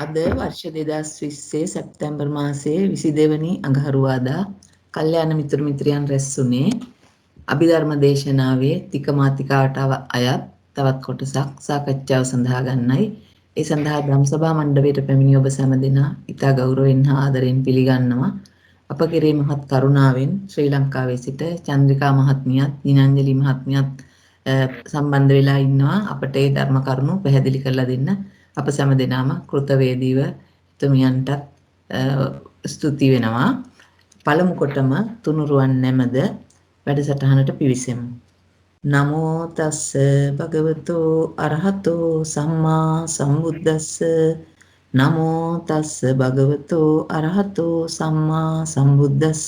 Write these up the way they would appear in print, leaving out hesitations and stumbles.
අද වර්ෂ 2020 සැප්තැම්බර් මාසයේ 22 වෙනි අඟහරුවාදා කල්යාණ මිතුරු මිත්‍රයන් රැස් වුණේ අභිධර්ම දේශනාවේ තික මාතිකාවට අයත් තවත් කොටසක් සාකච්ඡාව සඳහා ගන්නයි. ඒ සඳහා ධම්සභා මණ්ඩපයට පැමිණි ඔබ සැම දෙනා ඉතා ගෞරවයෙන් හා ආදරයෙන් පිළිගන්නවා. අප කෙරේ මහත් කරුණාවෙන් ශ්‍රී ලංකාවේ සිට චන්ද්‍රිකා මහත්මියත් දිනංජලි මහත්මියත් සම්බන්ධ වෙලා ඉන්නවා. අපට ඒ ධර්ම කරුණු පැහැදිලි කරලා දෙන්න අප සැම දෙනාම කෘතවේදීව තුමියන්ටත් ස්තුති වෙනවා. පළමු කොටම තුනුරුවන් නැමද වැඩසටහනට පිවිසෙමු. නමෝ තස්ස භගවතෝ අරහතෝ සම්මා සම්බුද්දස්ස නමෝ තස්ස භගවතෝ අරහතෝ සම්මා සම්බුද්දස්ස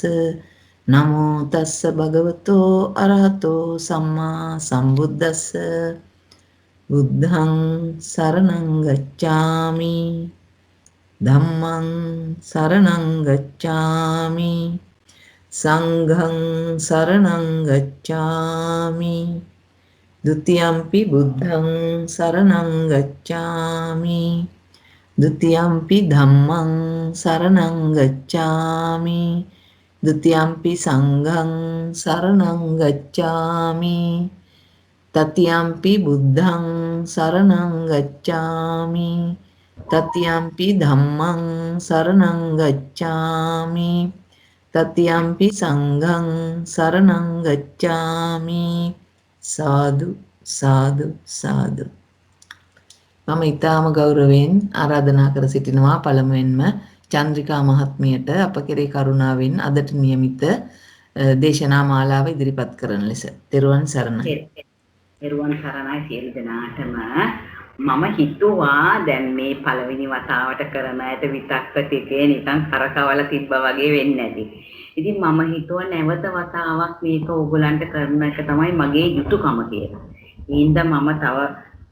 නමෝ තස්ස භගවතෝ අරහතෝ සම්මා සම්බුද්දස්ස බුද්ධං සරණං ගච්ඡාමි ධම්මං සරණං ගච්ඡාමි සංඝං සරණං ගච්ඡාමි ဒ ුතියම්පි බුද්ධං සරණං ගච්ඡාමි ဒ ුතියම්පි ධම්මං සරණං ගච්ඡාමි ဒ ුතියම්පි සංඝං සරණං ගච්ඡාමි තතියම්පි බුද්ධං සරණං ගච්ඡාමි තතියම්පි ධම්මං සරණං ගච්ඡාමි තතියම්පි සංඝං සරණං ගච්ඡාමි සාදු සාදු සාදු. මම ඊටාම ගෞරවයෙන් ආරාධනා කර සිටිනවා පළමුවෙන්ම චන්ද්‍රිකා මහත්මියට අප කෙරේ කරුණාවෙන් අදට නියමිත දේශනා මාලාව ඉදිරිපත් කරන ලෙස. ත්වන් සරණයි. ත්වන් සරණයි සියලු දෙනාටම. මම හිතුවා දැන් මේ පළවෙනි වතාවට කරන ඇයට විතක්ක ටිකේ නිකන් කරකවල තිබ්බා වගේ වෙන්නේ නැති. ඉතින් මම හිතුවා නැවත වතාවක් මේක ඕගලන්ට කරන එක තමයි මගේ යුතුයකම කියලා. ඊන්ද මම තව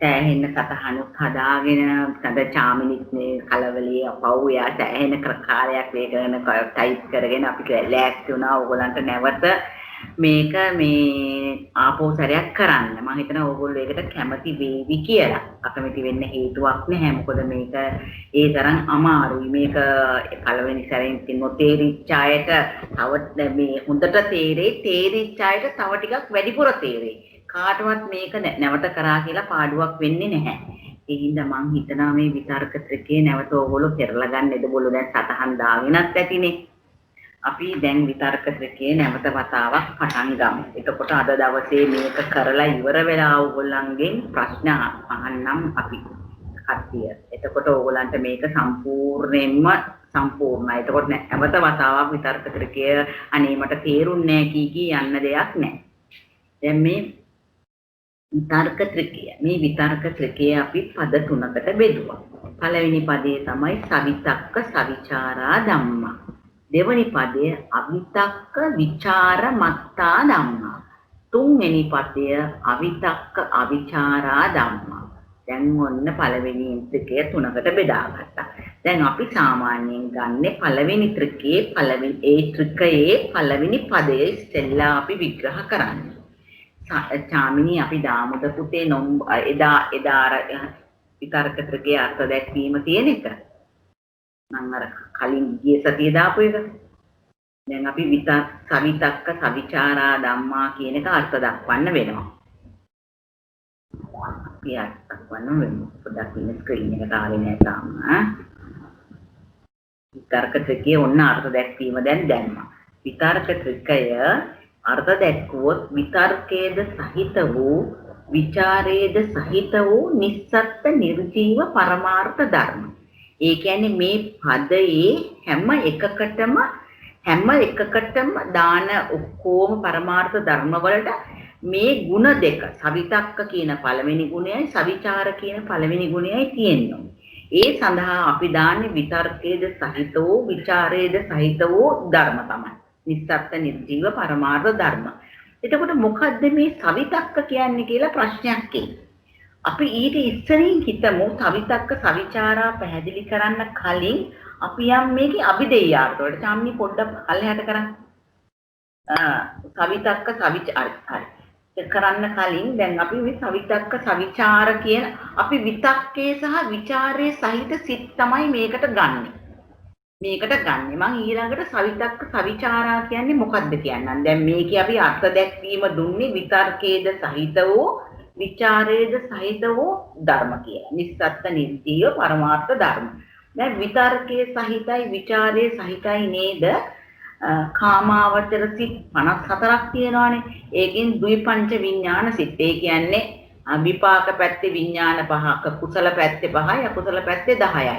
සෑහෙන සතහනුත් හදාගෙන තද චාමිනිත් මේ කලවලේ අපව් යා සෑහෙන කාලයක් වේගන ටයිප් කරගෙන අපි ලෑස්ති වුණා ඕගලන්ට නැවත මේක මේ ආපෝසරයක් කරන්න. මම හිතනවා ඕගොල්ලෝ ඒකට කැමති වේවි කියලා. අකමැති වෙන්න හේතුවක් නැහැ. මොකද මේක ඒ තරම් අමාරුයි. මේක පළවෙනි සැරෙන් නොතේරිච්ච අයට තව මේ හොඳට තේරිච්ච අයට තව ටිකක් වැඩිපුර තේරෙයි. කාටවත් මේක නැවත කරා කියලා පාඩුවක් වෙන්නේ නැහැ. ඒ හින්දා මම හිතනවා මේ විතර්ක ත්‍රිකේ නැවත ඕගොල්ලෝ පෙරලා ගන්න එදබොල්ලෝ දැන් සතහන් දාගෙනත් ඇතිනේ. අපි දැන් විතර්ක ත්‍රිකේ නැවත වතාවක් පටන් ගමු. එතකොට අද දවසේ මේක කරලා ඉවර වෙලා ඕගොල්ලන්ගෙන් ප්‍රශ්න අහන්නම් අපි කට්ටිය. එතකොට ඕගොල්ලන්ට මේක සම්පූර්ණයෙන්ම සම්පූර්ණයි. එතකොට නැවත වතාවක් විතර්ක ත්‍රිකය අනේ මට තේරුන්නේ නැහැ කී යන්න දෙයක් නැහැ. දැන් මේ විතර්ක ත්‍රිකය අපි පද තුනකට බෙදුවා. පළවෙනි පදේ තමයි සවිතක්ක සවිචාරා ධම්මා. දෙවනි පදය අවිතක්ක විචාර මත්තා ධම්මා. තුන්වෙනි පදය අවිතක්ක අවිචාරා ධම්මා. දැන් ඔන්න පළවෙනි ත්‍රිකය තුනකට බෙදාගත්තා. දැන් අපි සාමාන්‍යයෙන් ගන්න පළවෙනි ත්‍රිකයේ පළවෙනි පදය ඉස්සෙල්ලා අපි විග්‍රහ කරන්නේ. චාමිනී අපි දාමුද පුතේ එදා විතර්ක ත්‍රිකයේ අර්ථ දැක්වීම තියෙන එක. මම අර කලින් ගිය සතියේ දාපු එක. දැන් අපි සවිතක්ක සවිචාරා ධම්මා කියන එක අර්ථ දක්වන්න වෙනවා. අපි අර්ථ දක්වන්න වෙනවා. පොඩ්ඩක් ඉන්න ස්ක්‍රීන් එකට ආවේ නැහැ තාම. විතර්ක ත්‍රිකයේ ඔන්න අර්ථ දැක්වීම දැන් දැම්මා. විතර්ක ත්‍රිකය අර්ථ දැක්වුවොත් විතර්කයේද සහිත වූ විචාරයේද සහිත වූ නිස්සත්ත්‍ය නිර්ජීව පරමාර්ථ ධර්ම. ඒ කියන්නේ මේ පදයේ හැම එකකටම දාන ඔක්කොම පරමාර්ථ ධර්ම වලට මේ ಗುಣ දෙක සවිතක්ක කියන පළවෙනි ගුණයයි සවිචාර කියන පළවෙනි ගුණයයි තියෙනවා. ඒ සඳහා අපි දාන්නේ විතර්කයේද සහිත වූ විචාරයේද සහිත වූ ධර්ම තමයි. නිස්සත්ත්‍ය නිර්ජීව පරමාර්ථ ධර්ම. එතකොට මොකද්ද මේ සවිතක්ක කියන්නේ කියලා ප්‍රශ්නයක් එයි. අපි ඊට ඉස්සරින් හිතමු සවිතක්ක සවිචාරා පැහැදිලි කරන්න කලින් අපි යම් මේකේ අභිදේයාර්ථ වලට සාම්නි පොඩ්ඩක් අල්ලහැට කරන්න. සවිතක්ක සවිචාර හරි. කරන්න කලින් දැන් අපි මේ සවිතක්ක සවිචාර කියන අපි විතක්කේ සහ ਵਿਚාරයේ සහිත සිත් තමයි මේකට ගන්නෙ. මම ඊළඟට සවිතක්ක සවිචාරා කියන්නේ මොකක්ද කියන්නම්. දැන් මේකේ අපි අර්ථ දැක්වීම දුන්නේ විතර්කයේද සහිත වූ විචාරයේද සහිත වූ ධර්ම කියලා. නිස්සත්ත නිත්‍ය පරමාර්ථ ධර්ම. දැන් විතර්කයේ සහිතයි විචාරයේ සහිතයි නේද? කාමාවචර සිත් 54ක් තියෙනවානේ. ඒකෙන් ද්විපංච විඥාන සිත්. ඒ කියන්නේ විපාක පැත්තේ විඥාන 5ක, කුසල පැත්තේ 5යි, අකුසල පැත්තේ 10යි.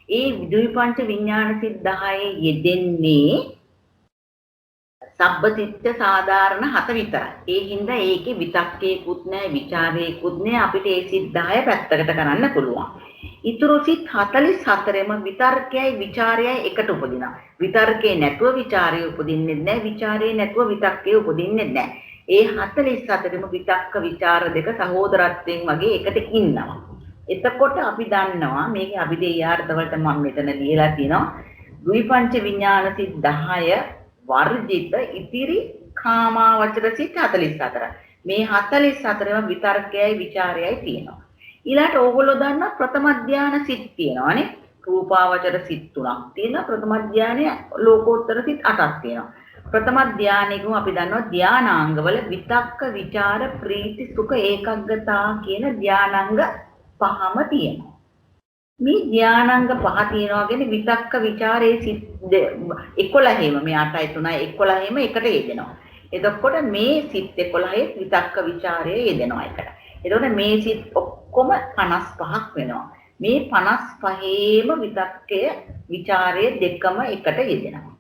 ඒ ද්විපංච විඥාන සිත් 10 යෙදෙන්නේ සබ්බතිත්ත සාධාරණ 7 විතරයි. ඒ හින්දා ඒකේ විතක්කේකුත් නැහැ, ਵਿਚාරේකුත් නැහැ. අපිට ඒ සිත් 10 පැත්තකට කරන්න පුළුවන්. ඊතුරු සිත් 44ම විතර්කයයි ਵਿਚාරයයි එකට උපදිනවා. විතර්කේ නැතුව ਵਿਚාරය උපදින්නේ නැහැ, ਵਿਚාරේ නැතුව විතක්කේ උපදින්නේ නැහැ. ඒ 44ම විතක්ක ਵਿਚාර දෙක සහෝදරත්වයෙන් වගේ එකට ඉන්නවා. එතකොට අපි දන්නවා මේකේ අභිධේයාර්ථ වලට මම මෙතන ලියලා තියෙනවා ද්විපංච විඥාන සිත් 10 වර්ජිත ඉතිරි කාමාවචර සිත් 44. මේ 44ම විතර්කයයි ਵਿਚාරයයි තියෙනවා. ඊළාට ඕගොල්ලෝ දන්නා ප්‍රථම ධානය සිත් තියෙනවානේ. රූපාවචර සිත් 3ක් තියෙනවා. ප්‍රථම ධානය ලෝකෝත්තර සිත් 8ක් තියෙනවා. ප්‍රථම ධානයේදී අපි දන්නවා ධානාංගවල විතක්ක ਵਿਚාර ප්‍රීති සුඛ ඒකග්ගතා කියන ධානාංග 5ම තියෙනවා. මේ ධානාංග 5 තියෙනවා කියන්නේ විතක්ක ਵਿਚාරයේ සිත් 11ෙම මේ 8යි 3යි 11ෙම එකට යෙදෙනවා. එතකොට මේ සිත් 11 විතක්ක ਵਿਚාරයේ යෙදෙනවා එකට. එතකොට මේ සිත් ඔක්කොම 55ක් වෙනවා. මේ 55ෙම විතක්කය ਵਿਚාරය දෙකම එකට යෙදෙනවා.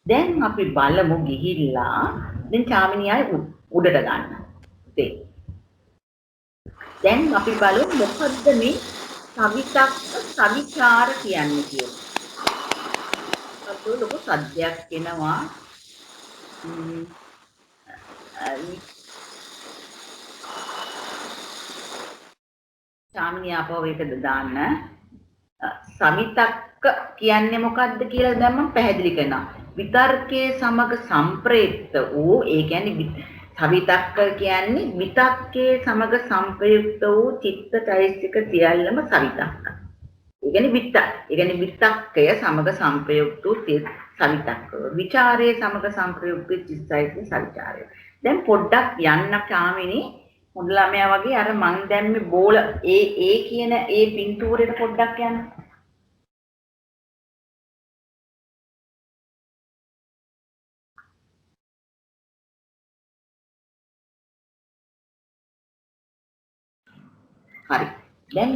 දැන් අපි බලමු ගිහිල්ලා දැන් චාමිනියයි උඩට ගන්න. දැන් අපි බලමු මොකද්ද මේ සවිතක්ක සවිචාර කියන්නේ කියලා. අපෝ ලොකු සද්දයක් එනවා. චාමිනිය අපව ඒකද දාන්න. සවිතක්ක කියන්නේ මොකද්ද කියලා දැන් මම පැහැදිලි කරනවා. විතර්කයේ සමග සම්ප්‍රේක්ත වූ ඒ කියන්නේ සවිතක්ක කියන්නේ විතක්කයේ සමග සම්ප්‍රයුක්ත වූ චිත්තචෛතසික සියල්ලම සවිතක්ක. ඒ කියන්නේ විතක්කය සමග සම්ප්‍රයුක්ත වූ සවිතක්ක. විචාරයේ සමග සම්ප්‍රයුක්ත චිත්තචෛතසික සවිචාරය. දැන් පොඩ්ඩක් යන්න කාමිනී මුඩ ළමයා වගේ අර මං දැම්මේ බෝල ඒ කියන ඒ පින්තූරෙට පොඩ්ඩක් යන්න. හරි. දැන්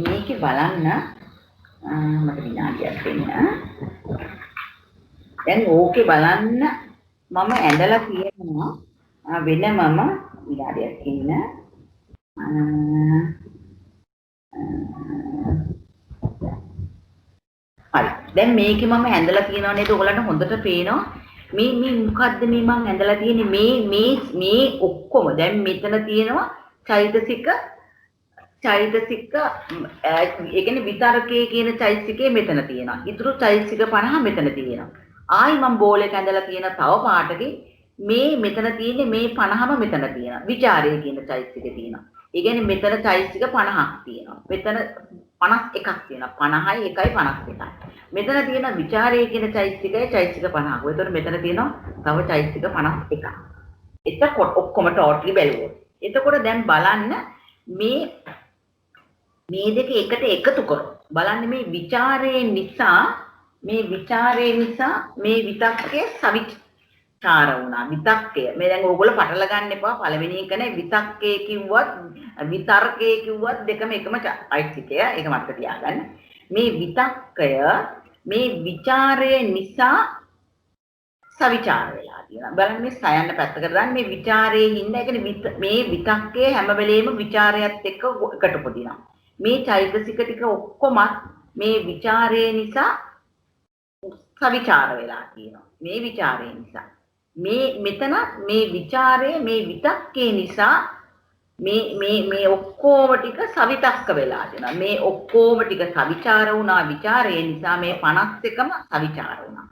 මේකේ බලන්න මට විනාඩියක් දෙන්න. දැන් ඕකේ බලන්න මම ඇඳලා තියෙනවා වෙනමම විනාඩියක් ඉන්න. හරි. දැන් මේකේ මම ඇඳලා තියෙනවා නේද? ඔයගලන්ට හොඳට පේනවා. මේ මොකද්ද මේ මම ඇඳලා තියෙන්නේ මේ ඔක්කොම දැන් මෙතන තියෙනවා චෛතසික ඒ කියන්නේ විතර්කයේ කියන චෛතසිකේ මෙතන තියෙනවා. ඊටු චෛතසික 50 මෙතන තියෙනවා. ආයි මම බෝලෙක ඇඳලා තියෙන තව පාටකේ මේ මෙතන තියෙන්නේ මේ 50ම මෙතන තියෙනවා. ਵਿਚාරයේ කියන චෛතසිකේ තියෙනවා. ඒ කියන්නේ මෙතන චෛතසික 50ක් තියෙනවා. මෙතන 51ක් තියෙනවා. 50යි 1යි 52යි. මෙතන තියෙන ਵਿਚාරයේ කියන චෛතසිකයේ චෛතසික 50ක්. ඒතකොට මෙතන තියෙනවා තව චෛතසික 51ක්. එතකොට ඔක්කොම ටෝටලි බැලුවොත්. එතකොට දැන් බලන්න මේ දෙක එකට එකතු කරොත් බලන්න මේ ਵਿਚාරයේ නිසා මේ විතක්කේ සවිචාර වුණා. විතක්කය මේ දැන් ඕගොල්ලෝ පටල ගන්න එපා. පළවෙනි එකනේ විතක්කේ කිව්වත් විතර්කේ කිව්වත් දෙකම එකම චෛතසිකය. ඒක මතක තියාගන්න. මේ විතක්කය මේ ਵਿਚාරයේ නිසා සවිචාර වෙලා තියෙනවා. බලන්න මේ සයන්න පැත්තකට දාන්න මේ ਵਿਚාරයේ හින්දා ඒ කියන්නේ මේ විතක්කේ හැම වෙලේම ਵਿਚාරයත් එක්ක එකට උපදිනවා. මේ චෛතසික ටික ඔක්කොම මේ ਵਿਚාරයේ නිසා සවිචාර වෙලා තියෙනවා. මේ ਵਿਚාරයේ නිසා මෙතන මේ ਵਿਚාරයේ මේ විතක්කේ නිසා මේ ඔක්කොම ටික සවිතක්ක වෙලා තියෙනවා. මේ ඔක්කොම ටික සවිචාර වුණා. ਵਿਚාරයේ නිසා මේ 51ම සවිචාර වුණා.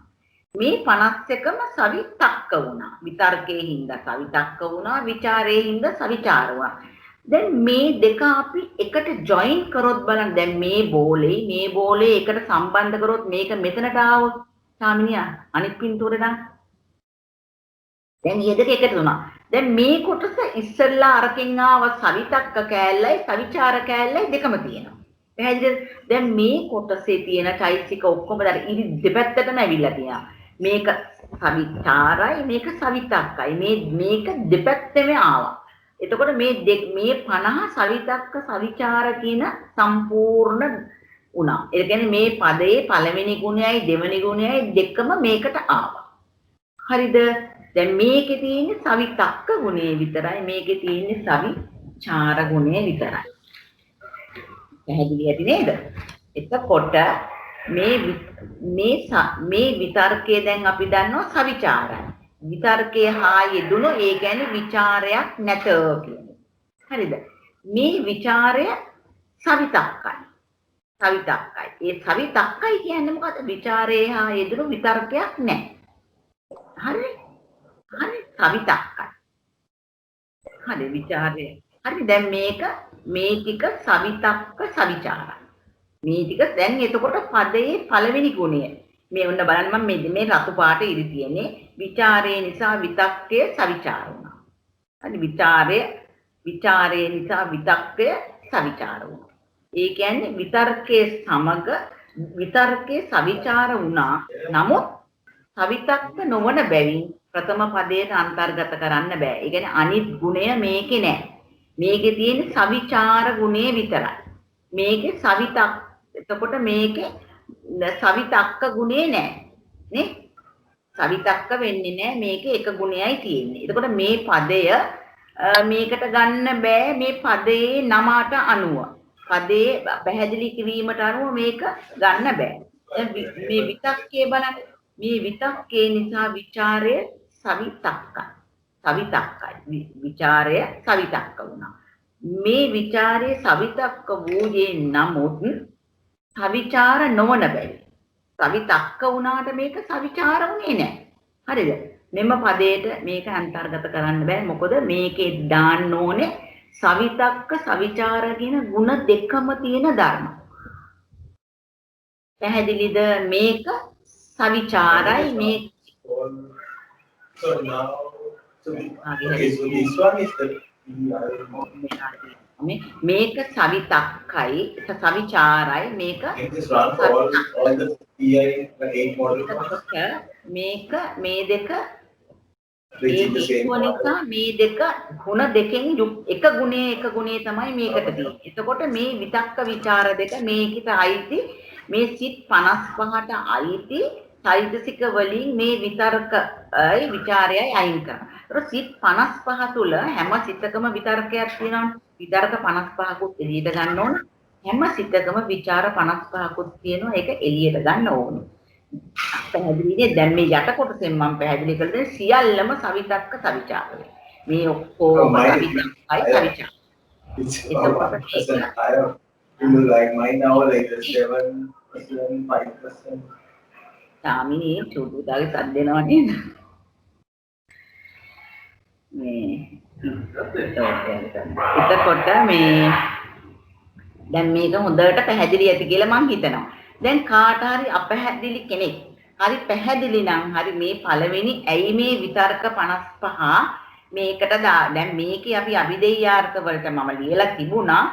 මේ 51ම සවිතක්ක වුණා. විතර්කයේ හින්දා සවිතක්ක වුණා, ਵਿਚාරයේ හින්දා සවිචාර වුණා. දැන් මේ දෙක අපි එකට ජොයින් කරොත් බලන්න දැන් මේ බෝලේ එකට සම්බන්ධ කරොත් මේක මෙතනට ආවොත් සාමිනියා අනිත් පින්තූරේ නම් දැන් මේ දෙක එකට වුණා. දැන් මේ කොටස ඉස්සෙල්ලා අරකින් ආව සවිතක්ක කෑල්ලයි සවිචාර කෑල්ලයි දෙකම තියෙනවා. පැහැදිලිද? දැන් මේ කොටසේ තියෙන චෛතසික ඔක්කොම දැන් ඉරි දෙපැත්තටම ඇවිල්ලා තියෙනවා. මේක සවිචාරයි මේක සවිතක්කයි. මේක දෙපැත්තෙම ආවා. එතකොට මේ 50 සවිතක්ක සවිචාර කියන සම්පූර්ණ වුණා. ඒ කියන්නේ මේ පදයේ පළවෙනි ගුණයයි දෙවෙනි ගුණයයි දෙකම මේකට ආවා. හරිද? දැන් මේකේ තියෙන්නේ සවිතක්ක ගුණය විතරයි. මේකේ තියෙන්නේ සවිචාර ගුණය විතරයි. පැහැදිලි ඇති නේද? එතකොට මේ විතර්කයේ දැන් අපි දන්නවා සවිචාරයි. විතර්කයේ හා යෙදුණු ඒ කියන්නේ ਵਿਚාරයක් නැත කියන්නේ. හරිද? මේ ਵਿਚාරය සවිතක්කයි. සවිතක්කයි. ඒ සවිතක්කයි කියන්නේ මොකද්ද? ਵਿਚාරයේ හා යෙදුණු විතර්කයක් නැහැ. හරි? හරි සවිතක්කයි. හරි ਵਿਚාරය. හරි දැන් මේ ටික සවිතක්ක සවිචාරයි. මේ ටික දැන් එතකොට පදයේ පළවෙනි ගුණය. මේ ඔන්න බලන්න මම මේ රතු පාට ඉරි තියෙන්නේ. ਵਿਚාරය නිසා විතක්කය සවිචාර වුණා. හරි විචාරය නිසා විතක්කය සවිචාර වුණා. ඒ කියන්නේ විතර්කයේ සමග විතර්කයේ සවිචාර වුණා. නමුත් සවිතක්ක නොවන බැවින් ප්‍රථම පදයට අන්තර්ගත කරන්න බෑ. ඒ කියන්නේ අනිත් ගුණය මේකේ නෑ. මේකේ තියෙන්නේ සවිචාර ගුණය විතරයි. මේකේ සවිතක් එතකොට මේකේ සවිතක්ක ගුණේ නෑ. නේ? සවිතක්ක වෙන්නේ නෑ. මේකේ එක ගුණයයි තියෙන්නේ. එතකොට මේ පදය මේකට ගන්න බෑ මේ පදයේ නමට අනුව. පදයේ පැහැදිලි කිරීමට අනුව මේක ගන්න බෑ. මේ විතක්කේ බලන්න. මේ විතක්කේ නිසා ਵਿਚාරය සවිතක්කයි. සවිතක්කයි. විචාරය සවිතක්ක වුණා. මේ විචාරයේ සවිතක්ක වූයේ නමුත් සවිචාර නොවන බැරි. සවිතක්ක වුණාට මේක සවිචාර වුණේ නැහැ. හරිද? මෙම පදයට මේක අන්තර්ගත කරන්න බෑ. මොකද මේකේ දාන්න ඕනේ සවිතක්ක සවිචාර කියන ಗುಣ දෙකම තියෙන ධර්ම. පැහැදිලිද? මේක සවිචාරයි මේ So now, okay, so this one is the මේක සවිතක්කයි සවිචාරයි මේක just run for all the PI 8 model මේක මේ දෙක which is the same model. නිසා මේ දෙක ගුණ දෙකෙන් එක ගුණේ තමයි මේකට තියෙන්නේ. එතකොට මේ විතක්ක ਵਿਚාර දෙක මේකට අයිති මේ සිත් 55ට අයිති චෛතසික වලින් මේ විතර්කයි ਵਿਚාරයයි අයින් කරනවා. ඒක සිත් 55 තුල හැම සිතකම විතර්කයක් තියෙනවනේ. විතර්ක 55කුත් එළියට ගන්න ඕන. හැම සිතකම ਵਿਚාර 55කුත් තියෙනවා. ඒක එළියට ගන්න ඕනේ. පැහැදිලිනේ? දැන් මේ යට කොටසෙන් මම පැහැදිලි කළේ සියල්ලම සවිතක්ක සවිචාරය. මේ ඔක්කොම සවිතක්කයි සවිචාර. It's about 1% higher. You know, like mine now, like 7%, 5%. සාමිනේ චුටුදාගේ සද්ද දෙනවා නේද? මේ එතකොට මේ දැන් මේක හොඳට පැහැදිලි ඇති කියලා මම හිතනවා. දැන් කාට හරි අපැහැදිලි කෙනෙක් හරි පැහැදිලි නම් හරි මේ පළවෙනි ඇයි මේ විතර්ක 55 මේකට දැන් මේකේ අපි අභිදේයාර්ථ වලට මම ලියලා තිබුණා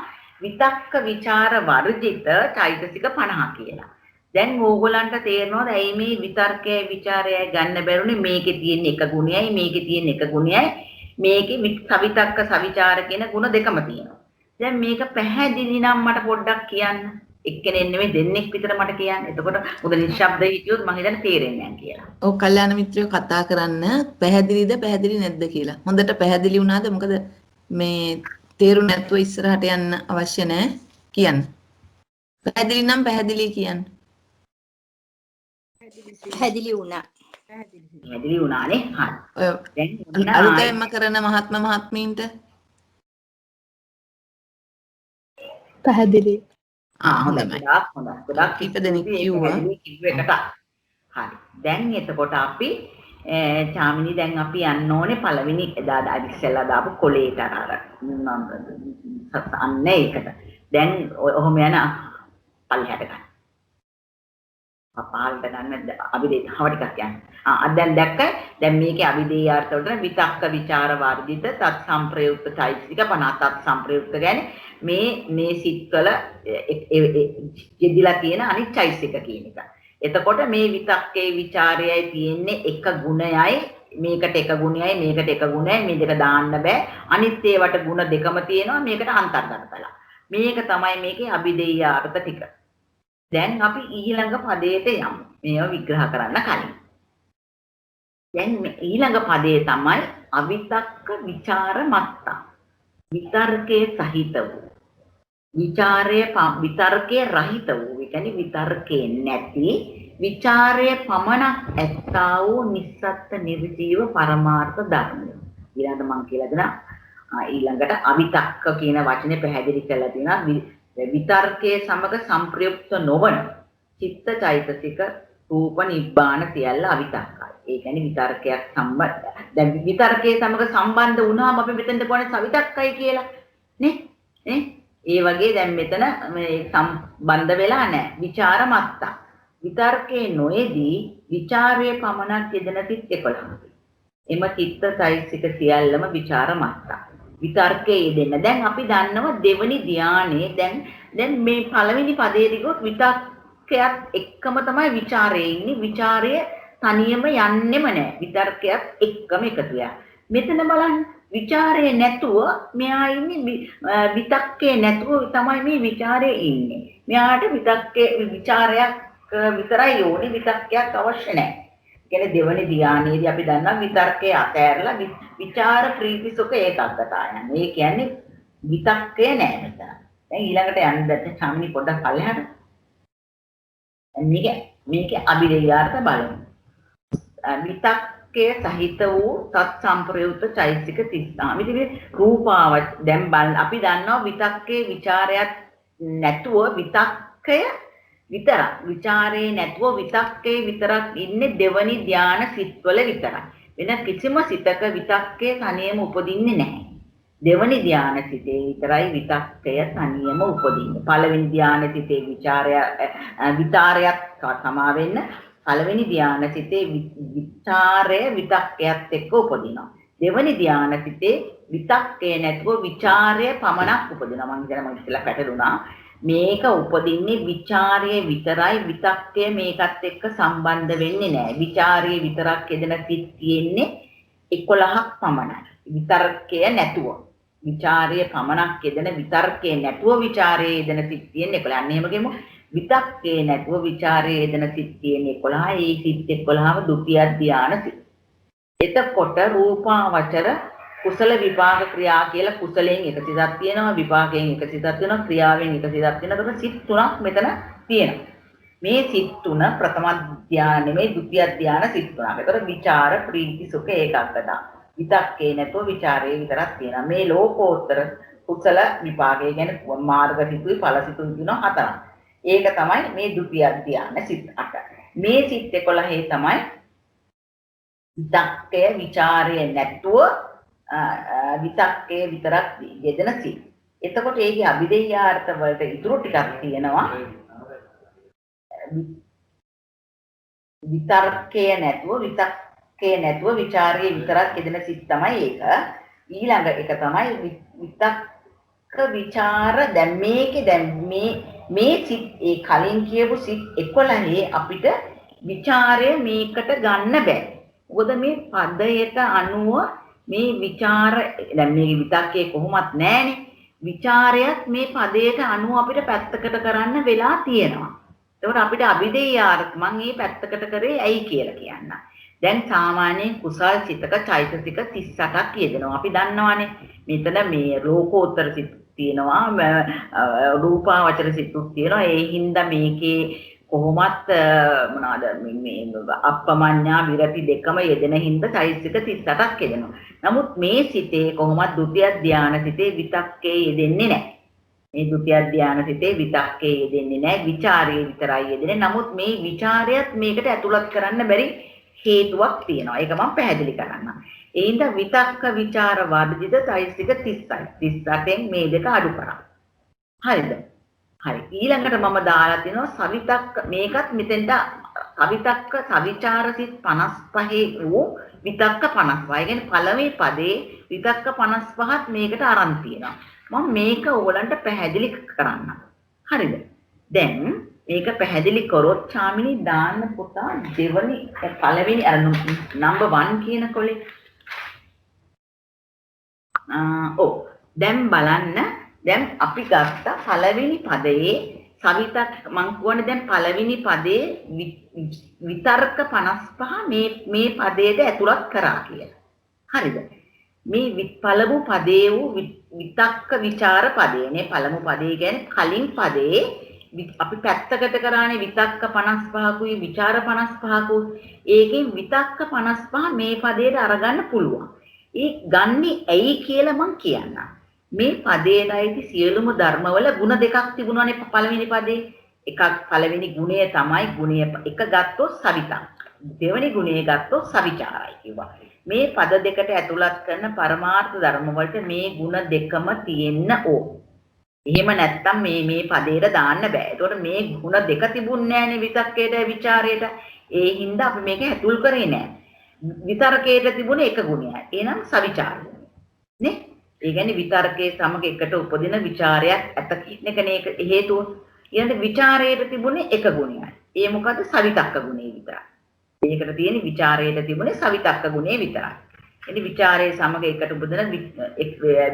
විතක්ක ਵਿਚාර වර්ජිත චෛතසික 50 කියලා. දැන් ඕගොල්ලන්ට තේරෙනවද ඇයි මේ විතර්කයයි ਵਿਚාරයයි ගන්න බැරුනේ මේකේ තියෙන එක ගුණයයි මේකේ තියෙන එක ගුණයයි මේකේ සවිතක්ක සවිචාර කියන ගුණ දෙකම තියෙනවා. දැන් මේක පැහැදිලි නම් මට පොඩ්ඩක් කියන්න. එක්කෙනෙක් නෙමෙයි දෙන්නෙක් විතර මට කියන්න. එතකොට මොකද නිශ්ශබ්ද හිටියොත් මම හිතන්නේ තේරෙන්නේ නැහැ කියලා. ඔව් කල්යාණ මිත්‍රයෝ කතා කරන්න පැහැදිලිද පැහැදිලි නැද්ද කියලා. හොඳට පැහැදිලි වුණාද? මොකද මේ තේරු නැත්ව ඉස්සරහට යන්න අවශ්‍ය නැහැ කියන්න. පැහැදිලි නම් පැහැදිලි කියන්න. පැහැදිලි වුණා. පැහැදිලි වුණානේ. හරි. ඔය අලුතෙන්ම කරන මහත්ම මහත්මීන්ට පැහැදිලි. හොඳයි. ගොඩක් කීප දෙනෙක් කිව්වා. කිව්ව එකට. හරි. දැන් එතකොට අපි චාමිනී දැන් අපි යන්න ඕනේ පළවෙනි එදා ඉස්සෙල්ලා දාපු කොලේට අර අන්න ඒකට. දැන් ඔහොම යන පල්ලෙහාට ගන්න. පාල්ට ගන්න අභිදේ තව ටිකක් යන්න. දැන් දැක්ක දැන් මේකේ අභිදේ අර්ථ වලට විතක්ක ਵਿਚාර වර්ධිත තත් සම්ප්‍රයුක්ත චෛතසික 50 තත් සම්ප්‍රයුක්ත කියන්නේ මේ සිත්වල යෙදිලා තියෙන අනිත් චෛතසික කියන එක. එතකොට මේ විතක්කේ ਵਿਚාරයයි තියෙන්නේ එක ගුණයයි මේකට එක ගුණයයි මේකට එක ගුණයයි මේ දෙක දාන්න බෑ. අනිත් ඒවට ගුණ දෙකම තියෙනවා මේකට අන්තර්ගත කළා. මේක තමයි මේකේ අභිදේය අර්ථ ටික. දැන් අපි ඊළඟ පදයට යමු. මේව විග්‍රහ කරන්න කලින්. දැන් ඊළඟ පදේ තමයි අවිතක්ක ਵਿਚාර මත්තා. විතර්කයේ සහිත වූ. විතර්කයේ රහිත වූ. ඒ කියන්නේ විතර්කේ නැති විචාරයේ පමණක් ඇත්තා වූ නිස්සත්ත්‍ය නිර්ජීව පරමාර්ථ ධර්මය. ඊළඟට මම කියලා දෙනවා ඊළඟට අවිතක්ක කියන වචනේ පැහැදිලි කරලා තියෙනවා. විතර්කයේ සමග සංප්‍රයුක්ත නොවන චිත්ත චෛතසික රූප නිබ්බාන සියල්ල අවිතක්කයි. ඒ කියන්නේ විතර්කයක් දැන් විතර්කයේ සමග සම්බන්ධ වුණාම අපි මෙතනට කියන්නේ සවිතක්කයි කියලා නේ. ඒ වගේ දැන් මෙතන මේ සම්බන්ධ වෙලා නැහැ. විචාර මත්තා. විතර්කයේ නොයේදී විචාරයේ පමණක් යෙදෙන සිත් 11යි. එම චිත්ත චෛතසික සියල්ලම විචාර මත්තා. විතර්කයේ යෙදෙන්න. දැන් අපි දන්නවා දෙවනි ධානයේ දැන් මේ පළවෙනි පදේදී ගොත් විතර්කයක් එක්කම තමයි ਵਿਚාරයේ ඉන්නේ. විචාරය තනියම යන්නෙම නැහැ. විතර්කයක් එක්කම එකතු වෙනවා. මෙතන බලන්න විචාරයේ නැතුව මෙයා ඉන්නේ විතක්කේ නැතුව තමයි මේ විචාරයේ ඉන්නේ. මෙයාට විචාරයක් විතරයි ඕනේ විතක්කයක් අවශ්‍ය නැහැ. කියන්නේ දෙවනි ධානයේදී අපි දන්නවා විතර්කයේ අතෑරලා විචාර ප්‍රීති සුඛ ඒකාග්‍රතාවයන්. ඒ කියන්නේ විතක්කේ නැහැ මෙතන. දැන් ඊළඟට යන්න දැන් චාමිනී පොඩ්ඩක් පල්ලෙහාට. මේකේ අභිදේයාර්ථ බලමු. විතක්කේ සහිත වූ සත් සම්ප්‍රයුක්ත චෛතසික 39. ඉතින් රූපාවච දැන් බලන්න අපි දන්නවා විතක්කේ ਵਿਚාරයක් නැතුව විතක්කය විතරක් විචාරේ නැතුව විතක්කේ විතරක් ඉන්නේ දෙවනි ධාන සිත්වල විතරයි. වෙන කිසිම සිතක විතක්කේ තනියම උපදින්නේ නැහැ. දෙවනි ධාන සිතේ විතරයි විතක්කය තනියම උපදින්නේ. පළවෙනි ධාන සිතේ විචාරයක් සමා වෙන්න පළවෙනි ධාන සිතේ විචාරය විතක්කයත් එක්ක උපදිනවා. දෙවනි ධාන සිතේ විතක්කේ නැතුව විචාරය පමණක් උපදිනවා. මම ඉස්සෙල්ලා පැටළුණා. මේක උපදින්නේ විචාරයේ විතරයි විතක්කය මේකත් එක්ක සම්බන්ධ වෙන්නේ නැහැ. විචාරයේ විතරක් යෙදෙන සිත් තියෙන්නේ 11ක් පමණයි. විතර්කය නැතුව. විචාරයේ පමණක් යෙදෙන විතර්කයේ නැතුව විචාරයේ යෙදෙන සිත් තියෙන්නේ 11. අන්න එහෙම ගෙමු. විතක්කේ නැතුව විචාරයේ යෙදෙන සිත් තියෙන්නේ 11. ඒ සිත් 11ම ဒုတိ ය ධාන සිත්. එතකොට රූපාවචර කුසල විපාක ක්‍රියා කියලා කුසලයෙන් එක සිතක් තියෙනවා විපාකයෙන් එක සිතක් තියෙනවා ක්‍රියාවෙන් එක සිතක් තියෙනවා. ඒක සිත් තුනක් මෙතන තියෙනවා. මේ සිත් තුන ප්‍රථම ධානය නෙමෙයි ဒုတိ ය ධාන සිත් තුනක්. ඒතර විචාර ප්‍රීති සුඛ ඒකාග්‍රතාව. විතක්කේ නැතුව විචාරයේ විතරක් තියෙනවා. මේ ලෝකෝත්තර කුසල විපාකය කියන්නේ මාර්ග සිතුයි ඵල සිතුයි කියන හතරක්. ඒක තමයි මේ ဒုတိ ය ධාන සිත් 8. මේ සිත් 11 තමයි විතක්කය විචාරය නැතුව විතක්කේ විතරක් යෙදෙන සිත්. එතකොට ඒකේ අභිදේයාර්ථ වලට ඉතුරු ටිකක් තියෙනවා. විතර්කේ නැතුව විචාරයේ විතරක් යෙදෙන සිත් තමයි ඒක. ඊළඟ එක තමයි විතක්ක විචාර. දැන් මේ සිත් ඒ කලින් කියපු සිත් 11 අපිට විචාරය මේකට ගන්න බෑ. මොකද මේ පදයට අනුව මේ විචාර දැන් මේ විතක්කේ කොහොමත් නැහැනේ. විචාරයත් මේ පදයට අනුව අපිට පැත්තකට කරන්න වෙලා තියෙනවා. ඒකට අපිට අභිදේයාර්ථ මම මේ පැත්තකට කරේ ඇයි කියලා කියන්න. දැන් සාමාන්‍යයෙන් කුසල් සිතක චෛතසික 38ක් යෙදෙනවා. අපි දන්නවානේ. මෙතන මේ ලෝකෝත්තර සිත් තියෙනවා, රූපාවචර සිත්ුත් තියෙනවා. ඒ හින්දා මේකේ කොහොමත් මොනවාද මේ අප්පමඤ්ඤා විරති දෙකම යෙදෙන හින්දා චෛතසික 38ක් යෙදෙනවා. නමුත් මේ සිතේ කොහොමත් ဒုတိ ය ධාන සිතේ විතක්කේ යෙදෙන්නේ නැහැ. මේ ဒုတိ ය ධානය සිතේ විතක්කේ යෙදෙන්නේ නැහැ ਵਿਚාරයේ විතරයි යෙදෙන්නේ. නමුත් මේ ਵਿਚාරයත් මේකට ඇතුළත් කරන්න බැරි හේතුවක් තියෙනවා. ඒක මම පැහැදිලි කරන්නම්. ඒ හින්දා විතක්ක ਵਿਚාර වර්ජිත චෛතසික 30යි. 38න් මේ දෙක අඩු කරා. හරිද? හරි. ඊළඟට මම දාලා තිනවා සවිතක්ක මේකත් මෙතෙන්ට සවිතක්ක සවිචාර සිත් 55 වූ විතක්ක 55. ඒ කියන්නේ පළවෙනි පදේ විතක්ක 55ත් මේකට අරන් තියෙනවා. මම මේක ඕගලන්ට පැහැදිලි කරන්නම්. හරිද? දැන් මේක පැහැදිලි කරොත් චාමිනී දාන්න පුතා දෙවනි පළවෙනි අර නම්බර් 1 කියන කොලේ. ඔව්. දැන් බලන්න දැන් අපි ගත්ත පළවෙනි පදයේ සවිතක් මං කියන්නේ දැන් පළවෙනි පදේ විතර්ක 55 මේ පදයට ඇතුළත් කරා කියලා. හරිද? මේ පළමු පදේ වූ විතක්ක ਵਿਚාර පදේනේ පළමු පදේ කියන්නේ කලින් පදේ අපි පැත්තකට කරානේ විතක්ක 55කුයි ਵਿਚාර 55කුයි ඒකෙන් විතක්ක 55 මේ පදේට අරගන්න පුළුවන්. ඒ ගන්නේ ඇයි කියලා මං කියන්නම්. මේ පදේලයිති සියලුම ධර්මවල ಗುಣ දෙකක් තිබුණානේ පළවෙනි පදේ. එකක් පළවෙනි ගුණය තමයි ගුණය එක ගත්තොත් සවිතක්. දෙවෙනි ගුණය ගත්තොත් සවිචාරයි කිව්වා. මේ පද දෙකට ඇතුළත් කරන පරමාර්ථ ධර්ම වලට මේ ಗುಣ දෙකම තියෙන්න ඕ. එහෙම නැත්තම් මේ පදේට දාන්න බෑ. ඒතකොට මේ ಗುಣ දෙක තිබුණේ නෑනේ විතක්කේට ਵਿਚාරයට. ඒ හින්දා අපි මේක ඇතුල් කරේ නෑ. විතර්කයට තිබුණේ එක ගුණයයි. එහෙනම් සවිචාරය. නේ? ඒ කියන්නේ විතර්කයේ සමග එකට උපදින ਵਿਚාරයක් ඇත කියන එකනේ ඒක හේතුව. ඊළඟට ਵਿਚාරයට තිබුණේ එක ගුණයයි. ඒ මොකද සවිතක්ක ගුණය විතරයි. ඒකට තියෙන ਵਿਚාරයට තිබුණේ සවිතක්ක ගුණය විතරයි. එනි ਵਿਚාරයේ සමග එකට උපදින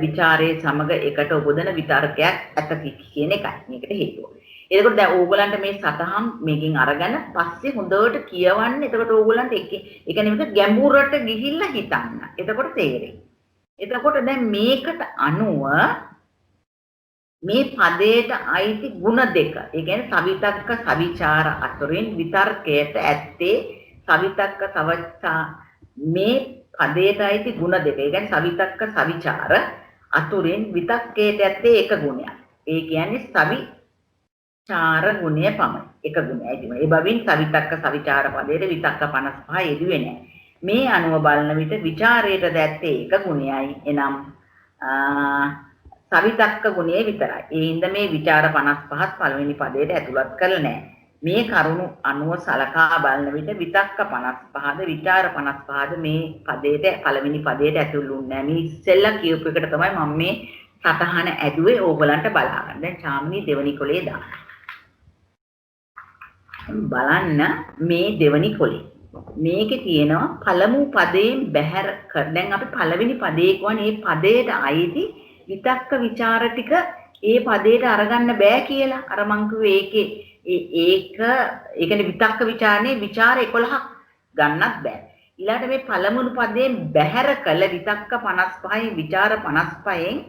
ਵਿਚාරයේ සමග එකට උපදින විතර්කයක් ඇත කියන එකයි මේකට හේතුව. එතකොට දැන් ඕගලන්ට මේ සතහන් මේකෙන් අරගෙන පස්සේ හොඳට කියවන්න. එතකොට ඕගලන්ට ඒ කියන්නේ මේක ගැඹුරට ගිහිල්ලා හිතන්න. එතකොට තේරෙයි. එතකොට දැන් මේකට අනුව මේ පදයට අයිති ಗುಣ දෙක. ඒ කියන්නේ සවිතක්ක සවිචාර අතරින් විතර්කයට ඇත්තේ සවිතක්ක සවචා මේ පදයට අයිති ಗುಣ දෙක. ඒ කියන්නේ සවිතක්ක සවිචාර අතුරින් විතක්කයට ඇත්තේ එක ගුණයක්. ඒ කියන්නේ සවිචාර ගුණය පමණයි. එක ගුණයයි තිබුණේ. ඒ බවින් සවිතක්ක සවිචාර පදයට විතක්ක 55 යෙදුවේ නැහැ. මේ අනුව බලන විට ਵਿਚාරයට දැත්තේ එක ගුණයයි. එනම් සවිතක්ක ගුණය විතරයි. ඒ හින්දා මේ ਵਿਚාර 55ත් පළවෙනි පදයට ඇතුළත් කරලා නැහැ. මේ කරුණු අනුව සලකා බලන විට විතක්ක 55ද විචාර 55ද මේ පදයට පළවෙනි පදයට ඇතුළුුන්නේ නැහැ. මේ ඉස්සෙල්ලා කියපු එකට තමයි මම මේ සතහන ඇදුවේ ඕගලන්ට බලාගන්න. දැන් චාමිනී දෙවනි කොලේ දාන්න. බලන්න මේ දෙවනි කොලේ. මේකේ තියෙනවා පළමු පදයෙන් බැහැර දැන් අපි පළවෙනි පදේ කියන්නේ මේ පදයට අයිති විතක්ක ਵਿਚාර ටික ඒ පදයට අරගන්න බෑ කියලා. අර මං කිව්වේ ඒක කියන්නේ විතක්ක ਵਿਚාරනේ ਵਿਚාර 11ක් ගන්නත් බෑ. ඊළඟට මේ පළමුණු පදයෙන් බැහැර කළ විතක්ක 55න් ਵਿਚාර 55න්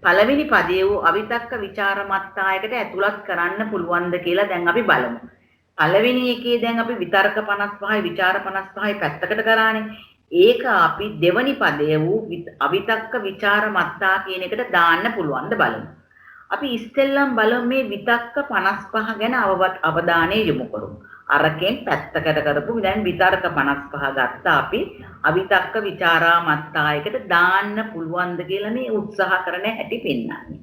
පළවෙනි පදයේ වූ අවිතක්ක ਵਿਚාර මත්තායකට ඇතුළත් කරන්න පුළුවන්ද කියලා දැන් අපි බලමු. පළවෙනි එකේ දැන් අපි විතර්ක 55යි ਵਿਚාර 55යි පැත්තකට කරානේ. ඒක අපි දෙවනි පදයේ වූ අවිතක්ක ਵਿਚාර මත්තා කියන එකට දාන්න පුළුවන්ද බලමු. අපි ඉස්සෙල්ලම් බලමු මේ විතක්ක 55 ගැන අවධානය යොමු කරමු. අරකින් පැත්තකට කරපු දැන් විතර්ක 55 ගත්තා අපි අවිතක්ක ਵਿਚාරා මත්තායකට දාන්න පුළුවන්ද කියලා මේ උත්සාහ කරන හැටි පෙන්නන්නේ.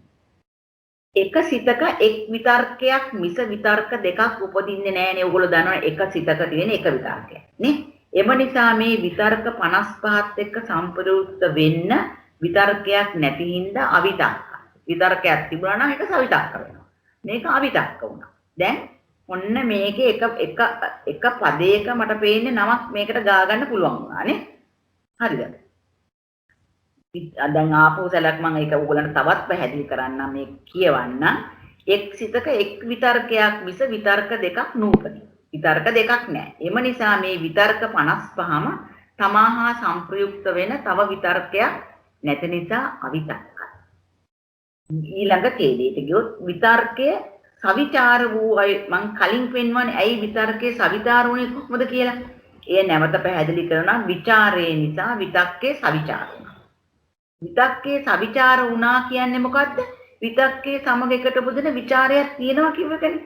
එක සිතක එක් විතර්කයක් මිස විතර්ක දෙකක් උපදින්නේ නැහැනේ. ඔයගොල්ලෝ දන්නවා එක සිතක තියෙන එක විතර්කයක් නේ. එම නිසා මේ විතර්ක 55ත් එක්ක සම්ප්‍රයුක්ත වෙන්න විතර්කයක් නැති හින්දා අවිතක්ක. විතර්කයක් තිබුණා නම් ඒක සවිතක්ක වෙනවා. මේක අවිතක්ක වුණා. දැන් ඔන්න මේකේ එක පදයක මට පේන්නේ නමක් මේකට ගා ගන්න පුළුවන් වුණා නේ. හරිද? දැන් ආපහු සැලක් මම ඒක ඔයගලන්ට තවත් පැහැදිලි කරන්නම් මේ කියවන්න. එක් සිතක එක් විතර්කයක් මිස විතර්ක දෙකක් නූපදී. විතර්ක දෙකක් නැහැ. එම නිසා මේ විතර්ක 55ම තමාහා සංප්‍රයුක්ත වෙන තව විතර්කයක් නැති නිසා අවිතක්කයි. ඊළඟ ඡේදයට ගියොත් විතර්කය සවිචාර වූ මං කලින් පෙන්වන්නේ ඇයි විතර්කයේ සවිචාර වුණේ කොහොමද කියලා. ඒ නැවත පැහැදිලි කරනවා විචාරයේ නිසා විතක්කේ සවිචාර වුණා. විතක්කේ සවිචාර වුණා කියන්නේ මොකද්ද? විතක්කේ සමග එකට උපදින ਵਿਚාරයක් තියෙනවා කිව්ව එකනේ.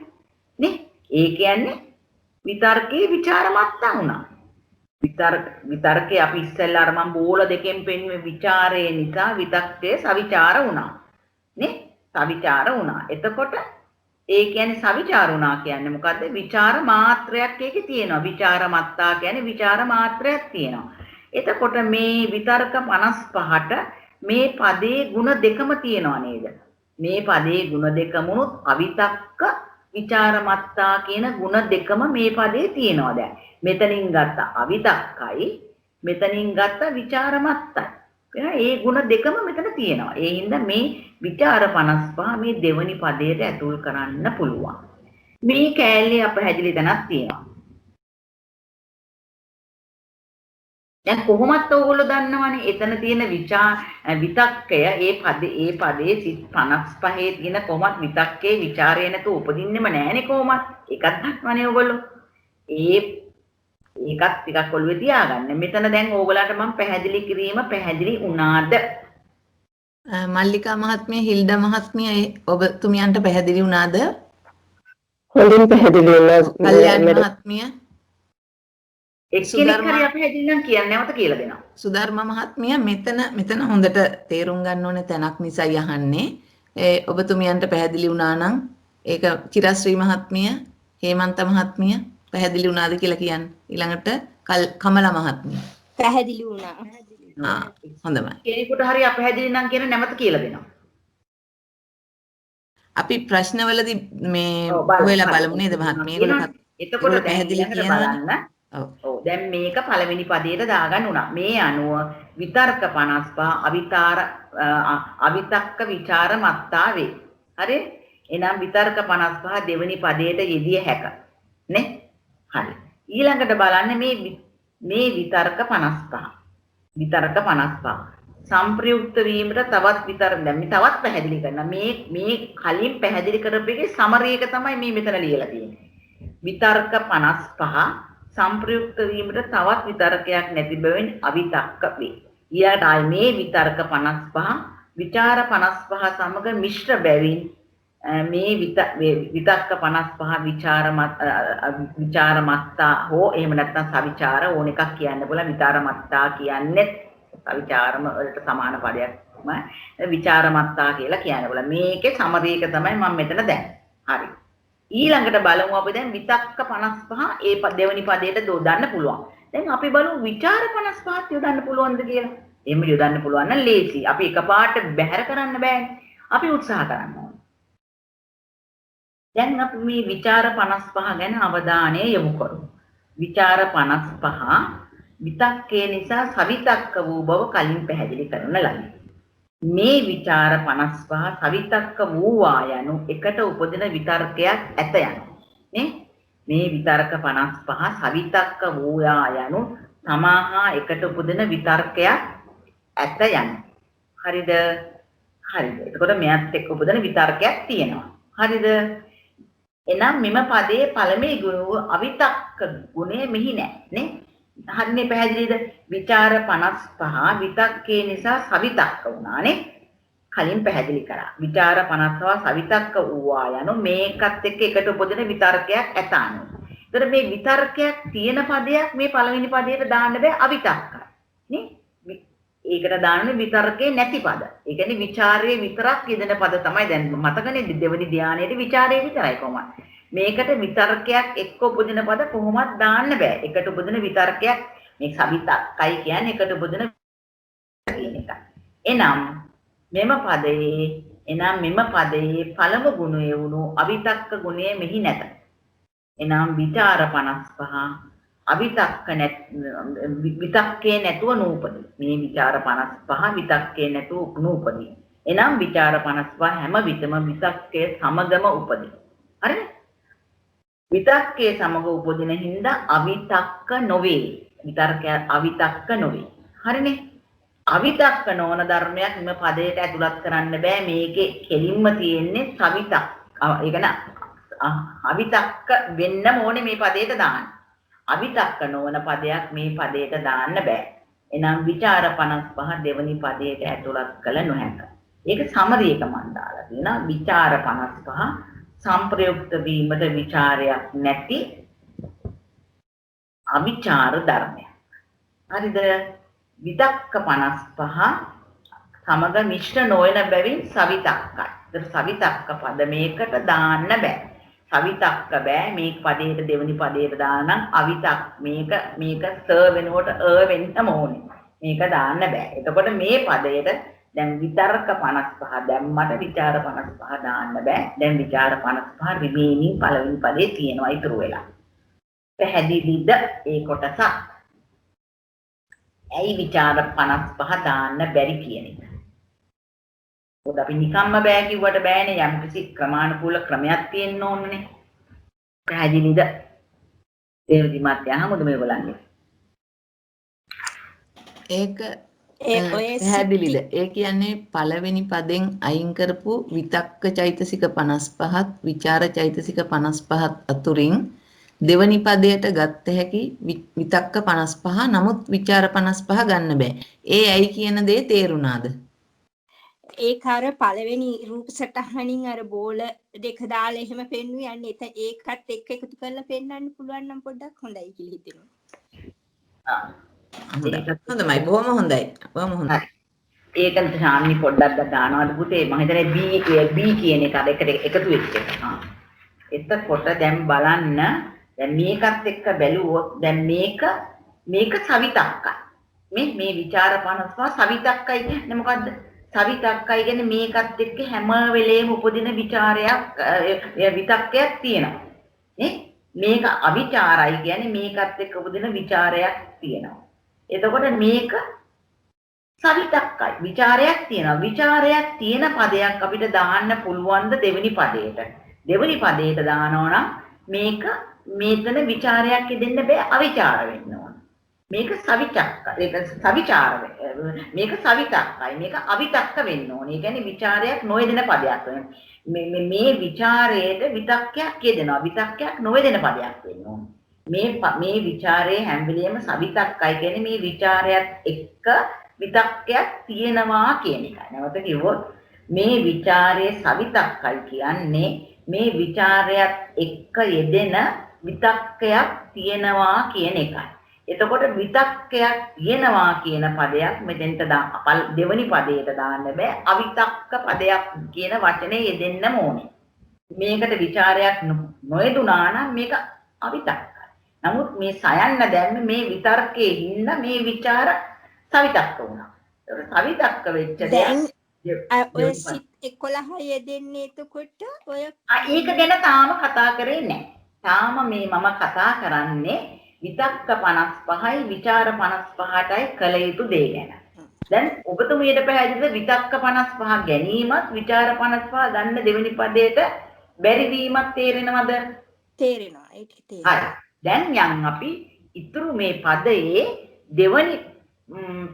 නේ? ඒ කියන්නේ විතර්කේ ਵਿਚාරමත්තා වුණා. විතර්කේ අපි ඉස්සෙල්ලා අර මම බෝල දෙකෙන් පෙන්නුවේ ਵਿਚාරේ නිසා විතක්කේ සවිචාර වුණා. නේ? සවිචාර වුණා. එතකොට ඒ කියන්නේ සවිචාර වුණා කියන්නේ මොකද්ද? විචාර මාත්‍රයක් ඒකේ තියෙනවා. විචාරමත්තා කියන්නේ විචාර මාත්‍රයක් තියෙනවා. එතකොට මේ විතර්ක 55ට මේ පදේ ಗುಣ දෙකම තියෙනවා නේද? මේ පදේ ಗುಣ දෙකමුත් අවිතක්ක විචාරමත්තා කියන ಗುಣ දෙකම මේ පදේ තියෙනවා දැන්. මෙතනින් ගත්ත අවිතක්කයි මෙතනින් ගත්ත විචාරමත්තයි. ඒ ಗುಣ දෙකම මෙතන තියෙනවා. ඒ හින්දා මේ විචාර 55 මේ දෙවනි පදයට ඇතුල් කරන්න පුළුවන්. මේ කෑල්ලේ අපහැදිලි තැනක් තියෙනවා. දැන් කොහොමත් ඔයගොල්ලෝ දන්නවනේ එතන තියෙන විතක්කය ඒ පදේ සිත් 55 තියෙන කොහොමත් විතක්කේ ਵਿਚාරය නැතුව උපදින්නෙම නෑනේ කොහොමත්. ඒකත් දන්නවනේ ඔයගොල්ලෝ. ඒකත් ටිකක් ඔළුවේ තියාගන්න. මෙතන දැන් ඕගොල්ලන්ට මම පැහැදිලි කිරීම පැහැදිලි වුණාද? මල්ලිකා මහත්මිය හිල්ඩා මහත්මිය ඔබතුමියන්ට පැහැදිලි වුණාද? හොඳින් පැහැදිලි වුණා. කල්‍යාණි මහත්මිය එක්කෙනෙක් හරි පැහැදිලි නම් කියන්න නැවත කියලා දෙනවා. සුධර්ම මහත්මිය මෙතන හොඳට තේරුම් ගන්න ඕනේ තැනක් නිසායි අහන්නේ. ඔබතුමියන්ට පැහැදිලි වුණා නම් ඒක චිරශ්‍රී මහත්මිය, හේමන්ත මහත්මිය පැහැදිලි වුණාද කියලා කියන්න. ඊළඟට කමලා මහත්මිය. පැහැදිලි වුණා. හොඳයි. කෙනෙකුට හරි අපැහැදිලි නම් කියන නැවත කියලා දෙනවා. අපි ප්‍රශ්නවලදී මේ ඔයලා බලමු නේද මහත්මිය? එතකොට පැහැදිලි කියනවා. ඔව් දැන් මේක පළවෙනි පදයට දාගන්න උනා. මේ අනුව විතර්ක 55 අවිතක්ක ਵਿਚාර මත්තා වේ. හරි? එහෙනම් විතර්ක 55 දෙවෙනි පදයට යෙදිය හැක. නේ? හරි. ඊළඟට බලන්න මේ විතර්ක 55. විතර්ක 55. සම්ප්‍රයුක්ත වීමට තවත් විතර්ක දැන් මේ තවත් පැහැදිලි කරනවා. මේ කලින් පැහැදිලි කරපු එකේ සමරි එක තමයි මේ මෙතන ලියලා තියෙන්නේ. විතර්ක 55 සම්ප්‍රයුක්ත වීමට තවත් විතර්කයක් නැති බැවින් අවිතක්ක වේ. ඊට ආයි මේ විතර්ක 55 විචාර 55 සමග මිශ්‍ර බැවින් මේ විතක්ක 55 විචාරමත්තා හෝ එහෙම නැත්නම් සවිචාර ඕන එකක් කියන්න පුළුවන්. විචාරමත්තා කියන්නේ සවිචාරම වලට සමාන පදයක්ම විචාරමත්තා කියලා කියන්න පුළුවන්. මේකේ සමරේක තමයි මම මෙතන දැන්. හරි. ඊළඟට බලමු අපි දැන් විතක්ක 55 ඒ දෙවෙනි පදයට යොදන්න පුළුවන්. දැන් අපි බලමු විචාර 55ත් යොදන්න පුළුවන්ද කියලා. එහෙම යොදන්න පුළුවන් නම් ලේසි. අපි එකපාරට බැහැර කරන්න බෑනේ. අපි උත්සාහ කරන්න ඕනේ. දැන් අපි මේ විචාර 55 ගැන අවධානය යොමු කරමු. විචාර 55 විතක්කේ නිසා සවිතක්ක වූ බව කලින් පැහැදිලි කරන ලදී. මේ විචාර 55 සවිතක්ක වූවා යනු එකට උපදින විතර්කයක් ඇත යනු. නේ? මේ විතර්ක 55 සවිතක්ක වූයා යනු සමාහා එකට උපදින විතර්කයක් ඇත යනු. හරිද? හරිද. එතකොට මෙයත් එක්ක උපදින විතර්කයක් තියෙනවා. හරිද? එනම් මෙම පදයේ පළමුව ගුණ අවිතක්ක ගුණය මෙහි නැහැ. නේ? හරිනේ පැහැදිලිද? විචාර 55 විතක්කේ නිසා සවිතක්ක වුණානේ. කලින් පැහැදිලි කරා. විචාර 55 සවිතක්ක වූවා යනු මේකත් එක්ක එකට උපදින විතර්කයක් ඇතානු. ඒතර මේ විතර්කයක් තියෙන පදයක් මේ පළවෙනි පදයට දාන්න බෑ අවිතක්කයි. නේ? ඒකට දාන්නේ විතර්කේ නැති පද. ඒ කියන්නේ ਵਿਚාරයේ විතරක් යෙදෙන පද තමයි දැන් මතකනේ දෙවෙනි ධානයේදී ਵਿਚාරයේ විතරයි කොහොමද? මේකට විතර්කයක් එක්ක උපදින පද කොහොමවත් දාන්න බෑ. එකට උපදින විතර්කයක් මේ සවිතක්කයි කියන්නේ එකට උපදින කියන එක. එනම් මෙම පදයේ පළමු ගුණය වුණු අවිතක්ක ගුණය මෙහි නැත. එනම් විචාර 55 විතක්කේ නැතුව නූපදී. මේ විචාර 55 විතක්කේ නැතුව නූපදී. එනම් විචාර 55 හැම විටම විතක්කේ සමගම උපදී. හරිද? විතක්කේ සමග උපදින හින්දා අවිතක්ක නොවේ. විතර්කය අවිතක්ක නොවේ. හරිනේ? අවිතක්ක නොවන ධර්මයක් මේ පදයට ඇතුළත් කරන්න බෑ. මේකේ කෙලින්ම තියෙන්නේ සවිතක්. ඒ කියන්නේ අවිතක්ක වෙන්න ඕනේ මේ පදයට දාන්න. අවිතක්ක නොවන පදයක් මේ පදයට දාන්න බෑ. එනම් විචාර 55 දෙවනි පදයට ඇතුළත් කළ නොහැක. ඒක සමරි එක මන් දාලා තියෙනවා. විචාර 55 සංප්‍රයුක්ත වීමට විචාරයක් නැති අවිචාර ධර්මයක්. හරිද? විතක්ක 55 සමග මිශ්‍ර නොවන බැවින් සවිතක්කයි. ඒක සවිතක්ක පදමයකට දාන්න බෑ. සවිතක්ක බෑ මේ පදයට දෙවෙනි පදයට දාන්න අවිතක් මේක ස වෙනකොට වෙන්න ඕනේ. මේක දාන්න බෑ. එතකොට මේ පදයට දැන් විතර්ක 55 දැම්මට විචාර 55 දාන්න බෑ. දැන් විචාර 55 රිමේනින් පළවෙනි පදේ තියෙනවා ඉතුරු වෙලා. පැහැදිලිද ඒ කොටස? ඇයි විචාර 55 දාන්න බැරි කියන එක. මොකද අපි නිකම්ම බෑ කිව්වට බෑනේ යම් කිසි ක්‍රමානුකූල ක්‍රමයක් තියෙන්න ඕනේ. පැහැදිලිද? දේවදි මාත්‍යා හමුද මේගොල්ලන්ගේ? ඒක පැහැදිලිද? ඒ කියන්නේ පළවෙනි පදෙන් අයින් කරපු විතක්ක චෛතසික 55ත් විචාර චෛතසික 55ත් අතුරින් දෙවනි පදයට ගත්ත හැකි විතක්ක 55 නමුත් විචාර 55 ගන්න බෑ. ඒ ඇයි කියන දේ තේරුණාද? ඒක අර පළවෙනි රූප සටහනින් අර බෝල දෙක දාලා එහෙම පෙන්වුවේ යන්නේ ඒකත් එක්ක එකතු කරලා පෙන්වන්න පුළුවන් නම් පොඩ්ඩක් හොඳයි කියලා හිතෙනවා. හොඳයි බොහොම හොඳයි. ඒකත් ශාන්වි පොඩ්ඩක් දානවාද පුතේ? මම හිතන්නේ B කියන එක අර එකට එකතු වෙච්ච එක. එතකොට දැන් බලන්න දැන් මේකත් එක්ක බැලුවොත් දැන් මේක සවිතක්කයි. මේ විචාර 55 සවිතක්කයි කියන්නේ මොකද්ද? සවිතක්කයි කියන්නේ මේකත් එක්ක හැම වෙලේම උපදින විචාරයක් විතක්කයක් තියෙනවා. නේ? මේක අවිචාරයි කියන්නේ මේකත් එක්ක උපදින විචාරයක් තියෙනවා. එතකොට මේක සවිතක්කයි. විචාරයක් තියෙනවා. විචාරයක් තියෙන පදයක් අපිට දාන්න පුළුවන් ද දෙවෙනි පදයට. දෙවෙනි පදයට දානවා නම් මේක මෙතන විචාරයක් දෙන්න බෑ අවිචාර වෙන්න ඕන. මේක සවිචක්ක. ඒක සවිචාර මේක සවිතක්කයි. මේක අවිතක්ක වෙන්න ඕන. ඒ කියන්නේ විචාරයක් නොයදෙන පදයක් වෙන. මේ විචාරයේද විතක්කයක් යෙදෙනවා. විතක්කයක් නොයදෙන පදයක් වෙන්න ඕන. මේ විචාරයේ හැම වෙලෙම සවිතක්කයි කියන්නේ මේ විචාරයත් එක්ක විතක්කයක් තියෙනවා කියන එකයි. නැවත කිව්වොත් මේ විචාරයේ සවිතක්කයි කියන්නේ මේ විචාරයත් එක්ක යෙදෙන විතක්කයක් තියෙනවා කියන එකයි. එතකොට විතක්කයක් තියෙනවා කියන පදයක් මෙතෙන්ට දෙවනි පදයට දාන්න බෑ. අවිතක්ක පදයක් කියන වචනේ යෙදෙන්න ඕනේ. මේකට විචාරයක් නොයදුනා නම් මේක අවිතක්කයි. නමුත් මේ සයන්න දැම්මේ මේ විතර්කයේ හින්න මේ විචාර සවිතක්ක වුණා. ඒක සවිතක්ක වෙච්ච දැන් ඔය සිත් 11 යෙදෙන්නේ එතකොට ඔය ඒක ගැන තාම කතා කරේ නැහැ. තාම මේ මම කතා කරන්නේ විතක්ක 55යි විචාර 55ටයි කළ යුතු දේ ගැන. දැන් ඔබතුමියට පැහැදිලිද විතක්ක 55 ගැනීමත් විචාර 55 ගන්න දෙවෙනි පදයට බැරි වීමත් තේරෙනවද? තේරෙනවා. ඒක තේරෙනවා. හරි. දැන් යන් අපි ඉතුරු මේ පදයේ දෙවෙනි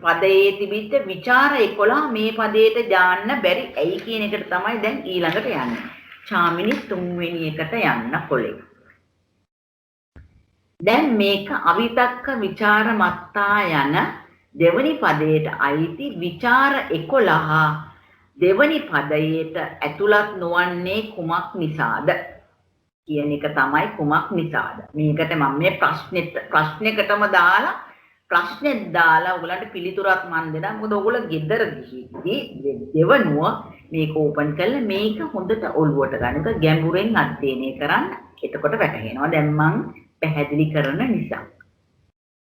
පදයේ තිබිච්ච විචාර 11 මේ පදයට දාන්න බැරි ඇයි කියන එකට තමයි දැන් ඊළඟට යන්නේ. චාමිනි තුන්වෙනි එකට යන්න කොලේ. දැන් මේක අවිතක්ක විචාර මත්තා යන දෙවනි පදයට අයිති විචාර 11 දෙවනි පදයට ඇතුළත් නොවන්නේ කුමක් නිසාද කියන එක තමයි කුමක් නිසාද. මේකට මම මේ ප්‍රශ්නෙකටම දාලා ප්‍රශ්නෙත් දාලා ඔයගලන්ට පිළිතුරක් මන් දෙනවා. මොකද ඔයගොල්ලෝ ගෙදර ගිහිද්දී දෙවනුව මේක ඕපන් කරලා මේක හොඳට ඔළුවට ගන්න. ඒක ගැඹුරෙන් අධ්‍යයනය කරන්න. එතකොට වැටහෙනවා. දැන් මම පැහැදිලි කරන නිසා.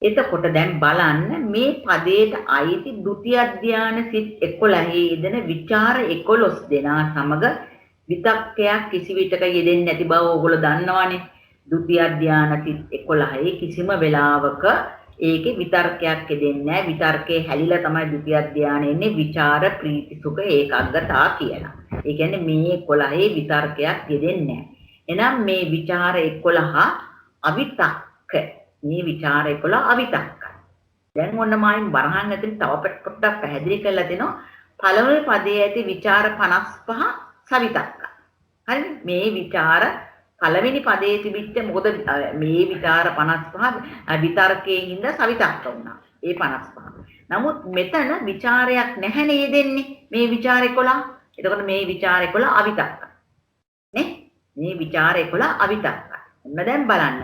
එතකොට දැන් බලන්න මේ පදයට අයිති ဒုတိ ය ධානය සිත් 11 යෙදෙන විචාර 11 දෙනා සමග විතක්කයක් කිසි විටක යෙදෙන්නේ නැති බව ඔයගොල්ලෝ දන්නවනේ. ဒုတိ ය ධානය සිත් 11 කිසිම වෙලාවක ඒකේ විතර්කයක් යෙදෙන්නේ නැහැ. විතර්කේ හැලිලා තමයි ဒုတိ ය ධානය එන්නේ විචාර ප්‍රීති සුඛ ඒකාග්‍රතා කියලා. ඒ කියන්නේ මේ 11 විතර්කයක් යෙදෙන්නේ නැහැ. එහෙනම් මේ විචාර 11 අවිතක්ක. මේ විචාර 11 අවිතක්කයි. දැන් ඔන්න මම වරහන් ඇතුලේ තව පොඩ්ඩක් පැහැදිලි කරලා දෙනවා. පළවෙනි පදයේ ඇති විචාර 55 සවිතක්කයි. හරිද? මේ විචාර පළවෙනි පදයේ තිබිච්ච මොකද මේ විචාර 55 විතර්කයේ ඉඳ සවිතක්ක වුණා. ඒ 55. නමුත් මෙතන ਵਿਚාරයක් නැහැ නේද දෙන්නේ. මේ විචාර 11. එතකොට මේ විචාර 11 අවිතක්ක. නේ? මේ විචාර 11 අවිතක්ක. ඔන්න දැන් බලන්න.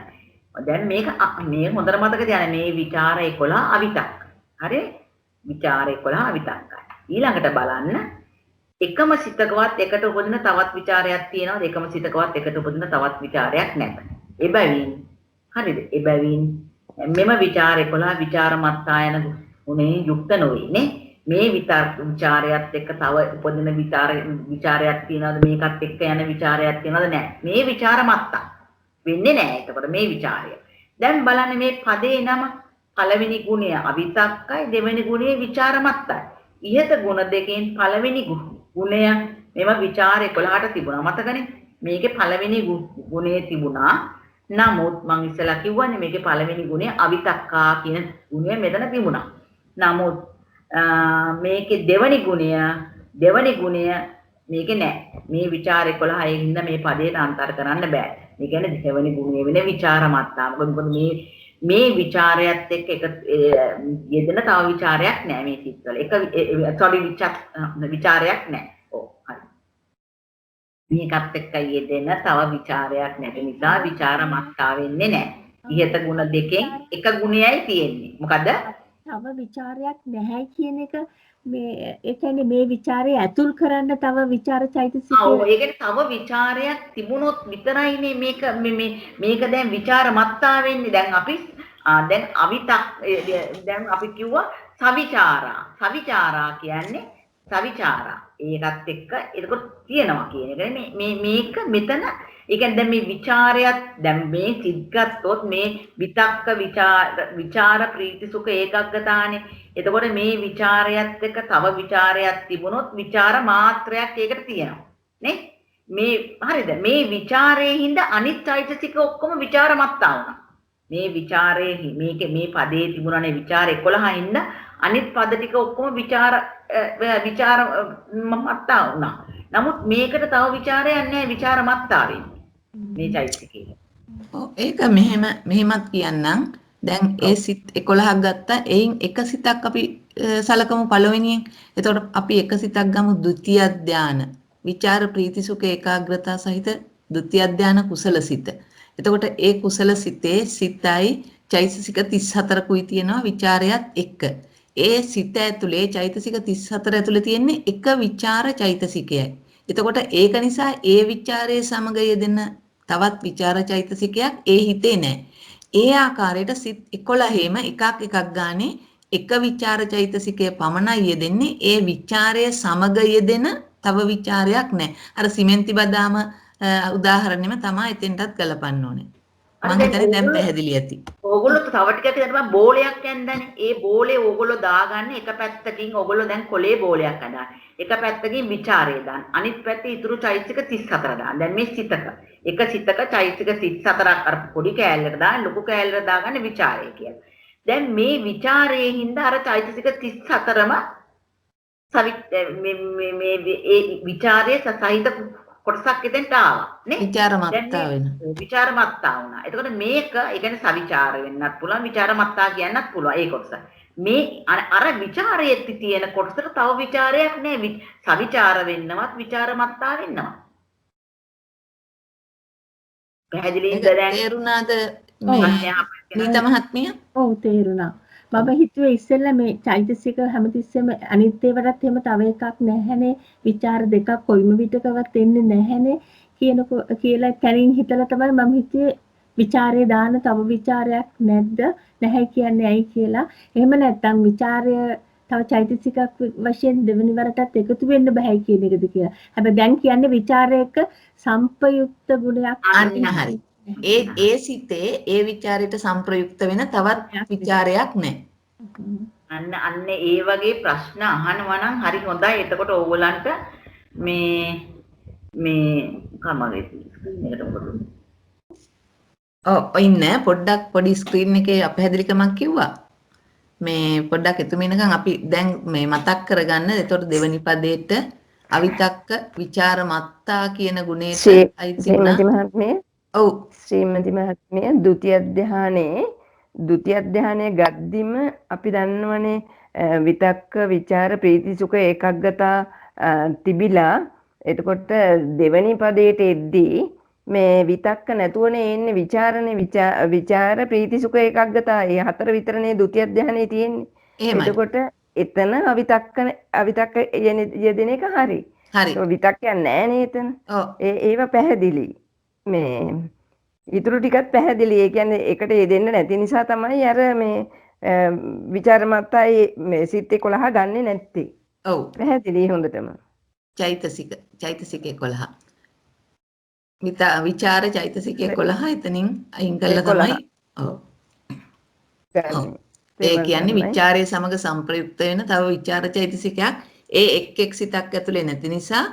දැන් මේක මේ හොඳට මතක තියාගන්න මේ විචාර 11 අවිතක්ක. හරි? විචාර 11 අවිතක්කයි. ඊළඟට බලන්න එකම සිතකවත් එකට උපදින තවත් විචාරයක් තියෙනවා. එකම සිතකවත් එකට උපදින තවත් විචාරයක් නැත. එබැවින් හරිද? එබැවින් මෙම විචාර 11 විචාරමත්තායන ගුණයෙන් යුක්ත නොවේ නේ. මේ විචාරයත් එක්ක තව උපදින විචාරයක් තියනවද? මේකත් එක්ක යන විචාරයක් තියනවද? නැහැ. මේ විචාරමත්තා වෙන්නේ නැහැ. එතකොට මේ විචාරය. දැන් බලන්න මේ පදේ නම පළවෙනි ගුණය අවිතක්කයි දෙවෙනි ගුණය විචාරමත්තයි. ඉහත ගුණ දෙකෙන් පළවෙනි ගුණය මේවා විචාර 11ට තිබුණා. මතකනේ? මේකේ පළවෙනි ගුණේ තිබුණා. නමුත් මම ඉස්සලා කිව්වනේ මේකේ පළවෙනි ගුණය අවිතක්කා කියන ගුණය මෙතන තිබුණා. නමුත් මේකේ දෙවෙනි ගුණය මේකේ නැහැ. මේ විචාර 11 ඉන්න මේ පදයට අන්තර් කරන්න බෑ. ඒ කියන්නේ දෙවෙනි ගුණය වෙන විචාරමත්තා. මොකද මේ විචාරයත් එක්ක එක යෙදෙන තව විචාරයක් නැහැ මේ සිත්වල. විචාරයක් නැහැ. ඔව් හරි. මේකත් එක්ක යෙදෙන තව විචාරයක් නැති නිසා විචාරමත්තා වෙන්නේ නැහැ. ඉහත ගුණ දෙකෙන් එක ගුණයයි තියෙන්නේ. මොකද? තව විචාරයක් නැහැ කියන එක මේ ඒ කියන්නේ මේ විචාරය ඇතුල් කරන්න තව විචාර චෛතසිකය. ඔව් ඒකට තව විචාරයක් තිබුණොත් විතරයිනේ මේක දැන් විචාරමත්තා වෙන්නේ. දැන් අපි දැන් දැන් අපි කිව්වා සවිචාරා කියන්නේ සවිචාරා. ඒකත් එක්ක එතකොට තියෙනවා කියන එක. මේක මෙතන ඒ කියන්නේ දැන් මේ විචාරයත් දැන් මේ සිත් ගත්තොත් මේ විතක්ක විචාර ප්‍රීති සුඛ ඒකග්ගතානේ. එතකොට මේ විචාරයත් එක්ක තව විචාරයක් තිබුණොත් විචාර මාත්‍රයක් ඒකට තියෙනවා නේ. මේ හරිද? මේ විචාරයේ හින්දා අනිත් චෛතසික ඔක්කොම විචාරමත්තා වුණා. මේ විචාරයේ මේ පදේ තිබුණානේ විචාර 11 හින්දා අනිත් පද ටික ඔක්කොම විචාරමත්තා වුණා. නමුත් මේකට තව විචාරයක් නැහැ විචාරමත්තා වෙන්නේ. මේ චෛතසිකේ. ඔව් ඒක මෙහෙමත් කියන්නම්. දැන් ඒ සිත් 11ක් ගත්තා. එයින් එක සිතක් අපි සලකමු පළවෙනියෙන්. එතකොට අපි එක සිතක් ගමු ဒုတိ ය ධාන. විචාර ප්‍රීති සුඛ ඒකාග්‍රතාව සහිත ဒုတိ ය ධාන කුසල සිත. එතකොට ඒ කුසල සිතේ සිතයි චෛතසික 34කුයි තියෙනවා විචාරයත් එක්ක. ඒ සිත ඇතුලේ චෛතසික 34 ඇතුලේ තියෙන්නේ එක විචාර චෛතසිකයයි. එතකොට ඒක නිසා ඒ විචාරයේ සමග යෙදෙන තවත් විචාර චෛතසිකයක් ඒ හිතේ නැහැ. ඒ ආකාරයට සිත් 11ෙම එකක් ගානේ එක විචාර චෛතසිකයේ පමණයි යෙදෙන්නේ. ඒ විචාරය සමග යෙදෙන තව විචාරයක් නැහැ. අර සිමෙන්ති බදාම උදාහරණෙම තමයි එතෙන්ටත් ගලපන්න ඕනේ. මම හිතන්නේ දැන් පැහැදිලි ඇති. ඕගොල්ලෝ තව ටිකක් හිතන්න බෝලයක් ඇන්දානේ. ඒ බෝලේ ඕගොල්ලෝ දාගන්න එක පැත්තකින් ඕගොල්ලෝ දැන් කොලේ බෝලයක් හදාන. එක පැත්තකින් ਵਿਚාරය දාන්න. අනිත් පැත්තේ ඉතුරු චෛතසික 34 දාන්න. දැන් මේ සිතක එක සිතක චෛතසික 34ක් අර පොඩි කෑල්ලට දාන්න ලොකු කෑල්ලට දාගන්න ਵਿਚාරය කියලා. දැන් මේ ਵਿਚාරයේ හින්දා අර චෛතසික 34ම මේ විචාරයේ සහිත කොටසක් එතෙන්ට ආවා නේ. විචාරමත්තා වෙනවා. විචාරමත්තා වුණා. එතකොට මේක ඒ කියන්නේ සවිචාර වෙන්නත් පුළුවන් විචාරමත්තා කියන්නත් පුළුවන් ඒ කොටස. මේ අර විචාරයේ තියෙන කොටසට තව විචාරයක් නෑ. සවිචාර වෙන්නවත් විචාරමත්තා වෙන්නවත්. පැහැදිලිද දැන්? තේරුණාද නීත මහත්මිය? ඔව් තේරුණා. මම හිතුවේ ඉස්සෙල්ලා මේ චෛතසික හැමතිස්සෙම අනිත් ඒවාටත් එහෙම තව එකක් නැහැනේ විචාර දෙකක් කොයිම විටකවත් එන්නේ නැහැනේ කියලා කලින් හිතලා තමයි මම හිතුවේ විචාරේ දාන තව විචාරයක් නැද්ද නැහැ කියන්නේ ඇයි කියලා. එහෙම නැත්නම් විචාරය තව චෛතසිකක් වශයෙන් දෙවෙනි වරටත් එකතු වෙන්න බෑ කියන එකද කියලා. හැබැයි දැන් කියන්නේ විචාරයක සම්පයුක්ත ගුණයක් අන්න හරි. ඒ සිතේ ඒ විචාරයට සංප්‍රයුක්ත වෙන තවත් විචාරයක් නැහැ. අන්න ඒ වගේ ප්‍රශ්න අහනවා නම් හරි හොඳයි. එතකොට ඕගොල්ලන්ට මේ කමගේ මේකට මොකද? ඉන්න පොඩ්ඩක් පොඩි ස්ක්‍රීන් එකේ අපහැදිලිකමක් කිව්වා. මේ පොඩ්ඩක් එතුමිනකන් අපි දැන් මේ මතක් කරගන්න. එතකොට දෙවෙනි පදේට අවිතක්ක විචාර මත්තා කියන ගුණයට අයිති මහත්මිය. ඔව් ශ්‍රීමති මහත්මිය ဒုတိ ය ධානයේ ගද්දිම අපි දන්නවනේ විතක්ක විචාර ප්‍රීති සුඛ ඒකග්ගතා තිබිලා එතකොට දෙවැනි පදයට එද්දී මේ විතක්ක නැතුවනේ එන්නේ විචාරනේ විචාර ප්‍රීති සුඛ ඒකග්ගතා ඒ හතර විතරනේ ဒုတိ ය ධානයේ තියෙන්නේ. එහෙමයි. එතකොට එතන අවිතක්ක යෙදෙන එක හරි. හරි. ඒක විතක්කයක් නැහැ එතන. ඔව්. ඒව පැහැදිලි. මේ ඊටු ටිකත් පැහැදිලි. ඒ කියන්නේ එකට යෙදෙන්න නැති නිසා තමයි අර මේ විචාරමත්තයි මේ සිත් 11 ගන්නෙ නැත්තේ. ඔව්. පැහැදිලි හොඳටම. චෛතසික 11. විචාර චෛතසික 11 එතනින් අයින් කළා තමයි. ඔව්. ඔව්. ඒ කියන්නේ විචාරයේ සමග සංප්‍රයුක්ත වෙන තව විචාර චෛතසිකයක් ඒ එක් සිතක් ඇතුලේ නැති නිසා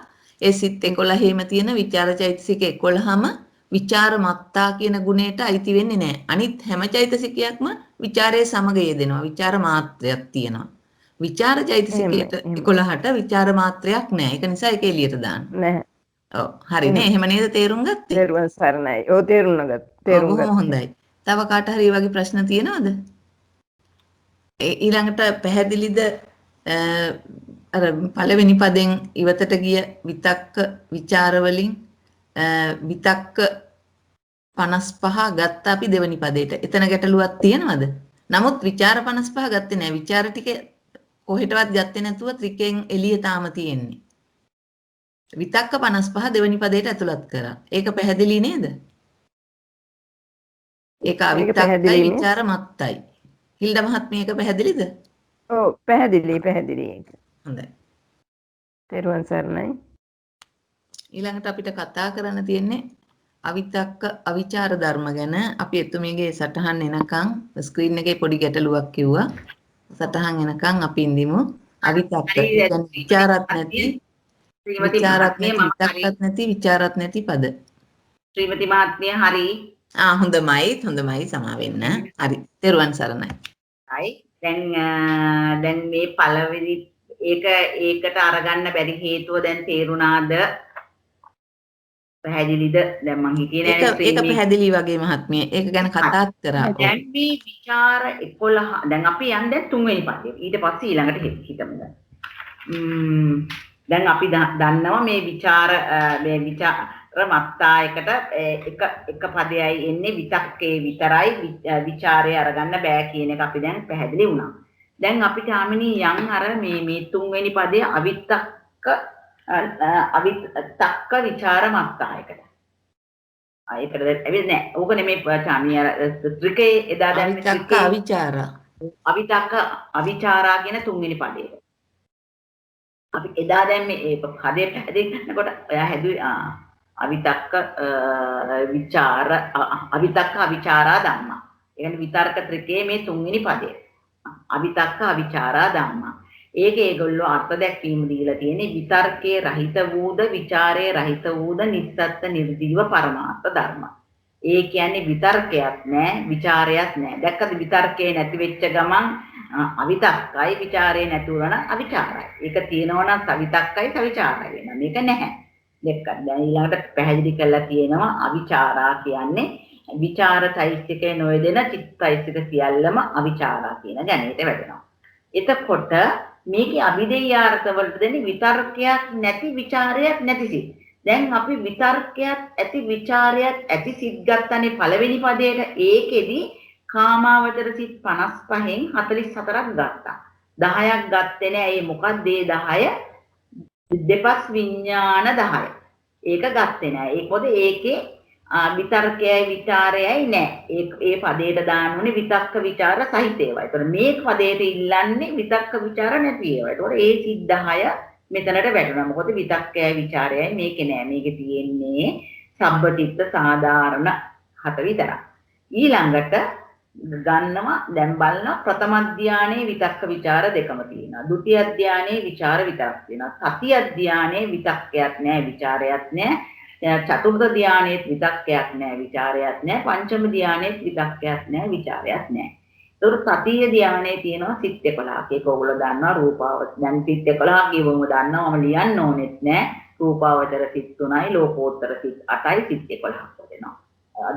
ඒ සිත් 11ෙම තියෙන විචාර චෛතසික 11ම විචාර මත්තා කියන ගුණයට අයිති වෙන්නේ නැහැ. අනිත් හැම චෛතසිකයක්ම විචාරයේ සමග යෙදෙනවා. විචාර මාත්‍රයක් තියෙනවා. විචාර චෛතසිකයට 11ට විචාර මාත්‍රයක් නැහැ. ඒක නිසා ඒක එළියට දාන්න. නැහැ. ඔව්. හරිනේ. එහෙම නේද තේරුම් ගත්තේ? තේරුම් සරණයි. ඔව් තේරුම් ගත්තා. හොඳයි. තව කාට හරි වගේ ප්‍රශ්න තියෙනවද? ඊළඟට පැහැදිලිද අර පළවෙනි පදෙන් ඉවතට ගිය විතක්ක විචාර වලින් විතක්ක 55 ගත්ත අපි දෙවෙනි පදයට. එතන ගැටලුවක් තියෙනවද? නමුත් විචාර 55 ගත්තේ නැහැ. විචාර ටික කොහෙටවත් ගත්තේ නැතුව ත්‍රිකෙන් එළිය තාම තියෙන්නේ. විතක්ක 55 දෙවෙනි පදයට ඇතුළත් කරා. ඒක පැහැදිලි නේද? ඒක අවිතක්කයි විචාර මත්තයි. හිල්ඩා මහත්මිය එක පැහැදිලිද? ඔව් පැහැදිලි ඒක. හොඳයි. තෙරුවන් සරණයි. ඊළඟට අපිට කතා කරන්න තියෙන්නේ අවිතක්ක අවිචාර ධර්ම ගැන. අපි එතුමියගේ සටහන් එනකන් ස්ක්‍රීන් එකේ පොඩි ගැටලුවක් කිව්වා. සටහන් එනකන් අපි ඉඳිමු. අවිතක්ක කියන්නේ විචාරත් නැති විචාරත් නැති විචාරත් නැති පද. ශ්‍රීමති මහත්මිය හරි. හොඳමයි සමා වෙන්න. හරි. තෙරුවන් සරණයි. හයි. දැන් මේ පළවෙනි ඒකට අරගන්න බැරි හේතුව දැන් තේරුණාද? පැහැදිලිද? දැන් මං හිතියේ නෑ ඒක පැහැදිලි වගේ මහත්මිය. ඒක ගැන කතාත් කරා. දැන් මේ විචාර 11 දැන් අපි යන්නේ දැන් තුන්වෙනි පදේ. ඊට පස්සේ ඊළඟට හිතමු දැන්. දැන් අපි දන්නවා මේ විචාර මත්තා එකට එක පදයයි එන්නේ විතක්කේ විතරයි විචාරය අරගන්න බෑ කියන එක අපි දැන් පැහැදිලි වුණා. දැන් අපිට ආමිනී යන් අර මේ තුන්වෙනි පදයේ අවිතක්ක විචාර මත්තා එකට. ඒකට ඇවිත් නෑ. ඕක නෙමෙයි චාමී අර ත්‍රිකේ එදා දැන් අවිතක්ක අවිචාරා කියන තුන්වෙනි පදයේ. අපි එදා දැන් මේ පදේ පැහැදිලිනකොට ඔයා හැදුවේ අවිතක්ක අවිචාරා ධම්මා. ඒ කියන්නේ විතර්ක ත්‍රිකයේ මේ තුන්වෙනි පදය. අවිතක්ක අවිචාරා ධම්මා. ඒක ඒගොල්ලෝ අර්ථ දැක්වීම දීලා තියෙන්නේ විතර්කයේ රහිත වූද විචාරයේ රහිත වූද නිස්සත්ත නිර්ජීව පරමාර්ථ ධර්ම. ඒ කියන්නේ විතර්කයක් නැහැ විචාරයක් නැහැ. දැක්කද විතර්කේ නැති වෙච්ච ගමන් අවිතක්කයි විචාරේ නැතුව නම් අවිචාරයි. ඒක තියෙනවා නම් සවිතක්කයි සවිචාරයි වෙනවා. මේක නැහැ. දැක්කද? දැන් ඊළඟට පැහැදිලි කරලා තියෙනවා අවිචාරා කියන්නේ විචාරයිසිකේ නොයදෙන චිත්තයිසික සියල්ලම අවිචාරා කියන ගැනීමට වැටෙනවා. එතකොට මේකේ අභිදේයාර්ථ වලට දෙන්නේ විතර්කයක් නැති විචාරයක් නැති සිත්. දැන් අපි විතර්කයක් ඇති විචාරයක් ඇති සිත් ගත්තනේ පළවෙනි පදයට. ඒකෙදි කාමාවචර සිත් 55න් 44ක් ගත්තා. 10ක් ගත්තේ නෑ. ඒ මොකක්ද ඒ 10? දෙපස් විඥාන 10. ඒක ගත්තේ නෑ. ඒක මොකද ඒකේ විතර්කයයි විචාරයයි නෑ. ඒ පදයට දාන්න ඕනේ විතක්ක විචාර සහිත ඒවා. ඒතකොට මේ පදයට ඉල්ලන්නේ විතක්ක විචාර නැති ඒවා. ඒතකොට ඒ සිත් 10 මෙතනට වැටුණා. මොකද විතක්කයයි විචාරයයි මේකේ නෑ. මේකේ තියෙන්නේ සබ්බතිත්ත සාධාරණ 7 විතරයි. ඊළඟට ගන්නවා දැන් බලනවා ප්‍රථම ධානයේ විතක්ක ਵਿਚාර දෙකම තියෙනවා. ဒုတိ ය ධානයේ ਵਿਚාර විතරක් තියෙනවා. තතිය ධානයේ විතක්කයක් නැහැ ਵਿਚාරයක් නැහැ. චතුර්ථ ධානයේ විතක්කයක් නැහැ ਵਿਚාරයක් නැහැ. පංචම ධානයේ විතක්කයක් නැහැ විචාරයක් නැහැ. ඒතකොට තතිය ධානයේ තියෙනවා සිත් 11ක්. ඒක ඕගොල්ලෝ දන්නවා රූපාවචර. දැන් සිත් 11 කියවම දන්නවා. මම ලියන්න ඕනෙත් නැහැ. රූපාවචර සිත් 3යි ලෝකෝත්තර සිත් 8යි සිත් 11ක් වෙනවා.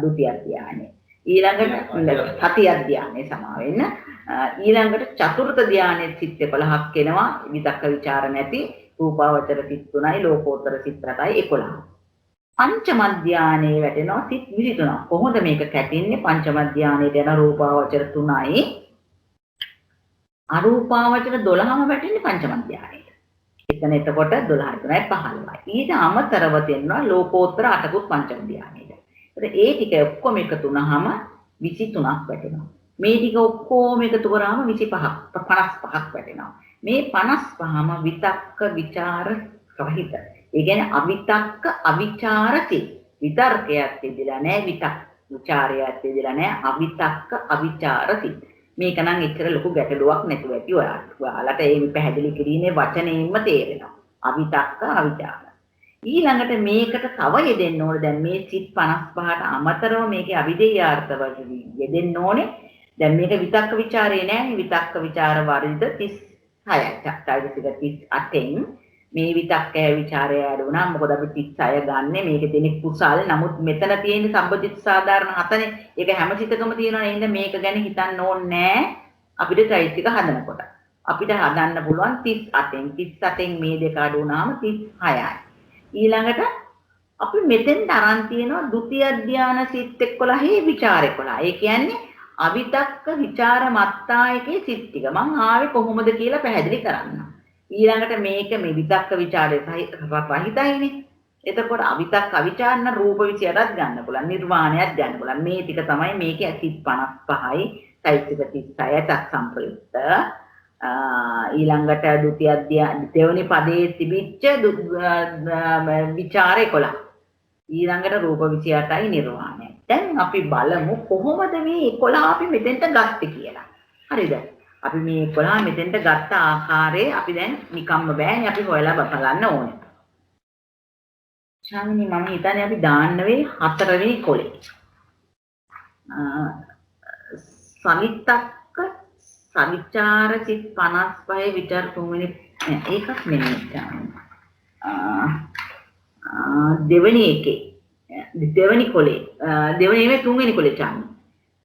ဒုတိ ය ධානයේ ඊළඟට සතිය ධානයේ සමා වෙන්න. ඊළඟට චතුර්ථ ධානයේ සිත් 11ක් එනවා. විතක්ක ਵਿਚාර නැති රූපාවචර සිත් 3යි ලෝකෝත්තර සිත් 8යි 11. පංචම ධානයේ වැටෙනවා සිත් 23. කොහොමද මේක කැටින්නේ? පංචම ධානයේට යන රූපාවචර 3යි අරූපාවචර 12ම වැටෙන්නේ පංචම ධානයේ. එතන එතකොට 12 3යි 15යි. ඊට අමතරව තියෙනවා ලෝකෝත්තර 8කුත් පංචම ධානයේ. ඒ ටික ඔක්කොම එකතු වුණාම 23ක් වැටෙනවා. මේ ටික ඔක්කොම එකතු කරාම 55ක් 55ක් වැටෙනවා. මේ 55ම විතක්ක ਵਿਚාර රහිත. ඒ කියන්නේ අවිතක්ක අවිචාරති. විතර්කයක් තියලා නැහැ, විතක් ਵਿਚාරයක් තියලා නැහැ, අවිතක්ක අවිචාරති. මේක නම් එච්චර ලොකු ගැටලුවක් නැතුව ඇති ඔයාලට. ඔයාලට මේ පැහැදිලි කිරීමේ වචනයෙන්ම තේරෙනවා. අවිතක්ක අවිචාර. ඊළඟට මේකට තව යෙදෙන්න ඕනේ. දැන් මේ සිත් 55ට අමතරව මේකේ අවිදේයාර්ථ වශයෙන් යෙදෙන්න ඕනේ. දැන් මේක විතක්ක ਵਿਚාරේ නෑනේ. විතක්ක ਵਿਚාර වර්ධිත 36ක්. චෛතසික 38න් මේ විතක්කය ਵਿਚාරය ඇඩ වුණා. මොකද අපි 36 ගන්නෙ මේකේ තියෙන කුසල්. නමුත් මෙතන තියෙන සම්පජිත සාධාරණ 7නේ. ඒක හැම සිතකම තියෙනවනේ. එහෙනම් මේක ගැන හිතන්න ඕනේ නෑ. අපිට චෛතසික හදනකොට. අපිට හදන්න පුළුවන් 38න්. 38න් මේ දෙක අඩු වුණාම 36යි. ඊළඟට අපි මෙතෙන් අරන් තියෙනවා ဒုတိ ය ධානය සිත් 11 විචාර 11. ඒ කියන්නේ අවිතක්ක විචාර මත්තායකේ සිත් ටික. මං ආවේ කොහොමද කියලා පැහැදිලි කරන්න. ඊළඟට මේක මේ විතක්ක ਵਿਚාරේ රහිතයිනේ. එතකොට අවිතක්ක අවිචාරන රූප 28ක් ගන්න පුළුවන්. නිර්වාණයක් ගන්න පුළුවන්. මේ ටික තමයි මේකේ සිත් 55යි, චෛතසික 36යි සම්ප්‍රයුක්ත. ඊළඟට ဒုတိ ය දෙවනි පදයේ තිබිච්ච විචාර 11. ඊළඟට රූප 28යි නිර්වාණය. දැන් අපි බලමු කොහොමද මේ 11 අපි මෙතෙන්ට ගත්තේ කියලා. හරිද? අපි මේ 11 මෙතෙන්ට ගත්ත ආකාරය අපි දැන් නිකම්ම බෑනේ අපි හොයලා බලන්න ඕනේ. ශාමිනී මම හිතන්නේ අපි දාන්න වෙයි 4 වෙනි කොලේ. සමිත්තක්ක සවිචාර සිත් 55 විචාර 3 වෙනි ඒකක් නෙමෙයි දෙවෙනි එකේ දෙවෙනි කොලේ දෙවෙනි නෙමෙයි 3 වෙනි කොලේ චාමි.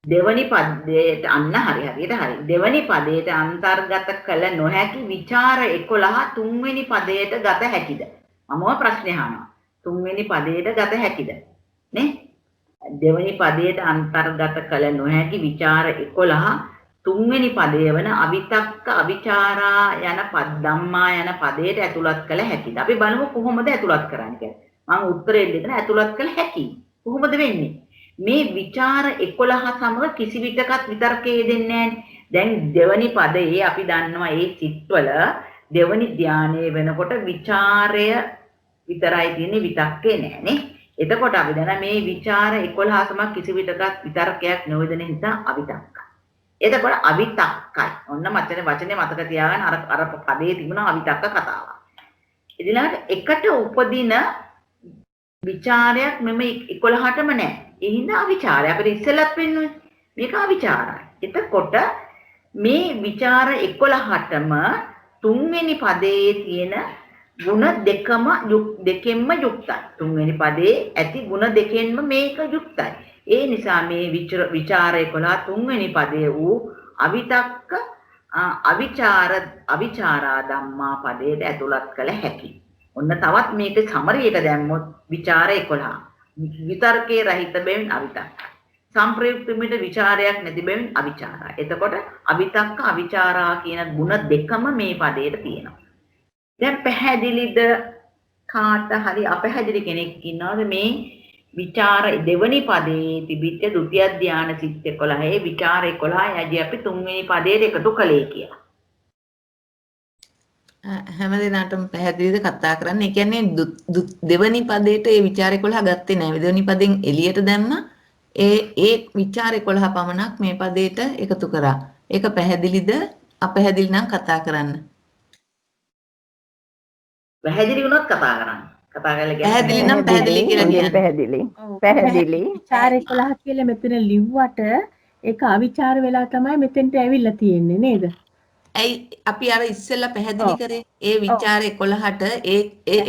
දෙවනි පදයට අන්න හරියට හරි. දෙවනි පදයට අන්තර්ගත කළ නොහැකි විචාර 11 තුන්වෙනි පදයට ගත හැකිද? මම ප්‍රශ්නේ අහනවා. තුන්වෙනි පදයට ගත හැකිද? නේ? දෙවනි පදයට අන්තර්ගත කළ නොහැකි විචාර 11 තුන්වෙනි පදය වන අවිතක්ක අවිචාරා යන ධම්මා යන පදයට ඇතුළත් කළ හැකිද? අපි බලමු කොහොමද ඇතුළත් කරන්නේ කියලා. මම උත්තරේ දෙන්න ඇතුළත් කළ හැකි. කොහොමද වෙන්නේ? මේ විචාර 11 සමග කිසි විටකත් විතර්කයේ දෙන්නේ නැහැ. දැන් දෙවනි පදයේ අපි දන්නවා ඒ සිත්වල දෙවනි ධානයේ වෙනකොට විචාරය විතරයි තියෙන්නේ විතක්කේ නෑනේ. එතකොට අපි දන්නා මේ විචාර 11 සමග කිසි විටකත් විතර්කයක් නොවැදෙන නිසා අවිතක්කයි. එතකොට අවිතක්කයි. ඔන්න වචනේ මතක තියාගන්න අර පදයේ තිබුණා අවිතක්ක කතාව. ඊළඟට එකට උපදින විචාරයක් මෙම 11ටම නැහැ. ඒ හින්දා අවිචාරය අපිට ඉස්සෙල්ලත් වෙන්නේ මේක අවිචාරයි. එතකොට මේ විචාර 11ටම තුන්වෙනි පදයේ තියෙන ಗುಣ දෙකෙන්ම යුක්තයි. තුන්වෙනි පදයේ ඇති ಗುಣ දෙකෙන්ම මේක යුක්තයි. ඒ නිසා මේ විචාර 11 තුන්වෙනි පදයේ වූ අවිතක්ක අවිචාරා ධම්මා පදයට ඇතුළත් කළ හැකියි. ඔන්න තවත් මේක සමරියට දැම්මොත් විචාර 11 විතර්කේ රහිත බැවින් අවිතක්ක. සම්ප්‍රයුක්ත මිට විචාරයක් නැති බැවින් අවිචාරා. එතකොට අවිතක්ක අවිචාරා කියන ಗುಣ දෙකම මේ පදයට තියෙනවා. දැන් පැහැදිලිද කාට හරි අපැහැදිලි කෙනෙක් ඉන්නවද මේ විචාර දෙවනි පදයේ තිබිච්ච ဒုတိ ය ධානය සිත් 11 විචාර 11 යජි අපි තුන්වෙනි පදයට එකතු කළේ කියලා. හැම දිනකටම පැහැදිලිද කතා කරන්නේ. ඒ කියන්නේ දෙවනි පදයට ඒ විචාර 11 ගත්තේ නැහැ. දෙවනි පදෙන් එළියට දැම්මා. ඒ විචාර 11 පමණක් මේ පදයට එකතු කරා. ඒක පැහැදිලිද? අපැහැදිලි නම් කතා කරන්න. පැහැදිලි වුණොත් කතා කරන්න. කතා කරලා පැහැදිලි නම් පැහැදිලි කියලා කියන්නේ. පැහැදිලි. විචාර 11 කියලා මෙතන ලිව්වට ඒක අවිචාර වෙලා තමයි මෙතෙන්ට ඇවිල්ලා තියෙන්නේ නේද? ඇයි අපි අර ඉස්සෙල්ලා පැහැදිලි කරේ ඒ විචාර 11ට ඒ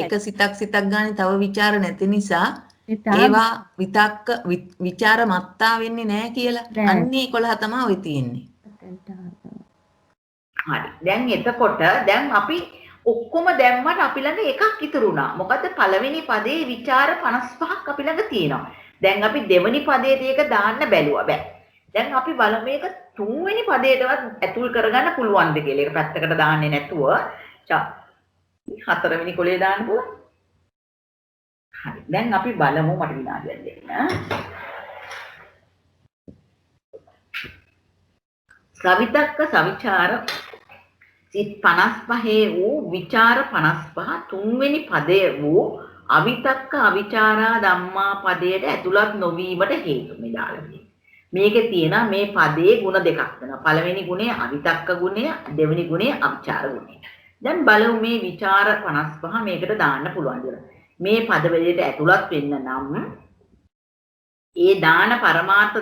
එක සිතක් ගානේ තව විචාර නැති නිසා ඒවා විතක්ක විචාර මත්තා වෙන්නේ නැහැ කියලා. අන්නේ 11 තමයි ඔය තියෙන්නේ. හරි. දැන් එතකොට දැන් අපි ඔක්කොම දැම්මට අපි ළඟ එකක් ඉතුරු වුණා. මොකද පළවෙනි පදේ විචාර 55ක් අපි ළඟ තියෙනවා. දැන් අපි දෙවෙනි පදේට ඒක දාන්න බැලුවා බෑ. දැන් අපි බලමු මේක තුන්වෙනි පදේටවත් ඇතුල් කරගන්න පුළුවන්ද කියලා. ඒක පැත්තකට දාන්නේ නැතුව හතරවෙනි කොලේ දාන්න පුළුවන්. හරි. දැන් අපි බලමු මට විනාඩියක් දෙන්න. සවිතක්ක සවිචාර සිත් 55 වූ විචාර 55 තුන්වෙනි පදය වූ අවිතක්ක අවිචාරා ධම්මා පදයට ඇතුළත් නොවීමට හේතු මෙදාලදී. මේකේ තියෙන මේ පදයේ ಗುಣ දෙකක් වෙනවා. පළවෙනි ගුණය අවිතක්ක ගුණය, දෙවෙනි ගුණය අවිචාර ගුණය. දැන් බලමු මේ විචාර 55 මේකට දාන්න පුළුවන් කියලා. මේ පදවලට ඇතුළත් වෙන්න නම් ඒ දාන පරමාර්ථ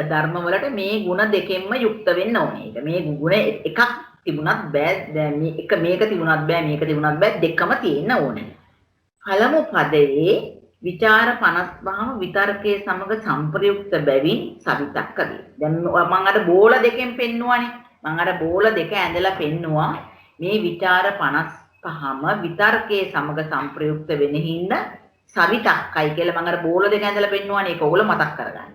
ධර්ම වලට මේ ಗುಣ දෙකෙන්ම යුක්ත වෙන්න ඕනේ. ඒක මේ ගුණ එකක් තිබුණත් බෑ, මේක තිබුණත් බෑ, මේක තිබුණත් බෑ, දෙකම තියෙන්න ඕනේ. පළමු පදයේ විචාර 55ම විතර්කයේ සමග සංප්‍රයුක්ත බැවින් සවිතක්ක වේ. දැන් මම අර බෝල දෙකෙන් පෙන්නුවානේ. මම අර බෝල දෙක ඇඳලා පෙන්නුවා. මේ විචාර 55ම විතර්කයේ සමග සංප්‍රයුක්ත වෙන හින්දා සවිතක්කයි කියලා මම අර බෝල දෙක ඇඳලා පෙන්නුවානේ. ඒක ඔයගොල්ලෝ මතක් කරගන්න.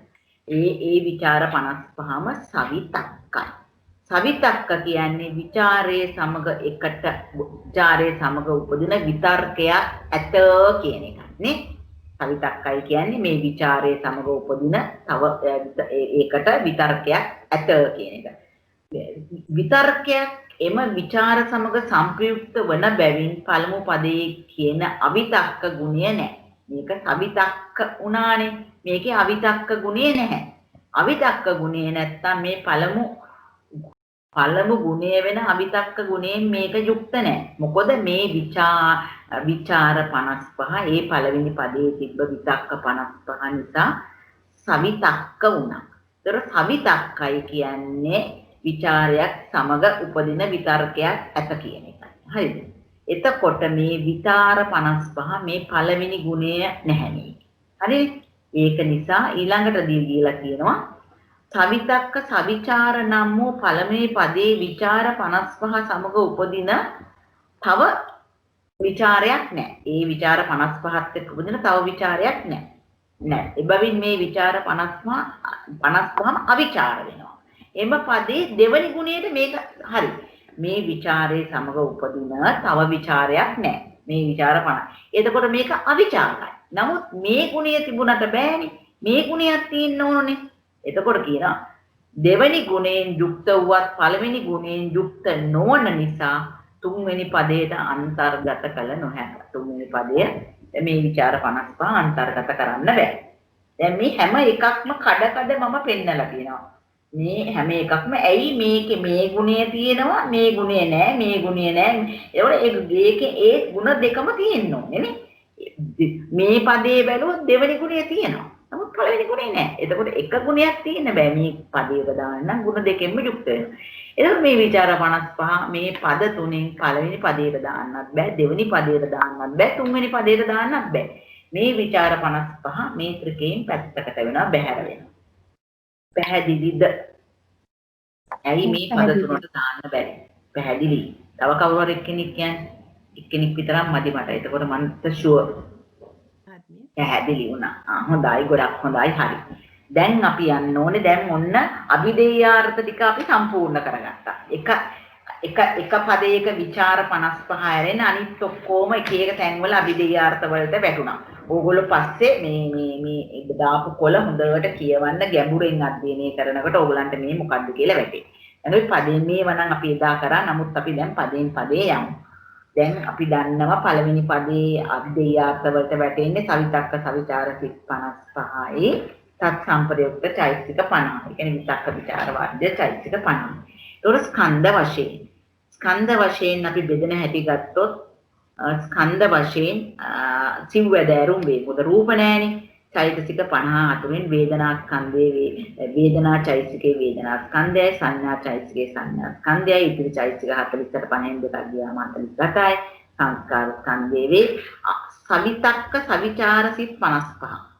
ඒ විචාර 55ම සවිතක්කයි. සවිතක්ක කියන්නේ විචාරයේ සමග එකට විචාරයේ සමග උපදින විතර්කයක් ඇත කියන එක නේ. සවිතක්කයි කියන්නේ මේ විචාරයේ සමග උපදින තව ඒකට විතර්කයක් ඇත කියන එක. විතර්කයක් එම විචාර සමග සංප්‍රයුක්ත වන බැවින් පළමු පදයේ කියන අවිතක්ක ගුණය නැහැ. මේක සවිතක්ක උනානේ. මේකේ අවිතක්ක ගුණය නැහැ. අවිතක්ක ගුණය නැත්තම් මේ පළමු ගුණය වෙන අවිතක්ක ගුණයෙන් මේක යුක්ත නැහැ. මොකද මේ විචාර 55 ඒ පළවෙනි පදයේ තිබ්බ විතක්ක 55 නිසා සවිතක්ක වුණා. ඒතර සවිතක්කයි කියන්නේ විචාරයක් සමග උපදින විතර්කයක් ඇත කියන එකයි. හරිද? එතකොට මේ විචාර 55 මේ පළවෙනි ගුණය නැහැ නේ. හරිද? ඒක නිසා ඊළඟට දීලා කියනවා සවිතක්ක සවිචාර නම් වූ පළවෙනි පදේ විචාර 55 සමග උපදින තව විචාරයක් නැහැ. ඒ විචාර 55ත් එක්ක උපදින තව විචාරයක් නැහැ. නැහැ. එබැවින් මේ විචාර 55ම අවිචාර වෙනවා. එම පදේ දෙවනි ගුණයට මේක හරි. මේ විචාරයේ සමග උපදින තව විචාරයක් නැහැ. මේ විචාර 50. එතකොට මේක අවිචාරයි. නමුත් මේ ගුණය තිබුණට බෑනේ. මේ ගුණයක් තියෙන්න ඕනේ. එතකොට කියනවා දෙවෙනි ගුණයෙන් යුක්ත වුවත් පළවෙනි ගුණයෙන් යුක්ත නොවන නිසා තුන්වෙනි පදයට අන්තර්ගත කළ නොහැක. තුන්වෙනි පදය මේ විචාර 55 අන්තර්ගත කරන්න බෑ. දැන් මේ හැම එකක්ම කඩ මම පෙන්නලා කියනවා. මේ හැම එකක්ම ඇයි මේකේ මේ ගුණය තියෙනවා මේ ගුණය නෑ මේ ගුණය නෑ. ඒකේ ඒ ගුණ දෙකම තියෙන්න ඕනේ නේ. මේ පදේ බැලුවොත් දෙවෙනි ගුණය තියෙනවා. නමුත් පළවෙනි ගුණේ නැහැ. එතකොට එක ගුණයක් තියෙන්න බෑ. මේ පදයක දාන්න ගුණ දෙකෙන්ම යුක්ත වෙනවා. එතකොට මේ විචාර 55 මේ පද තුනෙන් පළවෙනි පදයට දාන්නත් බෑ, දෙවෙනි පදයට දාන්නත් බෑ, තුන්වෙනි පදයට දාන්නත් බෑ. මේ විචාර 55 මේ ත්‍රිකයෙන් පැත්තකට වෙනවා, බැහැර වෙනවා. පැහැදිලිද? ඇයි මේ පද තුනට දාන්න බැරි? පැහැදිලි. තව කවුරු හරි එක්කෙනෙක් විතරක් මදි මට. එතකොට මම ෂුවර්. පැහැදිලි වුණා. හොඳයි, ගොඩක් හොඳයි. හරි. දැන් අපි යන්න ඕනේ. දැන් ඔන්න අභිදේයාර්ථ ටික අපි සම්පූර්ණ කරගත්තා. එක පදයක විචාර 55 ඇරෙන අනිත් ඔක්කොම එක තැන්වල අභිදේයාර්ථ වලට වැටුණා. ඕගොල්ලෝ පස්සේ මේ දාපු කොළ හොඳට කියවන්න ගැඹුරින් අධ්‍යයනය කරනකොට ඕගලන්ට මේ මොකද්ද කියලා වැටේ. එනකොට පදයෙන් මේවනම් අපි එදා කරා. නමුත් අපි දැන් පදයෙන් පදේ යමු. දැන් අපි දන්නවා පළවෙනි පදේ අධ්‍යයාර්ථ වලට වැටෙන්නේ සවිතක්ක සවිචාර සිත් 55යි තත් සම්ප්‍රයුක්ත චෛතසික 50. ඒ කියන්නේ විතක්ක විචාර වාද්‍ය චෛතසික 50. ඒක ස්කන්ධ වශයෙන් අපි බෙදෙන හැටි ගත්තොත් ස්කන්ධ වශයෙන් සිව්වැදෑරුම් වේ. මොකද රූප නැහැනේ. චෛතසික 50 අතුරින් වේදනා ස්කන්ධයේ වේදනා චෛතසිකේ වේදනා ස්කන්ධයයි සංඥා චෛතසිකේ සංඥා ස්කන්ධයයි ඉතිරි චෛතසික 48 50න් දෙකක් ගියාම 48යි සංස්කාර ස්කන්ධයේ සවිතක්ක සවිචාර සිත් 55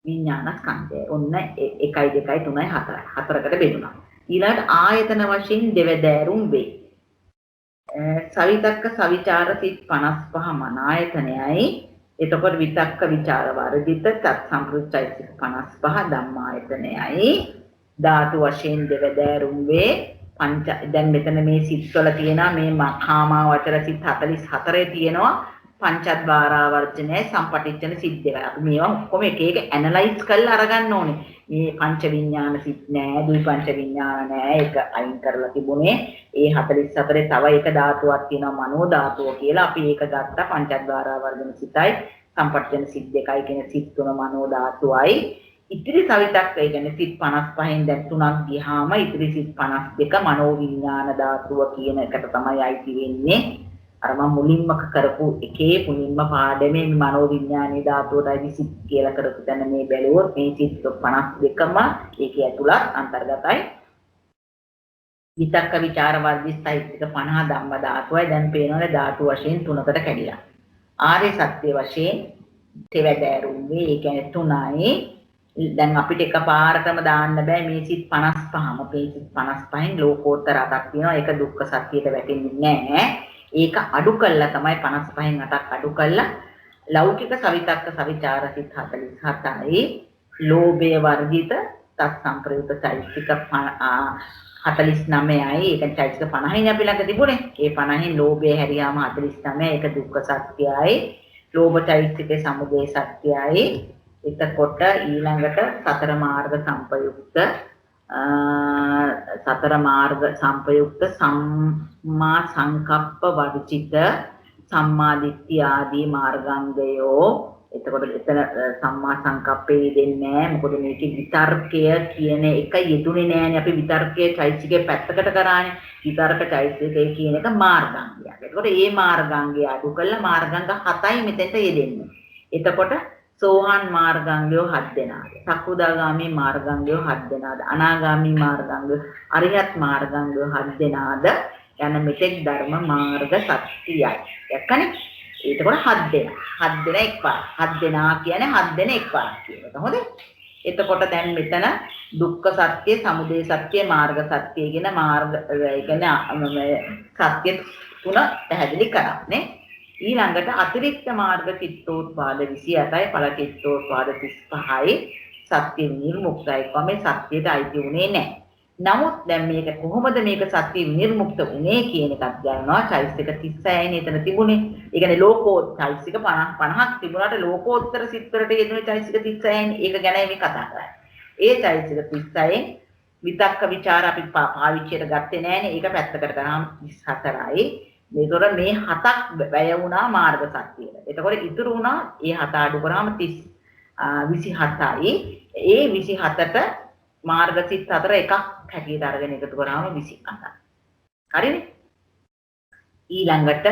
විඥාන ස්කන්ධය. ඔන්න 1 2 3 4 හතරකට බෙදුණා. ඊළඟට ආයතන වශයෙන් දෙවදෑරුම් වේ. සවිතක්ක සවිචාර සිත් 55 මන ආයතනයයි. එතකොට විතක්ක විචාර වර්ධිත සත් සම්ප්‍රයුක්තයිසික 55 ධම්මායතනයයි. ධාතු වශයෙන් දෙවදෑරුම් වේ. පංච දැන් මෙතන මේ සිත්වල තියෙනවා මේ කාමාවචර සිත් 44 තියෙනවා. පංචද්වාරාවර්ජනය සම්පටිච්ඡන සිත් දෙකයි. අපි මේවා ඔක්කොම එක එක ඇනලයිස් කරලා අරගන්න ඕනේ. මේ පංච විඥාන සිත් නෑ, දුයි පංච විඥාන නෑ. ඒක අයින් කරලා තිබුණේ. ඒ 44 තව එක ධාතුවක් තියෙනවා මනෝ ධාතුව කියලා. අපි ඒක ගත්තා පංචද්වාරාවර්ජන සිතයි සම්පටිච්ඡන සිත් දෙකයි කියන සිත් තුන මනෝ ධාතුවයි. ඉතිරි සවිතක්ක ඒ කියන්නේ සිත් 55න් දැන් තුනක් ගියාම ඉතිරි සිත් 52 මනෝ විඥාන ධාතුව කියන එකට තමයි අයිති වෙන්නේ. අර මම මුලින්ම කරපු එකේ මුලින්ම පාඩමේ මනෝ විඥානීය ධාතුවටයි සිත් කියලා කරපු තැන මේ බැලුවොත් මේ සිත් 52ම ඒකේ ඇතුළත් අන්තර්ගතයි. විතක්ක විචාර වර්ධිතයික 50 ධම්ම ධාතුවයි දැන් පේනවනේ ධාතු වශයෙන් තුනකට කැඩිලා. ආර්ය සත්‍ය වශයෙන් තෙවදෑරුම් මේ ඒ කියන්නේ තුනයි. දැන් අපිට එකපාරටම දාන්න බෑ මේ සිත් 55ම. මේ සිත් 55න් ලෝකෝත්තර අටක් තියෙනවා. ඒක දුක්ඛ සත්‍යයට වැටෙන්නේ නැහැ. ඒක අඩු කළා තමයි 55න් 8ක් අඩු කළා ලෞකික සවිතක්ක සවිචාර සිත් 47යි ලෝභය වර්ධිත තත් සංප්‍රයුක්ත චෛතසික 49යි ඒක චෛතසික 50න් අපි ළඟ තිබුණේ ඒ 50න් ලෝභය හැරියාම 49 ඒක දුක්ඛ සත්‍යයි ලෝභ චෛතසිකේ සමුදය සත්‍යයි එතකොට ඊළඟට සතර මාර්ග සංපයුක්ත සතර මාර්ග සංපයුක්ත සම්මා සංකප්ප වර්ජිත සම්මා දිට්ඨිය ආදී මාර්ගාංගයෝ එතකොට එතන සම්මා සංකප්පේ දෙන්නේ නැහැ මොකද මේකේ විතර්කය කියන එක යෙදුනේ නැහැනේ අපි විතර්කයේ චෛතසිකේ පැත්තකට කරානේ විතර්ක චෛතසිකේ කියන එක මාර්ගාංගයක්. එතකොට මේ මාර්ගාංගය අඩු කළා මාර්ගාංග 7යි මෙතෙන්ට යෙදෙන්නේ. එතකොට සෝහන් මාර්ගාංගයෝ 7 දෙනාද සක්කුදාගාමී මාර්ගාංගයෝ 7 දෙනාද අනාගාමී මාර්ගාංගයෝ අරියත් මාර්ගාංගයෝ 7 දෙනාද යන මෙතෙක් ධර්ම මාර්ග සත්‍යයි දැක්කනේ ඒකවල 7 දෙනා 7 දෙනා එක්පාර 7 දෙනා කියන්නේ 7 දෙනා එක්පාර කියන එක හොඳයි එතකොට දැන් මෙතන දුක්ඛ සත්‍ය සමුදය සත්‍ය මාර්ග සත්‍ය කියන මාර්ග ඒ කියන්නේ සත්‍ය තුන පැහැදිලි කරා නේ ඊළඟට අතිරික්ත මාර්ග චිත්තෝත්පාද 28යි ඵල චිත්තෝත්පාද 35යි සත්‍ය නිර්මුක්තයි කොහොමද සත්‍යයට අයිති උනේ නැහැ. නමුත් දැන් මේක කොහොමද මේක සත්‍ය නිර්මුක්ත උනේ කියන එකක් ගන්නවා චෛතසික 36යිනේ එතන තිබුණේ. ඒ කියන්නේ ලෝකෝත්තර චෛතසික 50ක් තිබුණාට ලෝකෝත්තර සිත්වලට යෙදුනේ චෛතසික 36යිනේ. ඒක ගැනයි මේ කතා කරන්නේ. ඒ චෛතසික 36න් විතක්ක ਵਿਚාර අපි පාවිච්චියට ගත්තේ නැහැනේ. ඒක පැත්තකට කරාම 24යි. මේතොර මේ 7ක් වැය වුණා මාර්ග සත්‍යයට. එතකොට ඉතුරු වුණා ඒ 7 අඩු කරාම 27යි. ඒ 27ට මාර්ග සිත් 4 එකක් හැටියට අරගෙන එකතු කරාම 28යි. හරිනේ? ඊළඟට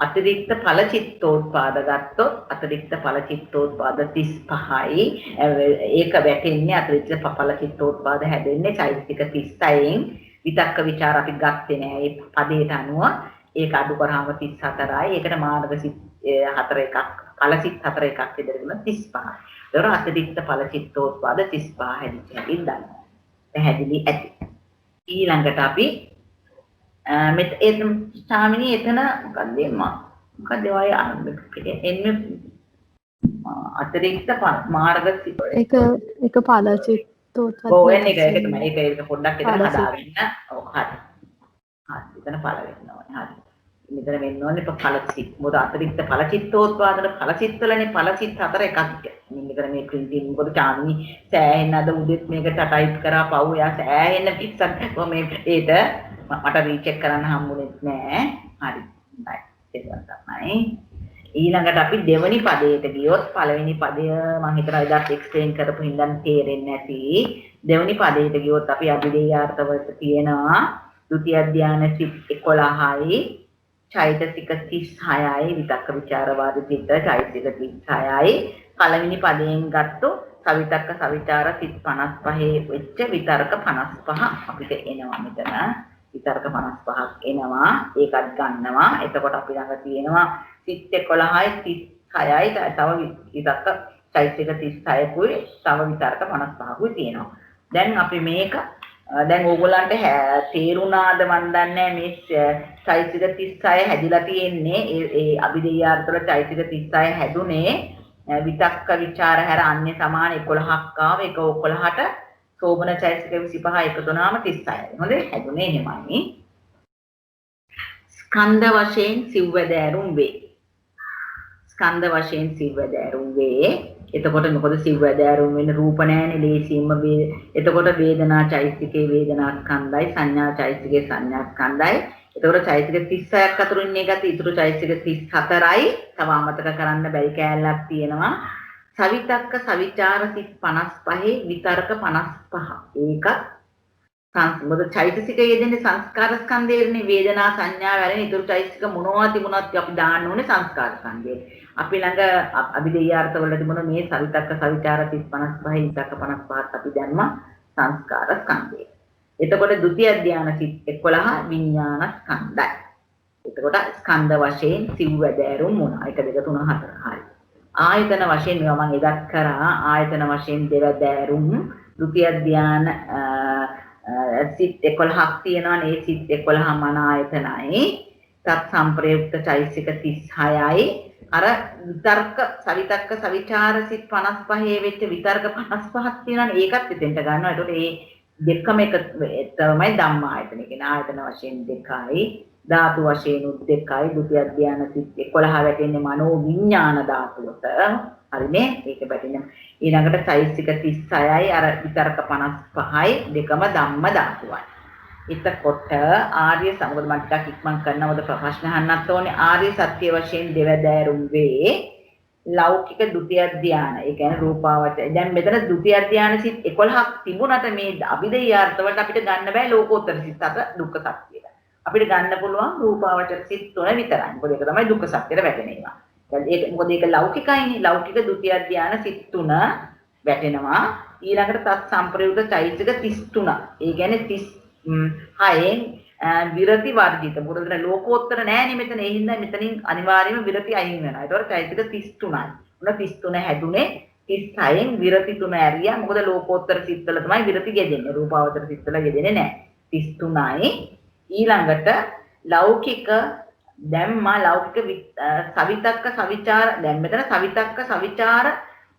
අතිරික්ත ඵල චිත්තෝත්පාද ගත්තොත් අතිරික්ත ඵල චිත්තෝත්පාද 35යි. ඒක වැටෙන්නේ අතිරික්ත ඵල චිත්තෝත්පාද හැදෙන්නේ චෛතසික 36න්. විතක්ක ਵਿਚාර අපි ගත්තේ නෑ ඒ පදයට අනුව ඒක අඩු කරාම 34යි ඒකට මාර්ග සිත් 4 එකක් ඵල සිත් 4 එකක් විතරගෙන 35යි ඒතර අතිරික්ත ඵල චිත්තෝත්පාද 35 හැදිච්ච ඉඳන් පැහැදිලි ඇති ඊළඟට අපි ස්වාමිනී එතන මොකද ඔය එන්නේ අතිරික්ත මාර්ග සිත් ඒක ඵල චිත්තෝත්පාද ඔව් එන්නේ ඒක තමයි ඒක පොඩ්ඩක් එතන හදාගන්න ඔව් හරි එතන ඵල වෙනවා හරි මෙතන වෙන්න ඕනේ ඵල සිත් මොකද අතිරික්ත ඵල චිත්තෝත්පාදන ඵල සිත්වලනේ ඵල සිත් 4 එකක් මෙන්න මේ ප්‍රින්ටින් මොකද චාමිනි සෑහෙන්න අද උදෙත් මේකට ටයිප් කරා පව් එයා සෑහෙන්න පිස්සක් මේ ඒට මට රීචෙක් කරන්න හම්බුනේ නැහැ හරි හරි ඒක තමයි ඊළඟට අපි දෙවෙනි පදයට ගියොත් පළවෙනි පදය මම හිතනවා ඉදත් එක්ස්ප්ලেইন කරපු හින්දා තේරෙන්නේ නැති දෙවෙනි පදයට ගියොත් අපි අභිධේයාර්ථවලට තියෙනවා ဒုတိ ය ධානය සිත් 11යි චෛතසික 36යි විතක්ක ਵਿਚාර වාදිත චෛතසික 36යි පළවෙනි පදයෙන් ගත්තොත් සවිතක්ක සවිචාර සිත් 55 වෙච්ච විතර්ක 55 අපිට එනවා මෙතන විතර්ක 55ක් එනවා. ඒකත් ගන්නවා. එතකොට අපි ළඟ තියෙනවා සිත් 11යි 36යි තව විතර්ක චෛතසික 36කුයි තව විතර්ක 55කුයි තියෙනවා. දැන් අපි මේක දැන් ඕගොල්ලන්ට තේරුණාද මන් දන්නේ මේ චෛතසික 36 හැදිලා තියෙන්නේ ඒ අභිධේයාර්ථවල චෛතසික 36 හැදුනේ විතක්ක ਵਿਚාර හැර අන්‍ය සමාන 11ක් ආව එක 11ට සෝබන චෛතසික 25 එකතු වුණාම 36යි. හොඳේ හැදුනේ එහෙමයි. ස්කන්ධ වශයෙන් සිව්වැදෑරුම් වේ. ස්කන්ධ වශයෙන් සිව්වැදෑරුම් වේ. එතකොට මොකද සිව්වැදෑරුම් වෙන රූප නැහැනේ ලේසියෙන්ම එතකොට වේදනා චෛතසිකේ වේදනා ස්කන්ධයි සංඥා චෛතසිකේ සංඥා ස්කන්ධයි. එතකොට චෛතසික 36ක් අතරින් එකත් ඉතුරු චෛතසික 34යි. තව අමතක කරන්න බැරි කෑල්ලක් තියෙනවා. සවිතක්ක සවිචාර සිත් 55 විතර්ක 55. ඒකත් මොකද චෛතසික යෙදෙන්නේ සංස්කාර ස්කන්ධයේනේ වේදනා සංඥා වැරෙන ඉතුරු චෛතසික මොනවා තිබුණත් අපි දාන්න ඕනේ සංස්කාර ස්කන්ධයේ. අපි ළඟ අභිධේයාර්ථවල තිබුණ මේ සවිතක්ක සවිචාර සිත් 55 විතර්ක 55ත් අපි දැම්මා සංස්කාර ස්කන්ධයේ. එතකොට ဒုတိ ය ධානය සිත් 11 විඥාන ස්කන්ධයි. එතකොට ස්කන්ධ වශයෙන් සිව්වැදෑරුම් මොනවා 1 2 3 4 හරි. ආයතන වශයෙන් මේවා මම ඉදක් කරා ආයතන වශයෙන් දෙවැදෑරුම් ဒုတိ ය ධාන සිත් 11ක් තියෙනවා නේ සිත් 11 මන ආයතනයි තත් සම්ප්‍රයුක්ත චෛතසික 36යි අර විතර්ක සවිතක්ක සවිචාර සිත් 55 වෙච්ච විතර්ක 55ක් තියෙනවානේ ඒකත් එතෙන්ට ගන්නවා ඒකට ඒ දෙකම එක තමයි ධම්මායතන කියන්නේ ආයතන වශයෙන් දෙකයි ධාතු වශයෙන් උත් දෙකයි ဒုတိ ය ධාන සිත් 11 වැටෙන්නේ මනෝ විඥාන ධාතුවට හරිනේ ඒක වැටෙන්නේ ඊළඟට චෛතසික 36යි අර විතර්ක 55යි දෙකම ධම්ම ධාතුවයි එතකොට ආර්ය සමුගත මම ටිකක් ඉක්මන් කරනවද ප්‍රශ්න අහන්නත් ඕනේ ආර්ය සත්‍ය වශයෙන් දෙවදෑරුම් වේ ලෞකික ဒုတိ ය ධාන ඒ කියන්නේ රූපාවචර දැන් මෙතන ဒုတိ ය ධාන සිත් 11ක් තිබුණාට මේ අභිධේයාර්ථ වලට අපිට ගන්න බෑ ලෝකෝත්තර සිත් අත දුක්ඛ සත්‍යයට අපිට ගන්න පුළුවන් රූපාවචර සිත් 3 විතරයි මොකද ඒක තමයි දුක්ඛ සත්‍යයට වැටෙනවා දැන් ඒක මොකද ඒක ලෞකිකයිනේ ලෞකික ဒုတိ ය ධාන සිත් 3 වැටෙනවා ඊළඟට තත් සම්ප්‍රයුක්ත චෛතසික 33 ඒ කියන්නේ 36න් විරති වර්ජිත මොකද මෙතන ලෝකෝත්තර නෑනේ මෙතන ඒ හින්දා මෙතනින් අනිවාර්යයෙන්ම විරති අයින් වෙනවා ඒතකොට චෛතසික 33යි උන 33 හැදුනේ 36න් විරති 3 ඇරියා මොකද ලෝකෝත්තර සිත්වල තමයි විරති ගෙදෙන්නේ රූපාවචර සිත්වල ගෙදෙන්නේ නෑ 33යි ඊළඟට ලෞකික දැම්මා ලෞකික සවිතක්ක සවිචාර දැන් මෙතන සවිතක්ක සවිචාර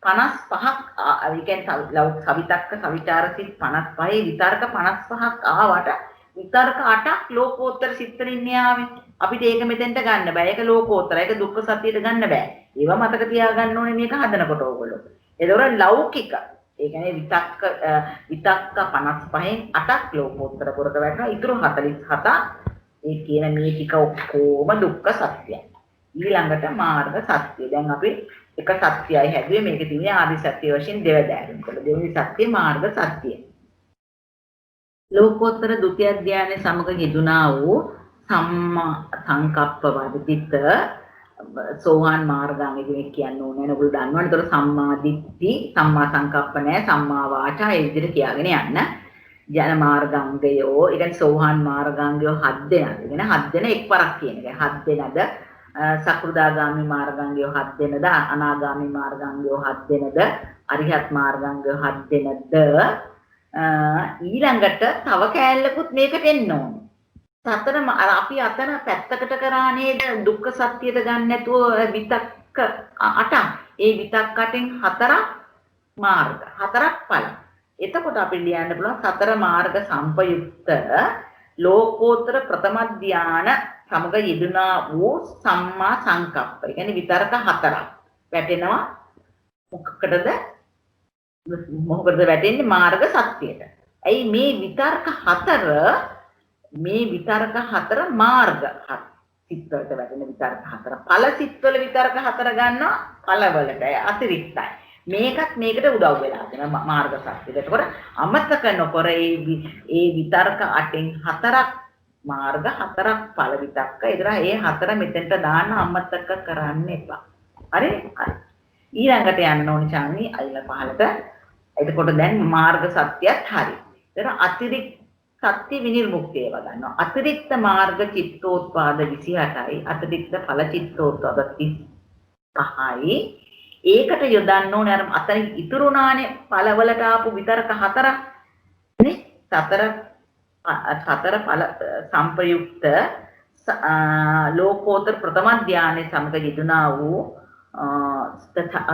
55ක් ඒ කියන්නේ සවිතක්ක සවිචාර සිත් 55 විතර්ක 55ක් ආවට විතර්ක 8ක් ලෝකෝත්තර සිත්වලින් න්යාවේ අපිට ඒක මෙතෙන්ට ගන්න බෑ ඒක ලෝකෝත්තර ඒක දුක්ඛ සත්‍යයට ගන්න බෑ ඒවා මතක තියාගන්න ඕනේ මේක හදනකොට ඕගොල්ලෝ ඒතකොට ලෞකික ඒ කියන්නේ විතක්ක 55න් 8ක් ලෝකෝත්තර පුරක වැටෙනවා ඉතුරු 47 ඒ කියන මේ ටික ඔක්කොම දුක්ඛ සත්‍යයි ඊළඟට මාර්ග සත්‍ය දැන් අපි එක සත්‍යයි හැදුවේ මේක තියෙන්නේ ආදි සත්‍ය වශයෙන් දෙවදෑරුම් කොට දෙවෙනි සත්‍ය මාර්ග සත්‍යයි ලෝකෝත්තර ဒုတိ ය ධානයේ සමග යෙදුනා වූ සම්මා සංකප්ප වදිත සෝහාන් මාර්ගාංග කියන්නේ ඕනේ නේද ඔයගොල්ලෝ දන්නවනේ ඒතර සම්මා දිට්ඨි සම්මා සංකප්ප නැහැ සම්මා වාචා ඒ විදිහට කියාගෙන යන්න ජන මාර්ගාංගයෝ ඒ කියන්නේ සෝහාන් මාර්ගාංගයෝ 7 දෙනාද කියන 7 දෙනා එක්වරක් කියන එක 7 දෙනාද සකෘදාගාමි මාර්ගාංගයෝ 7 දෙනද අනාගාමි මාර්ගාංගයෝ 7 දෙනද අරිහත් මාර්ගාංගයෝ 7 දෙනද ඊළඟට තව කෑල්ලකුත් මේකට එන්න ඕනේ. සතර අපි අතන පැත්තකට කරා නේද දුක්ඛ සත්‍යයට ගන්න නැතුව විතක්ක 8ක්. ඒ විතක්ක 8න් 4ක් මාර්ග 4ක් ඵල. එතකොට අපිට ලියන්න පුළුවන් සතර මාර්ග සම්පයුක්ත ලෝකෝත්තර ප්‍රථම ධාන සමග යෙදුනා වූ සම්මා සංකප්ප. ඒ කියන්නේ විතර්ක 4ක් වැටෙනවා මොකටද වැටෙන්නේ මාර්ග සත්‍යයට. ඇයි මේ විතර්ක 4 මාර්ග සිත්වලට වැටෙන විතර්ක 4 ඵල සිත්වල විතර්ක 4 ගන්නවා ඵලවලට අතිරික්තයි. මේකත් මේකට උදව් වෙලා තියෙනවා මාර්ග සත්‍යයට. ඒකෝර අමතක නොකර ඒ විතර්ක 8න් 4ක් මාර්ග 4ක් ඵල විතක්ක. ඒතර ඒ 4 මෙතෙන්ට දාන්න අමතක කරන්න එපා. හරි? හරි. ඊළඟට යන්න ඕනේ චාමි අයිල පහලට. එතකොට දැන් මාර්ග සත්‍යයත් හරි. ඒතර අතිරික්ත සත්‍ය විනිර්මුක්තිය වගන්නවා. අතිරික්ත මාර්ග චිත්තෝත්පාද 28යි අතිරික්ත ඵල චිත්තෝත්පාද 35යි. ඒකට යොදන්න ඕනේ අර අතන ඉතුරුනානේ ඵලවලට ආපු විතරක හතරක් නේ. සතර ඵල සංපයුක්ත ලෝකෝත්තර ප්‍රථම ධානයේ සමග යෙදුනා වූ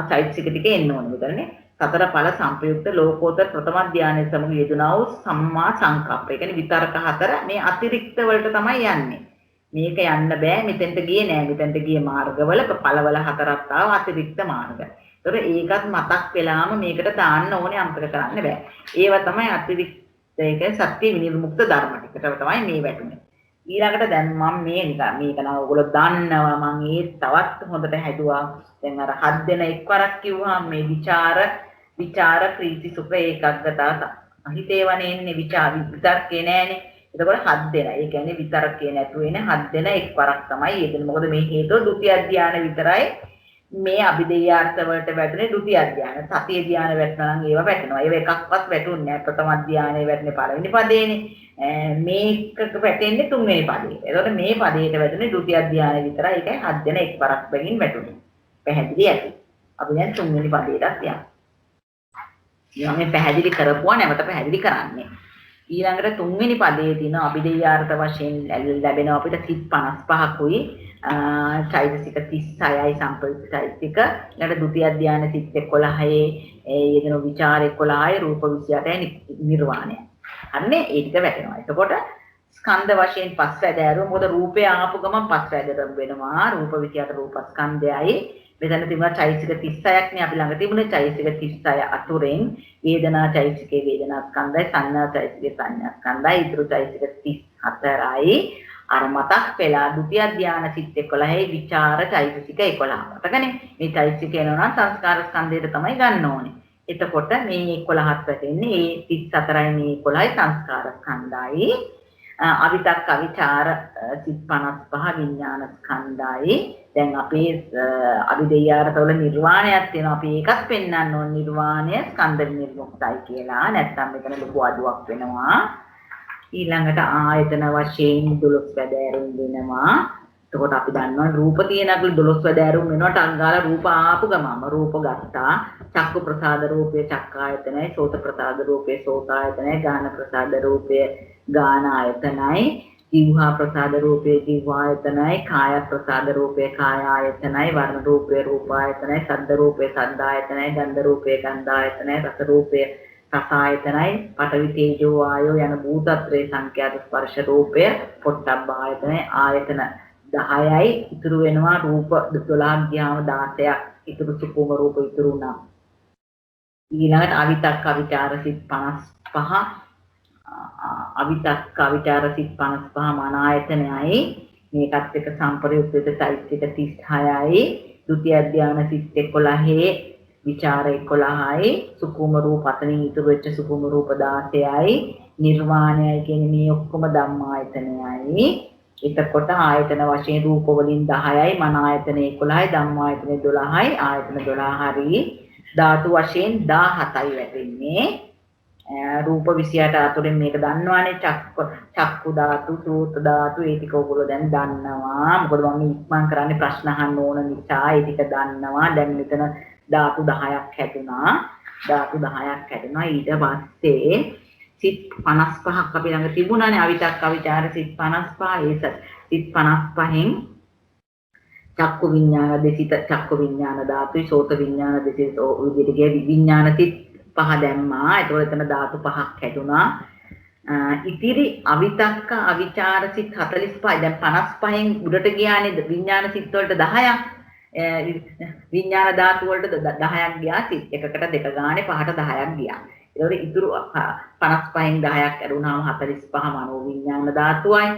චෛතසික ටික එන්න ඕනේ මෙතනනේ. සතර ඵල සංපයුක්ත ලෝකෝත්තර ප්‍රථම ධානයේ සමග යෙදුනා වූ සම්මා සංකප්ප. ඒ කියන්නේ විතරක හතර මේ අතිරික්ත වලට තමයි යන්නේ. මේක යන්න බෑ මෙතෙන්ට ගියේ නෑ. මෙතෙන්ට ගියේ මාර්ගවල ඵලවල හතරක් ආව අතිරික්ත මාර්ග. ඒතර ඒකත් මතක් වෙලාම මේකට දාන්න ඕනේ අමතක කරන්න බෑ. ඒවා තමයි අතිරික්ත ඒක සත්‍ය විනිර්මුක්ත ධර්ම ටිකට තමයි මේ වැටුනේ. ඊළඟට දැන් මම මේක නම් ඔයගොල්ලෝ දන්නවා මම ඒ තවත් හොඳට හැදුවා. දැන් අර 7 දෙන එක්වරක් කිව්වා මේ විචාර ප්‍රීති සුඛ ඒකග්ගතා හිතේවනේ ඉන්නේ විතර්කේ නෑනේ. එතකොට 7 දෙනා. ඒ කියන්නේ විතරකේ නැතුව එන 7 දෙනා එක්වරක් තමයි යෙදෙන්නේ. මොකද මේ හේතුව ဒုတိ ය ධානය විතරයි මේ අභිදේයාර්ථ වලට වැටුනේ ဒုတိ ය ධානය. සතිය ධානය වැටුණා නම් ඒවා වැටෙනවා. ඒවා එකක්වත් වැටුන්නේ නැහැ. ප්‍රථම ධානයේ වැටෙන්නේ පළවෙනි පදේනේ. මේක වැටෙන්නේ තුන්වෙනි පදේ. එතකොට මේ පදේට වැටුනේ ဒုတိ ය ධානය විතරයි. ඒකයි 7 දෙනා එක්වරක් බැගින් වැටුනේ. පැහැදිලි ඇති. අපි දැන් තුන්වෙනි පදේටත් යමු. ඊළඟට පැහැදිලි කරපුවා නැවත පැහැදිලි කරන්නේ. ඊළඟට තුන්වෙනි පදයේ තියෙන අභිදේයාර්ථ වශයෙන් ලැබෙන අපිට සිත් 55කුයි චෛතසික 36යි සම්ප්‍රයුක්ත චෛතසික. ඊළඟට ဒုတိ ය ධානය සිත් 11යි යෙදෙන විචාර 11යි රූප 28යි නිර්වාණය. අන්නේ ඒ ටික වැටෙනවා. එතකොට ස්කන්ධ වශයෙන් පස් වැදෑරුව මොකද රූපය ආපු ගමන් පස් වැදෑරුම් වෙනවා. රූප 28 රූපස්කන්ධයයි. මෙතන තිබුණා චෛතසික 36ක් නේ අපි ළඟ තිබුණේ චෛතසික 36 අතුරෙන් වේදනා චෛතසිකේ වේදනා ස්කන්ධයි සංඥා චෛතසිකේ සංඥා ස්කන්ධයි ඉතුරු චෛතසික 34යි අර මතක් වෙලා ဒုတိ ය ධාන සිත් 11යි විචාර චෛතසික 11 මතකනේ මේ චෛතසික එනවා නම් සංස්කාර ස්කන්ධයට තමයි ගන්න ඕනේ. එතකොට මේ 11ත් වැටෙන්නේ ඒ 34යි මේ 11යි සංස්කාර ස්කන්ධයි අවිතක්ක විචාර සිත් 55 විඥාන ස්කන්ධයි. දැන් අපේ අභිදේයාර්ථවල නිර්වාණයක් තියෙනවා. අපි ඒකත් පෙන්වන්න ඕන නිර්වාණය ස්කන්ධ විනිර්මුක්තයි කියලා. නැත්නම් මෙතන ලොකු අඩුවක් වෙනවා. ඊළඟට ආයතන වශයෙන් 12 වැදෑරුම් වෙනවා. එතකොට අපි දන්නවා රූප තියෙනකල් 12 වැදෑරුම් වෙනවා. ටංගාල රූප ආපු ගමම රූප ගත්තා. චක්කු ප්‍රසාද රූපය චක්කායතනයි, සෝත ප්‍රසාද රූපය සෝතායතනයි, ගාන ප්‍රසාද රූපය ගාන ආයතනයි, जीवा प्रसाद रूपे जीवायतनय, काय प्रसाद रूपे कायायतनय, वर्ण रूपे रूपायतनय, शब्द रूपे शब्दायतनय, गंध रूपे गंधायतनय, रस रूपे रसायतनय, पटवि तेजो वायो යන භූතත්‍රේ සංඛ්‍යාත ස්පර්ශ රූපය පොට්ටබ්බායතනය ආයතන 10යි ඉතුරු වෙනවා රූප 12ක් ගියාම 16ක් ඉතුරු සුකුම රූප ඉතුරු නම් ඊළඟට අවිතක්ක විචාර සිත් 55 අවිතක්ක විචාර සිත් 55 මන ආයතනයයි මේකත් එක්ක සම්ප්‍රයුක්ත චෛතසික 36යි ဒုတိ ය ධාන සිත් 11 විචාර 11යි සුකුම රූප අතනින් ඉතුරු වෙච්ච සුකුම රූප 16යි නිර්වාණයයි කියන්නේ මේ ඔක්කොම ධම්මායතනයයි එතකොට ආයතන වශයෙන් රූප වලින් 10යි මන ආයතන 11යි ධම්මායතන 12යි ආයතන 12 හරි ධාතු වශයෙන් 17යි වැටෙන්නේ රූප 28 අතුරෙන් මේක දන්නවානේ චක්කු ධාතු සෝත ධාතු ඒ ටික ඔයගොල්ලෝ දැන් දන්නවා මොකද මම ඉක්මන් කරන්නේ ප්‍රශ්න අහන්න ඕන නිසා ඒ ටික දන්නවා දැන් මෙතන ධාතු 10ක් හැදුනා ඊට පස්සේ සිත් 55ක් අපි ළඟ තිබුණානේ අවිතක්ක අවිචාර සිත් 55 ඒ සිත් 55න් චක්කු විඥාන දෙසිත චක්කු විඥාන ධාතුයි සෝත විඥාන දෙසිත විදිහට ගිය විඥාන සිත් 5 දැම්මා ඒතකොට එතන ධාතු 5ක් හැදුනා ඉතිරි අවිතක්ක අවිචාර සිත් 45 දැන් 55න් උඩට ගියානේ විඥාන සිත් වලට 10ක් විඥාන ධාතු වලට 10ක් ගියා සිත් එකකට දෙක ගානේ 5ට 10ක් ගියා ඒතකොට ඉතුරු 55න් 10ක් ඇරුණාම 45 මනෝ විඥාන ධාතුවයි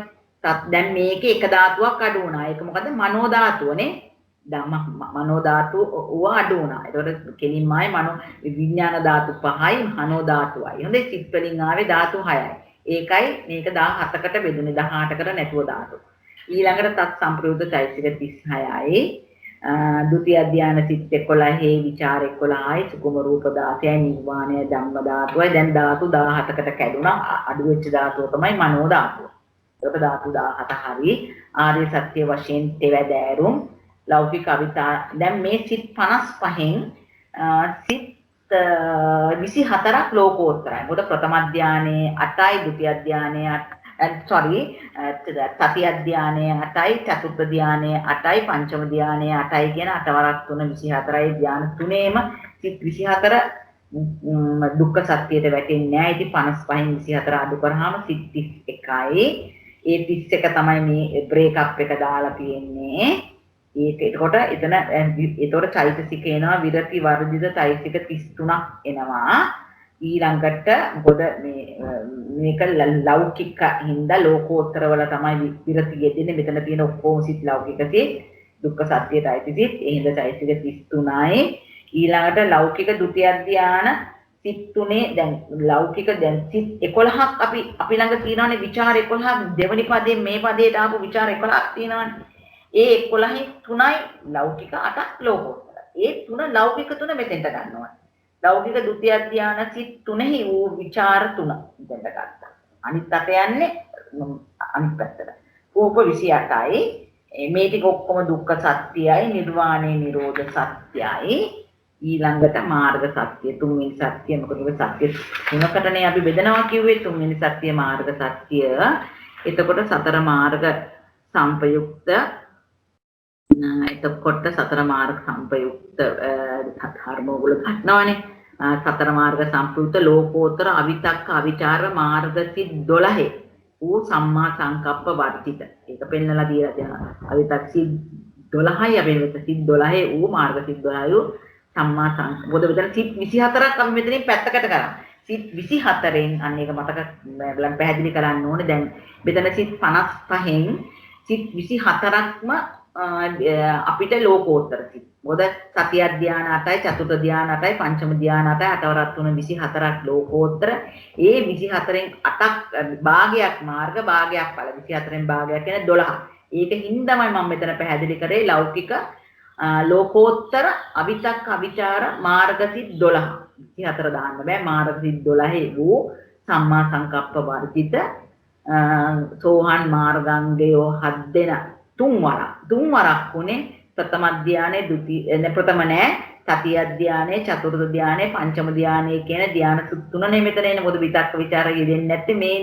දැන් මේකේ එක ධාතුවක් අඩු වුණා ඒක මොකද මනෝ ධාතුවනේ මනෝ ධාතුව අඩු වුණා ඒතකොට කෙලින්මයි මනෝ විඥාන ධාතු 5යි මනෝ ධාතුවයි හොඳේ සිත් වලින් ආවේ ධාතු 6යි ඒකයි මේක 17කට බෙදුනේ 18කට නැතුව ධාතු ඊළඟට තත් සම්ප්‍රයුක්ත චෛතසික 36යි ද්විතිය ධානය සිත් 11 විචාර 11යි සුකුම රූප 16යි නිර්වාණය ධම්ම ධාතුවයි. දැන් ධාතු 17කට කැඩුනා. අඩු වෙච්ච ධාතුව තමයි මනෝ ධාතුව. ඒක ධාතු 17 හරි ආර්ය සත්‍ය වශයෙන් තෙවැදෑරුම් ලෞකික අවිතා. දැන් මේ සිත් 55න් සිත් 24ක් ලෝකෝත්තරයි. මොකද ප්‍රථම ධානයේ 8යි, ဒုတိ ය ධානයේ තතිය ධානයේ 8යි, චතුර්ථ ධානයේ 8යි, පංචම ධානයේ 8යි කියන අටවරක් 3 24යි ධාන තුනේම සිත් 24 දුක්ඛ සත්‍යයට වැටෙන්නේ නැහැ. ඉතින් 55න් 24 අඩු කරාම සිත් 31යි. ඒ 31 තමයි මේ බ්‍රේක් අප් එක දාලා තියෙන්නේ. ඒකට එතකොට චෛතසික එනවා විරති වර්ජිත චෛතසික 33ක් එනවා. ඊළඟට මොකද මේක ලෞකික හින්දා ලෝකෝත්තර වල තමයි විරති යෙදෙන්නේ. මෙතන තියෙන ඔක්කොම සිත් ලෞකික සිත් දුක්ඛ සත්‍යයට අයිති සිත්. ඒ හින්දා චෛතසික 33යි. ඊළඟට ලෞකික ဒုတိ ය ධාන සිත් 3 දැන් ලෞකික දැන් සිත් 11ක් අපි ළඟ තියෙනවානේ විචාර 11ක්. දෙවනි පදයෙන් මේ පදයට ආපු විචාර 11ක් තියෙනවානේ. ඒ 11න් 3යි ලෞකික 8ක් ලෝකෝත්තර. ඒ 3 ලෞකික 3 මෙතෙන්ට ගන්නවා. ලෞකික ဒုတိ ය ධාන සිත් 3හි වූ විචාර 3 මෙතෙන්ට ගත්තා. අනිත් අත යන්නේ අනිත් පැත්තට. රූප 28යි. මේ ටික ඔක්කොම දුක්ඛ සත්‍යයයි, නිර්වාණය නිරෝධ සත්‍යයයි. ඊළඟට මාර්ග සත්‍ය තුන්වෙනි සත්‍ය. මොකද ඔය සත්‍ය තුනකටනේ අපි බෙදනවා කිව්වේ. තුන්වෙනි සත්‍ය මාර්ග සත්‍ය. එතකොට සතර මාර්ග සංපයුක්ත එතකොට සතර මාර්ග සංපයුක්ත ධර්මවල ගන්නවනේ. සතර මාර්ග සංපයුක්ත ලෝකෝත්තර අවිතක්ක අවිචාර මාර්ග සිත් 12 ඌ සම්මා සංකප්ප වර්ජිත. ඒක පෙන්නලා දීලා තියෙනවා. අවිතක් සිත් 12යි අපි මෙතන සිත් 12 ඌ මාර්ග සිත් 12 ඌ සම්මා සංකප්ප. මොකද මෙතන සිත් 24ක් අපි මෙතනින් පැත්තකට කරා. සිත් 24න් අන්න ඒක මතක බලන්න පැහැදිලි කරන්න ඕනේ. දැන් මෙතන සිත් 55න් සිත් 24ක්ම අපිට ලෝකෝත්තර සිත්. මොකද සතිය ධාන 8යි, චතුර්ථ ධාන 8යි, පංචම ධාන 8යි, අටවරක් 3 24ක් ලෝකෝත්තර. ඒ 24න් 8ක් භාගයක් මාර්ග භාගයක් ඵල. 24න් භාගයක් කියන්නේ 12. ඒක හින්දාමයි මම මෙතන පැහැදිලි කරේ ලෞකික ලෝකෝත්තර අවිතක්ක අවිචාර මාර්ග සිත් 12. 24 දාන්න බෑ. මාර්ග සිත් 12 වූ සම්මා සංකප්ප වර්ජිත සෝහන් මාර්ගාංගයෝ 7 දෙන තුන්වරක් උනේ ප්‍රථම ධානයේ ප්‍රථම නෑ තතිය ධානයේ චතුර්ථ ධානයේ පංචම ධානයේ කියන ධාන සුත් තුනනේ මෙතන එන්නේ. මොකද විතක්ක ਵਿਚාර යෙදෙන්නේ නැත්තේ මේ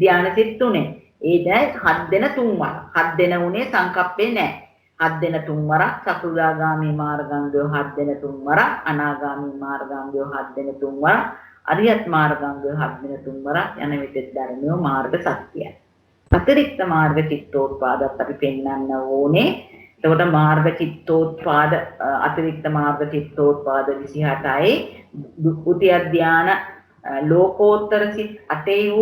ධාන සිත් තුනේ. ඒ දැන් 7 දෙන තුන්වර. 7 දෙන උනේ සංකප්පේ නෑ. 7 දෙන තුන්වරක් සකෘදාගාමී මාර්ගාංගයෝ 7 දෙන තුන්වරක් අනාගාමී මාර්ගාංගයෝ 7 දෙන තුන්වරක් අරියත් මාර්ගාංගයෝ 7 දෙන තුන්වරක් යන විදිහට ධර්මියෝ මාර්ග සත්‍යයි. අතිරික්ත මාර්ග චිත්තෝත්පාදත් අපි පෙන්වන්න ඕනේ. එතකොට මාර්ග චිත්තෝත්පාද අතිරික්ත මාර්ග චිත්තෝත්පාද 28යි. ද්විතිය ධාන ලෝකෝත්තර සිත් 8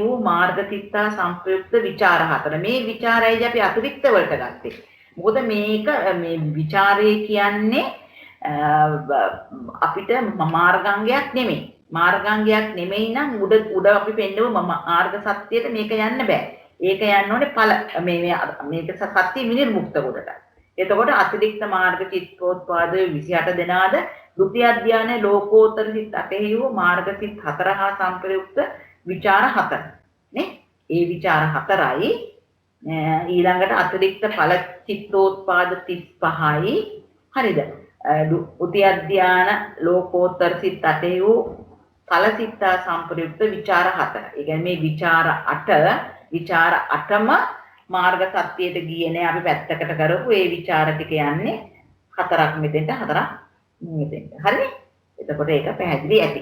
වූ මාර්ග චිත්තා සංප්‍රයුක්ත විචාර 4. මේ විචාරයයි අපි අතිරික්ත වලට ගත්තේ. මොකද මේක මේ විචාරය කියන්නේ අපිට මාර්ගාංගයක් නෙමෙයි. මාර්ගාංගයක් නෙමෙයි නම් උඩ අපි පෙන්නව මාර්ග සත්‍යයට මේක යන්න බෑ. ඒක යන්න ඕනේ ඵල මේක සත්‍ය විනිර්මුක්ත කොටට. එතකොට අතිරික්ත මාර්ග චිත්තෝත්පාද 28 දෙනාද ද්විතිය ධානයේ ලෝකෝත්තර සිත් 8 වූ මාර්ග සිත් 4 හා සංප්‍රයුක්ත විචාර 4 නේ. ඒ විචාර 4යි ඊළඟට අතිරික්ත ඵල චිත්තෝත්පාද 35යි. හරිද? ද්විතිය ධාන ලෝකෝත්තර සිත් 8 වූ ඵල සිත්තා සංප්‍රයුක්ත විචාර 4. ඒ කියන්නේ මේ විචාර 8ම මාර්ග සත්‍යයට ගියේ නෑ. අපි පැත්තකට කරපු ඒ විචාර ටික යන්නේ 4ක් මෙතෙන්ට 4ක් මෙතෙන්ට. හරිනේ? එතකොට ඒක පැහැදිලි ඇති.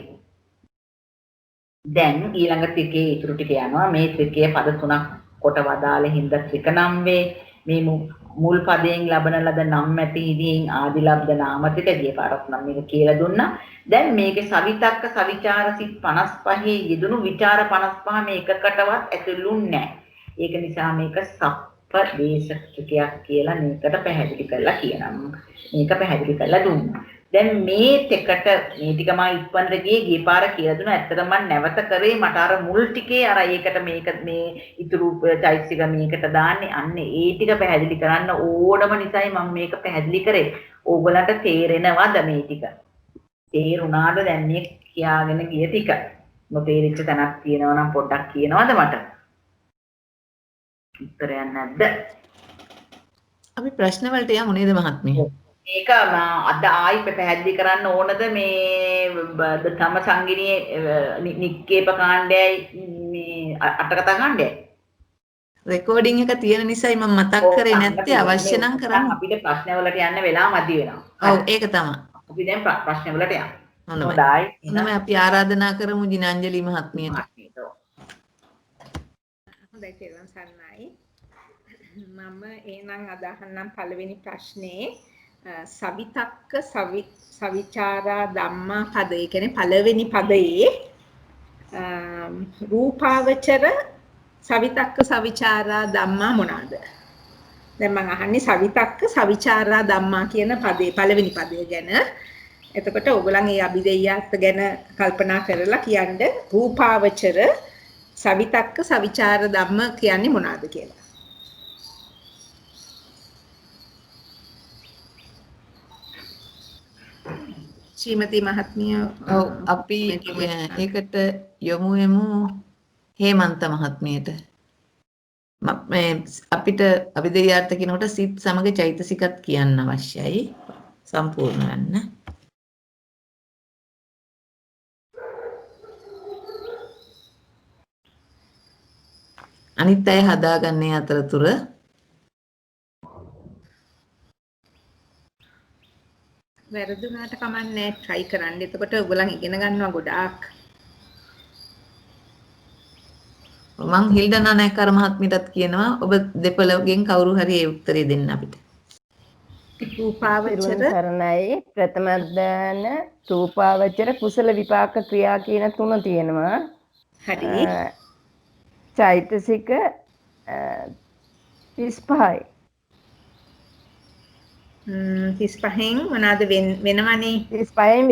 දැන් ඊළඟ ටිකේ ඉතුරු ටික යනවා. මේ ත්‍රිකයේ පද 3ක් කොට වදාළේ හින්දා ත්‍රික නම් වේ. මේ මුල් පදයෙන් ලබන ලද නම් ඇති ඉදීන් ආදි ලබ්ධ නාම ටික ගිය පාරක් නම් මේක කියලා දුන්නා. දැන් මේකේ සවිතක්ක සවිචාර සිත් 55 යෙදුණු විචාර 55 මේකකටවත් ඇතුළුන්නේ නැහැ. ඒක නිසා මේක සප්පදේශකයක් කියලා මේකට පැහැදිලි කරලා කියනවා. මේක පැහැදිලි කරලා දුන්නා. දැන් මේත් එකට මේ ටික මම ඉක්මනට ගියේ පාර කියලා දුන්නා. ඇත්තටම මම නැවත කරේ මට අර මුල් ටිකේ අර ඒකට මේක මේ ඉතුරු චෛතසික මේකට දාන්නේ අන්න ඒ ටික පැහැදිලි කරන්න ඕනම නිසායි මම මේක පැහැදිලි කරේ. ඕගලන්ට තේරෙනවද මේ ටික? තේරුණාද දැන් මේ කියාගෙන ගිය ටික? නොතේරිච්ච තැනක් තියෙනවා නම් පොඩ්ඩක් කියනවද මට? උත්තරයක් නැද්ද? අපි ප්‍රශ්න වලට යමු නේද මහත්මිය? මේක අද ආයි පැහැදිලි කරන්න ඕනද මේ තම සංගිනියේ නික්කේප කාණ්ඩයයි මේ අටකතා කාණ්ඩයයි රෙකෝඩින් එක තියෙන නිසායි මම මතක් කරේ නැත්තේ අවශ්‍ය නම් කරන්න. අපිට ප්‍රශ්න වලට යන්න වෙලා මදි වෙනවා. ඔව් ඒක තමයි. අපි දැන් ප්‍රශ්න වලට යමු. හොඳයි. එහෙනම් අපි ආරාධනා කරමු ජිනංජලි මහත්මියට. හොඳයි තේරුම් ගන්නයි. මම එහෙනම් අදහන්නම් පළවෙනි ප්‍රශ්නේ සවිතක්ක සවිචාරා ධම්මා පද. ඒ කියන්නේ පළවෙනි පදයේ රූපාවචර සවිතක්ක සවිචාරා ධම්මා මොනවාද? දැන් මම අහන්නේ සවිතක්ක සවිචාරා ධම්මා කියන පදේ පළවෙනි පදය ගැන. එතකොට ඔයගොල්ලන් ඒ අභිදේයත් ගැන කල්පනා කරලා කියන්න රූපාවචර සවිතක්ක සවිචාර ධම්ම කියන්නේ මොනවාද කියලා. ශ්‍රීමති මහත්මිය ඔව් අපි ඒකට යොමු වෙමු හේමන්ත මහත්මියට. මේ අපිට අභිදේයාර්ථ කියනකොට සිත් සමග චෛතසිකත් කියන්න අවශ්‍යයි සම්පූර්ණ වෙන්න. අනිත් අය හදාගන්නේ අතරතුර වැරදුනාට කමන්නේ try කරන්න. එතකොට ඔයගොල්ලන් ඉගෙන ගන්නවා ගොඩාක්. මං හිල්ඩා නායකර මහත්මියටත් කියනවා ඔබ දෙපළගෙන් කවුරු හරි ඒ උත්තරේ දෙන්න අපිට. රූපාවචර සරණයි ප්‍රථම දාන රූපාවචර කුසල විපාක ක්‍රියා කියන තුන තියෙනවා. හරි. චෛතසික 35යි. 35න් මොනවාද වෙනවනේ? 35න්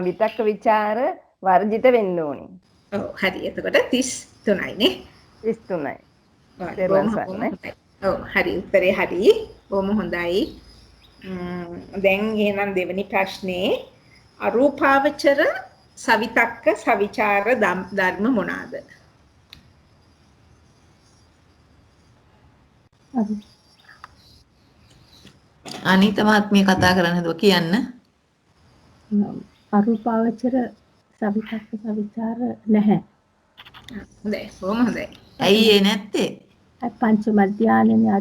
විතක්ක ਵਿਚාර වර්ජිත වෙන්න ඕනේ. ඔව් හරි. එතකොට 33යි නේ. 33යි. ඔව් හරි උත්තරේ හරි. බොහොම හොඳයි. දැන් එහෙනම් දෙවෙනි ප්‍රශ්නේ අරූපාවචර සවිතක්ක සවිචාර ධර්ම මොනවාද? අනිත මහත්මිය කතා කරන්න හදුවා කියන්න. අරූපාවචර සවිතක්ක සවිචාර නැහැ. හොඳයි. බොහොම හොඳයි. ඇයි ඒ නැත්තේ? පංචම ධානයේ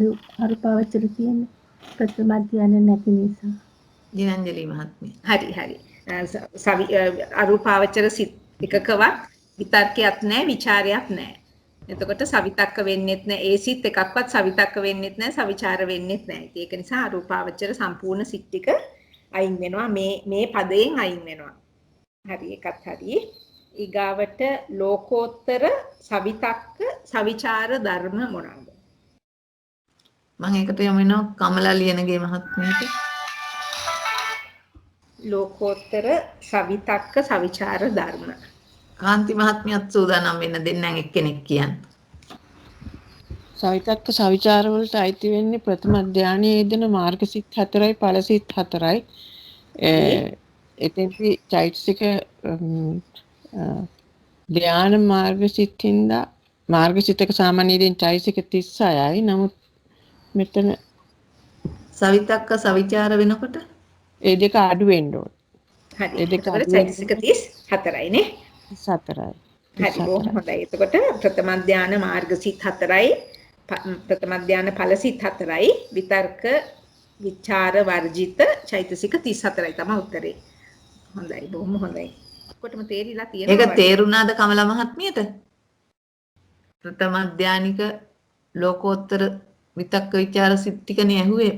අරූපාවචර තියෙන්නේ. ප්‍රථම ධානය නැති නිසා. ජිනංජලි මහත්මිය. හරි හරි. අරූපාවචර සිත් එකකවත් විතර්කයක් නැහැ, ਵਿਚාරයක් නැහැ. එතකොට සවිතක්ක වෙන්නෙත් නැහැ. ඒ සිත් එකක්වත් සවිතක්ක වෙන්නෙත් නැහැ, සවිචාර වෙන්නෙත් නැහැ. ඒක නිසා අරූපාවචර සම්පූර්ණ සිත් ටික අයින් වෙනවා. මේ පදයෙන් අයින් වෙනවා. හරි එකත් හරි. ඊගාවට ලෝකෝත්තර සවිතක්ක සවිචාර ධර්ම මොනවාද? මම ඒකට යමු වෙනවා කමලා ලියනගේ මහත්මියට. ලෝකෝත්තර සවිතක්ක සවිචාර ධර්ම. කාන්ති මහත්මියත් සූදානම් වෙන්න දෙන්නම් එක්කෙනෙක් කියන්න. සවිතක්ක සවිචාර වලට අයිති වෙන්නේ ප්‍රථම ධානයේ යෙදෙන මාර්ගසිත 4යි ඵලසිත 4යි. එතෙන්දී චෛතසික ධාන මාර්ගසිතින්ද මාර්ගසිතක සාමාන්‍යයෙන් චෛතසික 36යි. නමුත් මෙතන සවිතක්ක සවිචාර වෙනකොට ඒ දෙක අඩු වෙන්න ඕන. හරි. එතකොට චෛතසික 34යි නේ. 4යි. හරි බොහොම හොඳයි. එතකොට ප්‍රථම ධාන මාර්ගසිත 4යි ප්‍රථම ධාන ඵලසිත 4යි විතර්ක විචාර වර්ජිත චෛතසික 34යි තමයි උත්තරේ. හොඳයි බොහොම හොඳයි. ඔක්කොටම තේරිලා තියෙනවා. ඒක තේරුණාද කමලා මහත්මියට? ප්‍රථම ධානික ලෝකෝත්තර විතක්ක ਵਿਚාර සිත් ටිකනේ ඇහුවේ.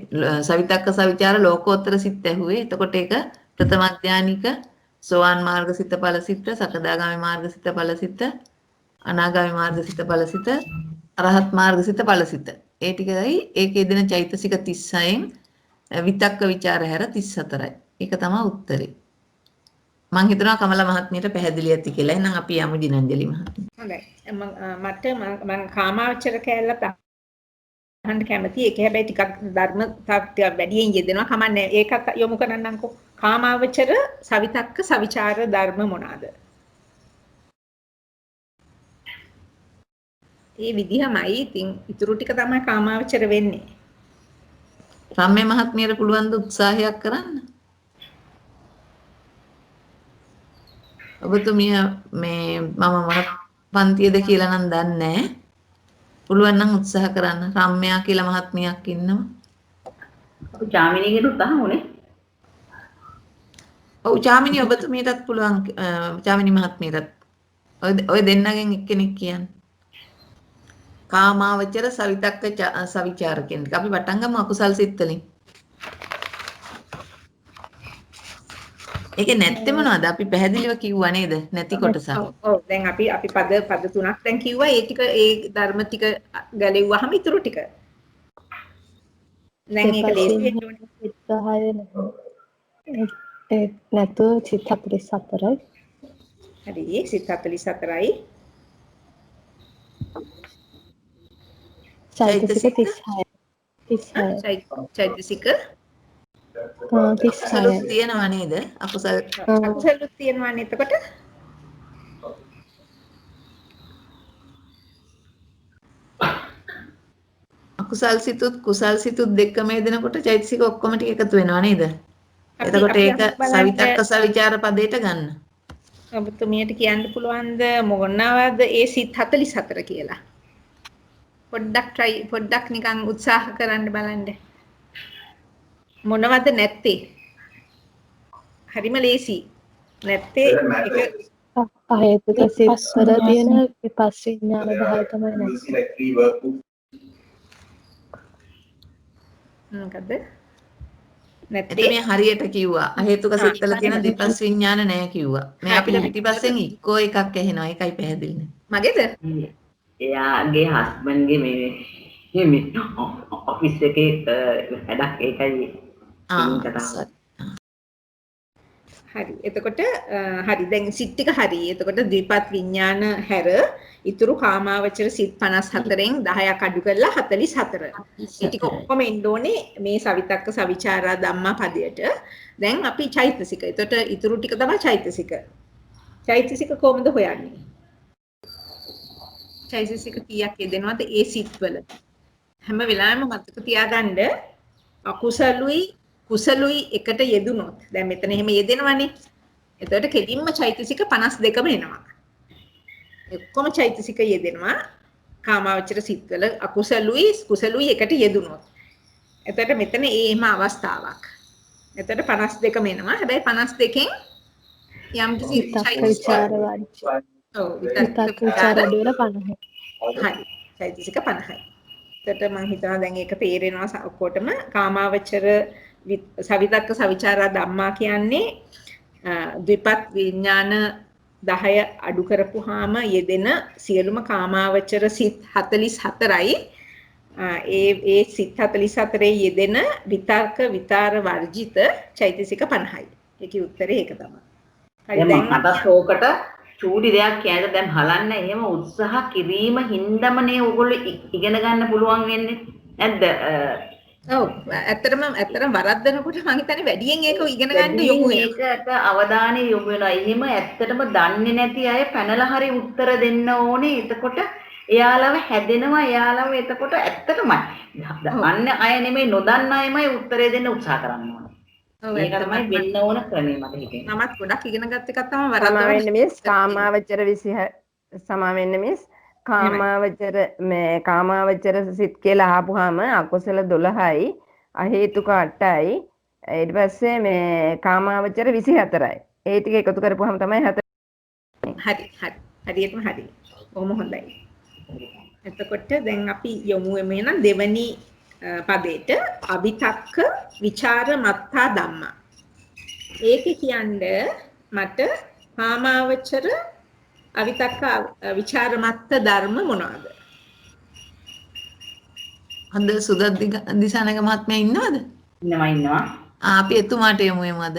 සවිතක්ක සවිචාර ලෝකෝත්තර සිත් ඇහුවේ. එතකොට ඒක ප්‍රථම ධානික සෝවාන් මාර්ග සිත ඵල සිත, සකදාගාමි මාර්ග සිත ඵල සිත, අනාගාමි මාර්ග සිත ඵල සිත, අරහත් මාර්ග සිත ඵල සිත. ඒ ටිකයි ඒකේ දෙන චෛතසික 36න් විතක්ක ਵਿਚාර හැර 34යි. ඒක තමයි උත්තරේ. මම හිතනවා කමලා මහත්මියට පැහැදිලි ඇති කියලා. එහෙනම් අපි යමු දිනංජලි මහත්මිය. හොඳයි. මට මම කාමාවචර කැලලා අහන්න කැමතියි. ඒක හැබැයි ටිකක් ධර්ම තාක්ෂය වැඩියෙන් යෙදෙනවා. කමන්නේ ඒකත් යොමු කරන්නම්කෝ. කාමාවචර සවිතක්ක සවිචාර ධර්ම මොනවාද? ඒ විදිහමයි. ඉතින් ඊටු ටික තමයි කාමාවචර වෙන්නේ. රම්‍ය මහත්මියට පුළුවන් ද උත්සාහයක් කරන්න? ඔබතුමිය මේ මම මොන පන්තියද කියලා නම් දන්නේ නැහැ. පුළුවන් නම් උත්සාහ කරන්න. රම්‍යා කියලා මහත්මියක් ඉන්නවා. අපි ජාමිනීගෙන් උත්සාහුනේ. ඔව් චාමිනී ඔබතුමියටත් පුළුවන් චාමිනී මහත්මියටත්. ඔය දෙන්නගෙන් එක්කෙනෙක් කියන්න. කාමාවචර සවිතක්ක සවිචාර කියන එක. අපි පටන් ගමු අකුසල් සිත් වලින්. ඒකේ නැත්තේ මොනවද? අපි පැහැදිලිව කිව්වා නේද? නැති කොටස. ඔව් දැන් අපි පද තුනක් දැන් කිව්වා. ඒ ටික ඒ ධර්ම ටික ගැලෙව්වහම ඊටු ටික. දැන් ඒක ලේසි ඒ නැතුව සිත 44යි. හරි සිත 44යි. චෛතසික 36යි. චෛතසික 36 තියෙනවා නේද? අකුසල තියෙනවා නේද? එතකොට අකුසල් සිතුත් කුසල් සිතුත් දෙකම යෙදෙනකොට චෛතසික ඔක්කොම ටික එකතු වෙනවා නේද? එතකොට ඒක සවිතක්ක සවිචාර පදයට ගන්න. ඔබතුමියට කියන්න පුළුවන්ද මොනවාද ඒ සිත් 44 කියලා? පොඩ්ඩක් නිකන් උත්සාහ කරන්න බලන්න. මොනවද නැත්තේ? හරිම ලේසි. නැත්තේ එක අහේතුක සිත් වල තියෙන විපස්සීඥාන 10 තමයි නැත්තේ. මොකද? නැත්තේ මේ හරියට කිව්වා. අහේතුක සිත්වල තියෙන දෙපස් විඥාන නැහැ කිව්වා. මේ අපිට පිටිපස්සෙන් ඉක්කෝ එකක් ඇහෙනවා. ඒකයි පැහැදිලි නේ. මගේද? එයාගේ හස්බන්ඩ්ගේ මේ ඔෆිස් එකේ වැඩක් ඒකයි. හරි. එතකොට හරි දැන් සිත් ටික හරි. එතකොට ද්විපත් විඥාන හැර ඉතුරු කාමාවචර සිත් 54න් 10ක් අඩු කරලා 44. ඒ ටික ඔක්කොම එන්න ඕනේ මේ සවිතක්ක සවිචාරා ධම්මා පදයට. දැන් අපි චෛතසික. එතකොට ඉතුරු ටික තමයි චෛතසික. චෛතසික කොහොමද හොයන්නේ? චෛතසික කීයක් යෙදෙනවද ඒ සිත්වල? හැම වෙලාවෙම මතක තියාගන්න අකුසලුයි කුසලුයි එකට යෙදුනොත් දැන් මෙතන එහෙම යෙදෙනවනේ. එතකොට කෙලින්ම චෛතසික 52ම එනවා. ඔක්කොම චෛතසික යෙදෙනවා කාමාවචර සිත්වල අකුසලුයි කුසලුයි එකට යෙදුනොත්. එතකොට මෙතන එහෙම අවස්ථාවක්. එතකොට 52ම එනවා. හැබැයි 52කින් යම් කිසි විචාර වාචික. ඔව් විතක් විචාර වල 50. හරි. චෛතසික 50යි. එතකොට මම හිතනවා දැන් ඒක තේරෙනවා ඔක්කොටම කාමාවචර සවිතක්ක සවිචාරා ධම්මා කියන්නේ ද්විපත් විඥාන 10 අඩු කරපුවාම යෙදෙන සියලුම කාමාවචර සිත් 44යි. ඒ සිත් 44 යෙදෙන විතර්ක විතාර වර්ජිත චෛතසික 50යි. ඒකේ උත්තරේ ඒක තමයි. හරි දැන් මට ශෝකට චූටි දෙයක් කියන්න දැන් හලන්න එහෙම උත්සාහ කිරීම හින්දාමනේ ඕගොල්ලෝ ඉගෙන ගන්න පුළුවන් වෙන්නේ නැද්ද? ඔව් ඇත්තටම වරද්දනකොට මම හිතන්නේ වැඩියෙන් ඒක ඉගෙන ගන්න යොමු වෙනවා. ඒකට අවධානය යොමු වෙනවා. එහෙම ඇත්තටම දන්නේ නැති අය පැනලා හරි උත්තර දෙන්න ඕනේ. එතකොට එයාලව හැදෙනවා. එයාලව එතකොට ඇත්තටමයි. දන්න අය නෙමෙයි නොදන්න අයමයි උත්තරේ දෙන්න උත්සාහ කරන්න ඕනේ. ඒක තමයි වෙන්න ඕන ක්‍රමය මට හිතෙනවා. මමත් ගොඩක් ඉගෙන ගත්ත එකක් තමයි සමා වෙන්න මිස් කාමාවචර 20 සමා වෙන්න මිස් කාමාවචර සිත් කියලා අහපුවාම අකුසල 12යි අහේතුක 8යි ඊට පස්සේ මේ කාමාවචර 24යි ඒ ටික එකතු කරපුවාම තමයි 4. හරි හරියටම හරි. කොහොම හොඳයි. එතකොට දැන් අපි යමු එමෙන්න දෙවනි පදයට අවිතක්ක විචාර මත්තා ධම්මා. ඒක කියන්නේ මට කාමාවචර අවිතක්ක විචාර මත්ත ධර්ම මොනවාද? හොඳ සුදත් දිසානක මහත්මයා ඉන්නවද? ඉන්නවා. අපි එතුමාට යමු එමද?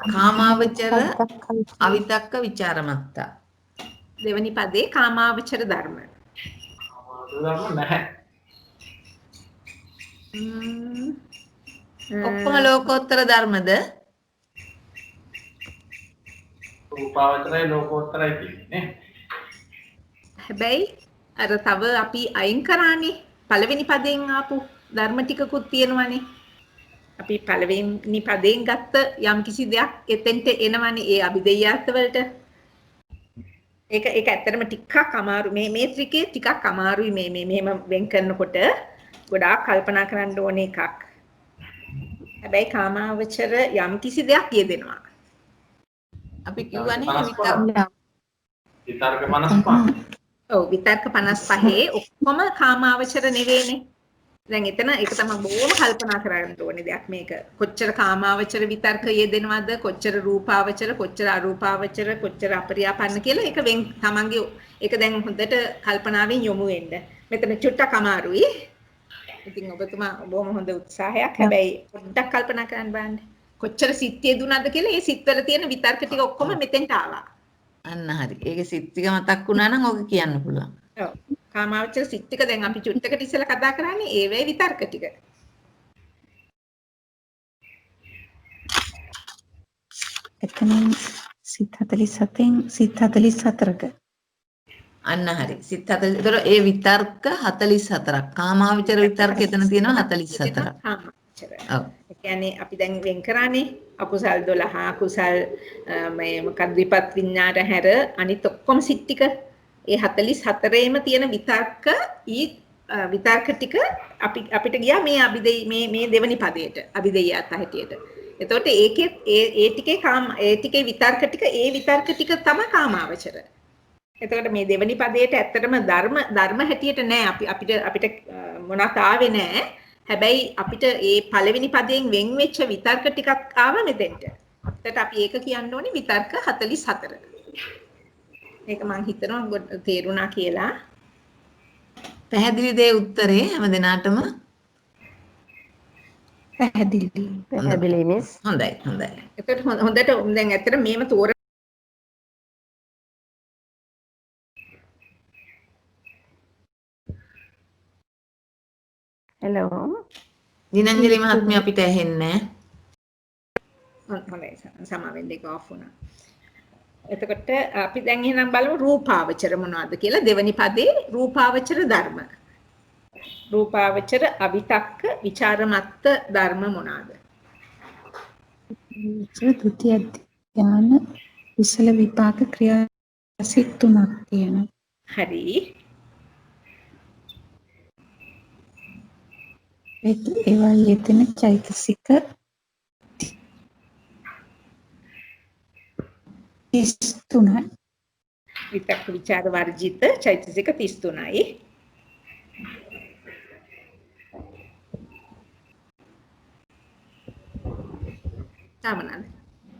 කාමාවචර අවිතක්ක විචාරමත්තා. දෙවනි පදේ කාමාවචර ධර්ම. නැහැ. ඔක්කොම ලෝකෝත්තර ධර්මද? රූපාවචරයි ලෝකෝත්තරයි කියන්නේ. හැබැයි අර තව අපි අයින් කරානේ පළවෙනි පදයෙන් ආපු ධර්ම ටිකකුත් තියෙනවානේ. අපි පළවෙනි පදයෙන් ගත්ත යම් කිසි දෙයක් එතෙන්ට එනවනේ ඒ අභිදේයාර්ථ වලට. ඒක ඇත්තටම ටිකක් අමාරු මේ ත්‍රිකේ ටිකක් අමාරුයි මේ මෙහෙම වෙන් කරනකොට ගොඩාක් කල්පනා කරන්න ඕන එකක්. හැබැයි කාමාවචර යම් කිසි දෙයක් යෙදෙනවා. අපි කියවනේ විතර්ක 55. ඔව් විතර්ක 55 ඔක්කොම කාමාවචර නෙවෙයිනේ. දැන් එතන ඒක තමයි බොහොම කල්පනා කරන්න ඕනේ දෙයක් මේක. කොච්චර කාමාවචර විතර්ක යෙදෙනවද? කොච්චර රූපාවචර, කොච්චර අරූපාවචර, කොච්චර අපරියාපන්න කියලා ඒක වෙන් තමන්ගේ ඒක දැන් හොඳට කල්පනාවෙන් යොමු වෙන්න. මෙතන චුට්ටක් අමාරුයි. ඉතින් ඔබතුමා බොහොම හොඳ උත්සාහයක්. හැබැයි පොඩ්ඩක් කල්පනා කරන්න බලන්න. කොච්චර සිත් යෙදුනද කියලා ඒ සිත්වල තියෙන විතර්ක ටික ඔක්කොම මෙතෙන්ට ආවා. අන්න හරි. ඒකේ සිත් ටික මතක් වුණා නම් ඔක කියන්න පුළුවන්. ඔව්. කාමාවචර සිත් ටික දැන් අපි චුට්ටකට ඉස්සෙල්ලා කතා කරන්නේ ඒ වේ විතර්ක ටික. එතනින් සිත් 47න් සිත් 44ක. අන්න හරි. සිත් 40. ඒතර ඒ විතර්ක 44ක්. කාමාවචර විතර්ක එතන තියෙනවා 44ක්. කාමාවචර. ඔව්. ඒ කියන්නේ අපි දැන් වෙන් කරානේ අකුසල් 12 අකුසල් මේ මොකක්ද විපත් විඥාට හැර අනිත් ඔක්කොම සිත් ටික ඒ 44ේම තියෙන විතර්ක විතර්ක ටික අපිට ගියා මේ අභිදේ මේ දෙවනි පදයට අභිදේයාත් හැටියට. එතකොට ඒකේ ඒ ටිකේ විතර්ක ටික ඒ විතර්ක ටික තමයි කාමාවචර. එතකොට මේ දෙවනි පදයට ඇත්තටම ධර්ම හැටියට නෑ අපිට මොනවත් ආවේ නෑ. හැබැයි අපිට ඒ පළවෙනි පදයෙන් වෙන් වෙච්ච විතර්ක ටිකක් ආව මෙතෙන්ට. එතකොට අපි ඒක කියන්න ඕනේ විතර්ක 44. ඒක මම හිතනවා තේරුණා කියලා. පැහැදිලි දේ උත්තරේ හැම දිනාටම පැහැදිලි මිස්. හොඳයි. එතකොට හොඳට දැන් ඇත්තට මේම තෝර හෙලෝ. දිනංජලි මහත්මිය අපිට ඇහෙන්නේ හොඳයි සමාවෙන්න ඒක ඔෆ් වුණා. එතකොට අපි දැන් එහෙනම් බලමු රූපාවචර මොනවද කියලා දෙවනි පදේ රූපාවචර ධර්ම. රූපාවචර අවිතක්ක විචාරමත්ත ධර්ම මොනවාද? ද්විතිය ධ්‍යාන කුසල විපාක ක්‍රියා සිත් 3ක් තියෙනවා. හරි. ඒවා යෙදෙන චෛතසික 33යි. විතක්ක විචාර වර්ජිත චෛතසික 33යි. තමනද?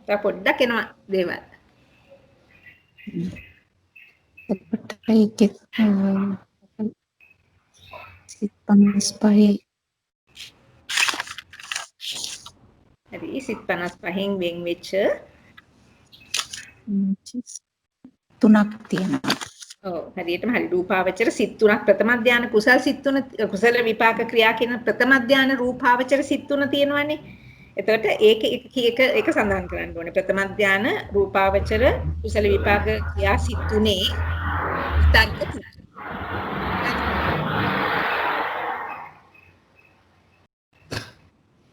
තව පොඩ්ඩක් එනවා දේවල්. ඒකේ සිත් 55 හරි සිත් 55න් වෙන් වෙච්ච 3ක් තියෙනවා. ඔව් හරියටම හරි රූපාවචර සිත් 3ක් ප්‍රථම ධානය කුසල සිත් 3 කුසල විපාක ක්‍රියා කියන ප්‍රථම ධානය රූපාවචර සිත් 3 තියෙනවානේ. එතකොට ඒක සඳහන් කරන්න ඕනේ. ප්‍රථම ධානය රූපාවචර කුසල විපාක ක්‍රියා සිත් 3 විතර්ක 3.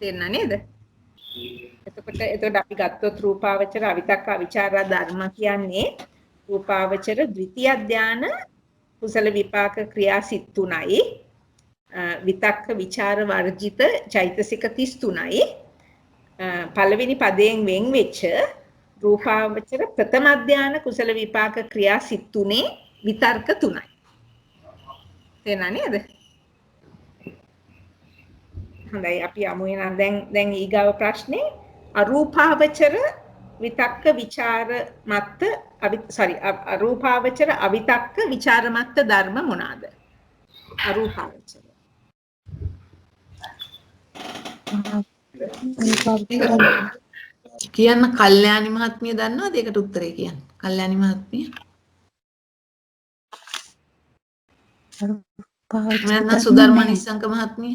තේරුණා නේද? එතකොට අපි ගත්තොත් රූපාවචර අවිතක්ක අවිචාර ධර්ම කියන්නේ රූපාවචර ද්විතිය ධාන කුසල විපාක ක්‍රියා සිත් 3යි විතක්ක විචාර වර්ජිත චෛතසික 33යි පළවෙනි පදයෙන් වෙන් වෙච්ච රූපාවචර ප්‍රථම ධාන කුසල විපාක ක්‍රියා සිත් 3 විතර්ක 3යි. තේරුණා නේද? හොඳයි අපි යමු එහෙනම් දැන් ඊගාව ප්‍රශ්නේ අරූපාවචර විතක්ක විචාර මත්ත අරූපාවචර අවිතක්ක විචාර මත්ත ධර්ම මොනවාද? අරූපාවචර කියන්න කල්යාණි මහත්මිය දන්නවද ඒකට උත්තරේ කියන්න? කල්යාණි මහත්මිය. නැත්නම් සුධර්ම නිස්සංක මහත්මිය.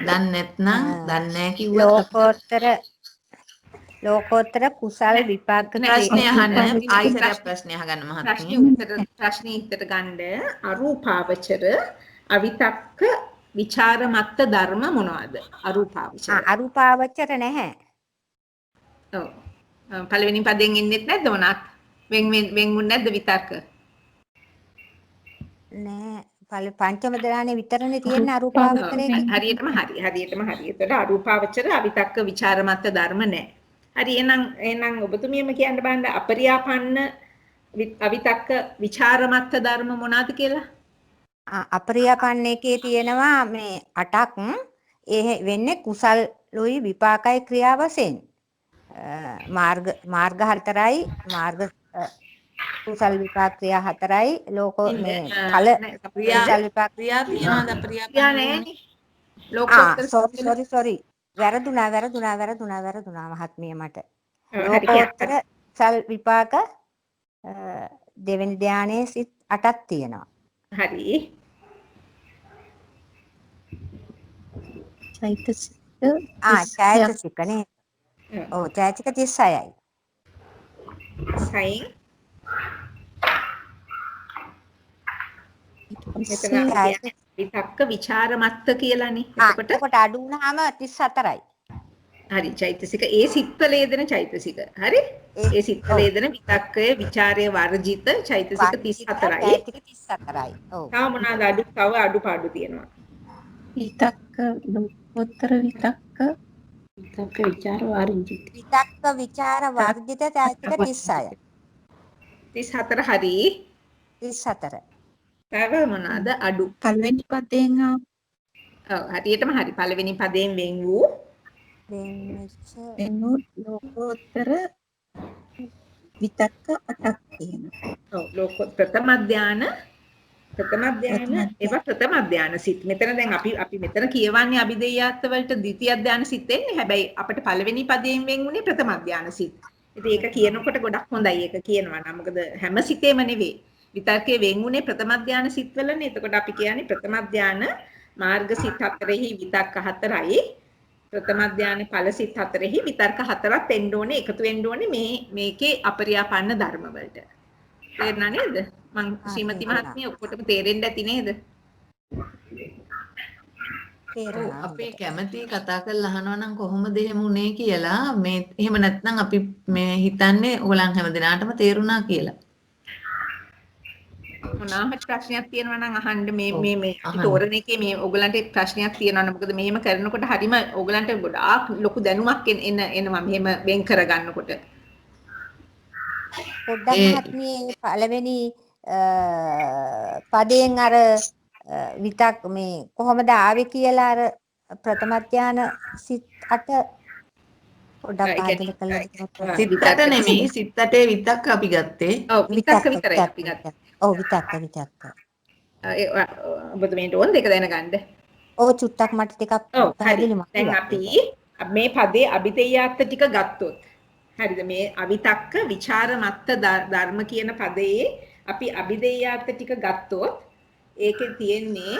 දන්නේ නැත්නම් දන්නේ නැහැ කිව්වත් ලෝකෝත්තර කුසල් විපාක ප්‍රශ්නේ අහන්න ආයිසරයක් ප්‍රශ්නේ අහගන්න මහත්මිය. ප්‍රශ්නේ උත්තර ගන්න අරූපාවචර අවිතක්ක විචාර මත්ත ධර්ම මොනවද? අරූපාවචර. අරූපාවචර නැහැ. ඔව්. පළවෙනි පදයෙන් ඉන්නෙත් නැද්ද මොනක්? වෙන්ුන්නේ නැද්ද විතක්ක? නෑ. පංචම ධානයේ විතරනේ තියෙන අරූපාවචරයේ. හරියටම හරි. එතකොට අරූපාවචර අවිතක්ක විචාර මත්ත ධර්ම නැහැ. හරි එහෙනම් ඔබතුමියම කියන්න බලන්න අපරියාපන්න අවිතක්ක විචාර මත්ත ධර්ම මොනවාද කියලා? අපරියාපන්න එකේ තියෙනවා මේ 8ක්. ඒ වෙන්නේ කුසල්ලුයි විපාකයි ක්‍රියා වශයෙන්. මාර්ග 4යි මාර්ග කුසල් විපාක ක්‍රියා 4යි ලෝක මේ ඵල කුසල් විපාක ක්‍රියා තියනවාද අපරියාපන්න නෑනේ. ලෝකෝත්තර sorry වැරදුනා මහත්මිය මට. ලෝකෝත්තර කුසල් විපාක දෙවෙනි ධානයේ සිත් 8ක් තියෙනවා. හරි. චෛතසික නේ. ඔව් චෛතසික 36යි. සයින් විතක්ක විචාර මත්ත කියලානේ. එතකොට අඩු වුණාම 34යි. හරි චෛතසික ඒ සිත්වල යෙදෙන චෛතසික. හරි? ඒ සිත්වල යෙදෙන විතක්කය විචාරය වර්ජිත චෛතසික 34යි. ඔව්. තව මොනවාද අඩුපාඩු තියෙනවා? විතක්ක ලෝකෝත්තර විතක්ක විචාර වර්ජිත. විතක්ක විචාර වර්ජිත චෛතසික 36යි. 34 හරි. 34. තව මොනවාද අඩු? පළවෙනි පදයෙන් ඔව් හරියටම හරි. පළවෙනි පදයෙන් වෙන් වූ ලෝකෝත්තර විතක්ක 8ක් තියෙනවා. ඔව් ප්‍රථම ධාන ඒවා ප්‍රථම ධාන සිත්. මෙතන දැන් අපි මෙතන කියවන්නේ අභිදේයාත්ත වලට ද්විතිය ධාන සිත් එන්නේ. හැබැයි අපිට පළවෙනි පදයෙන් වෙන් වුණේ ප්‍රථම ධාන සිත්. ඉතින් ඒක කියනකොට ගොඩක් හොඳයි ඒක කියනවා නම්. මොකද හැම සිතේම නෙවෙයි. විතර්කයේ වෙන් වුණේ ප්‍රථම ධාන සිත් වලනේ. එතකොට අපි කියන්නේ ප්‍රථම ධාන මාර්ග සිත් 4ෙහි විතක්ක 4යි. ප්‍රථම ධාන ඵල සිත් 4ෙහි විතර්ක 4ක් එන්න ඕනේ එකතු වෙන්න ඕනේ මේකේ අපරියාපන්න ධර්ම වලට. තේරුණා නේද? මං ශ්‍රීමති මහත්මිය ඔක්කොටම තේරෙන්න ඇති නේද? අපේ කැමති කතා කරලා අහනවා නම් කොහොමද එහෙම උනේ කියලා. මේ එහෙම නැත්නම් අපි මේ හිතන්නේ ඔයගලන් හැමදෙනාටම තේරුණා කියලා. මොනවා ප්‍රශ්නයක් තියෙනවා නම් අහන්න මේ තෝරන එකේ මේ ඔයගලන්ට ප්‍රශ්නයක් තියෙනවා නම් මොකද මෙහෙම කරනකොට හරිම ඔයගලන්ට ගොඩාක් ලොකු දැනුමක් එනවා මෙහෙම වෙන් කරගන්නකොට. පොඩ්ඩක් මහත්මිය පළවෙනි පදයෙන් අර විතක් මේ කොහොමද ආවේ කියලා අර ප්‍රථම ධාන සිත් 8 පොඩ්ඩක් පැහැදිලි කළා. සිත් 8 නෙමෙයි සිත් 8 විතක්ක අපි ගත්තේ. ඔව් විතක්ක විතරයි අපි ගත්තේ. ඔව් විතක්ක. ඔබතුමීට ඕන දෙක දැනගන්න. ඔව් චුට්ටක් මට ටිකක් පැහැදිලි මතක්. දැන් අපි මේ පදේ අභිදේයාත්ත ටික ගත්තොත් හරිද මේ අවිතක්ක විචාර මත්ත ධර්ම කියන පදයේ අපි අභිදේයාත්ත ටික ගත්තොත් ඒකේ තියෙන්නේ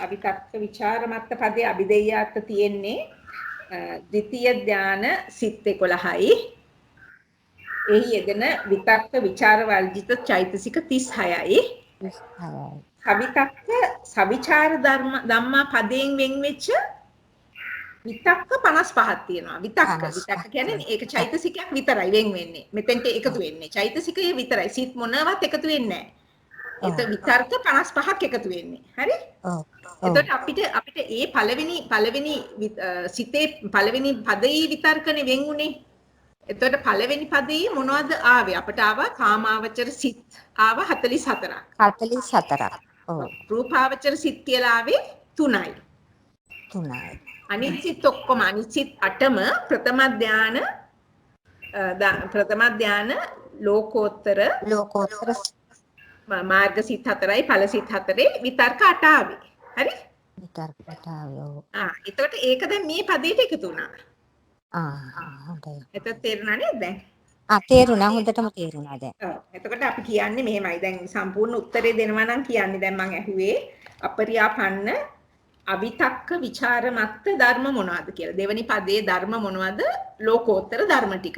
අවිතක්ක විචාර මත්ත පදේ අභිදේයාත්ත තියෙන්නේ ද්විතීය ධාන සිත් 11යි. එහි යෙදෙන විතක්ක විචාර වර්ජිත චෛතසික 36යි. සවිචාර ධම්මා පදයෙන් වෙන් වෙච්ච විතක්ක 55ක් තියෙනවා. විතක්ක කියන්නේ ඒක චෛතසිකයක් විතරයි වෙන් වෙන්නේ. මෙතෙන්ට එකතු වෙන්නේ. චෛතසිකය විතරයි. සිත් මොනවත් එකතු වෙන්නේ නැහැ. ඒක විතර්ක 55ක් එකතු වෙන්නේ. හරි? එතකොට අපිට ඒ පළවෙනි සිතේ පළවෙනි පදයේ විතර්කනේ වෙන් උනේ. එතකොට පළවෙනි පදයේ මොනවද ආවේ? අපට ආවා කාමාවචර සිත් ආවා 44ක්. 44ක්. ඔව්. රූපාවචර සිත් කියලා ආවේ 3යි. 3යි. අනිත් සිත් ඔක්කොම අනිත් සිත් 8ම ප්‍රථම ධාන ලෝකෝත්තර මාර්ග සිත් 4යි ඵල සිත් 4යි විතර්ක 8 ආවේ. හරි? විතර්කතාවය. ඔව්. එතකොට ඒක දැන් මේ පදයට එකතු වුණා. හොඳයි. එතකොට තේරුණා නේද දැන්? තේරුණා හොඳටම තේරුණා දැන්. එතකොට අපි කියන්නේ මෙහෙමයි. දැන් සම්පූර්ණ උත්තරේ දෙනවා නම් කියන්නේ දැන් මම ඇහුවේ අපරියාපන්න අවිතක්ක ਵਿਚාර මත්ත ධර්ම මොනවද කියලා. දෙවෙනි පදයේ ධර්ම මොනවද? ලෝකෝත්තර ධර්ම ටික.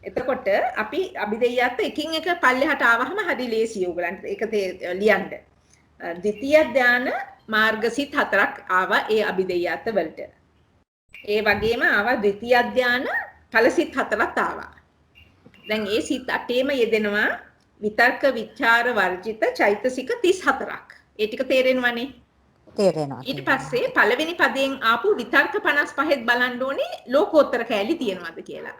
එතකොට අපි අභිදේයත් එකින් එක පල්ලෙහාට ආවහම හරි ලේසියි ඔයගලන්ට. ඒක ලියන්න. ද්විතීය ධාන මාර්ගසිත 4ක් ආවා ඒ අභිදේයත් වලට. ඒ වගේම ආවා ද්විතීය ධාන ඵලසිත 4ක් ආවා. දැන් ඒ සිත් 8ෙම යෙදෙනවා විතර්ක විචාර වර්ජිත චෛතසික 34ක්. ඒ ටික තේරෙනවනේ. තේරෙනවා. ඊට පස්සේ පළවෙනි පදයෙන් ආපු විතර්ක 55ත් බලන්න ඕනේ ලෝකෝත්තර කැලි තියෙනවද කියලා.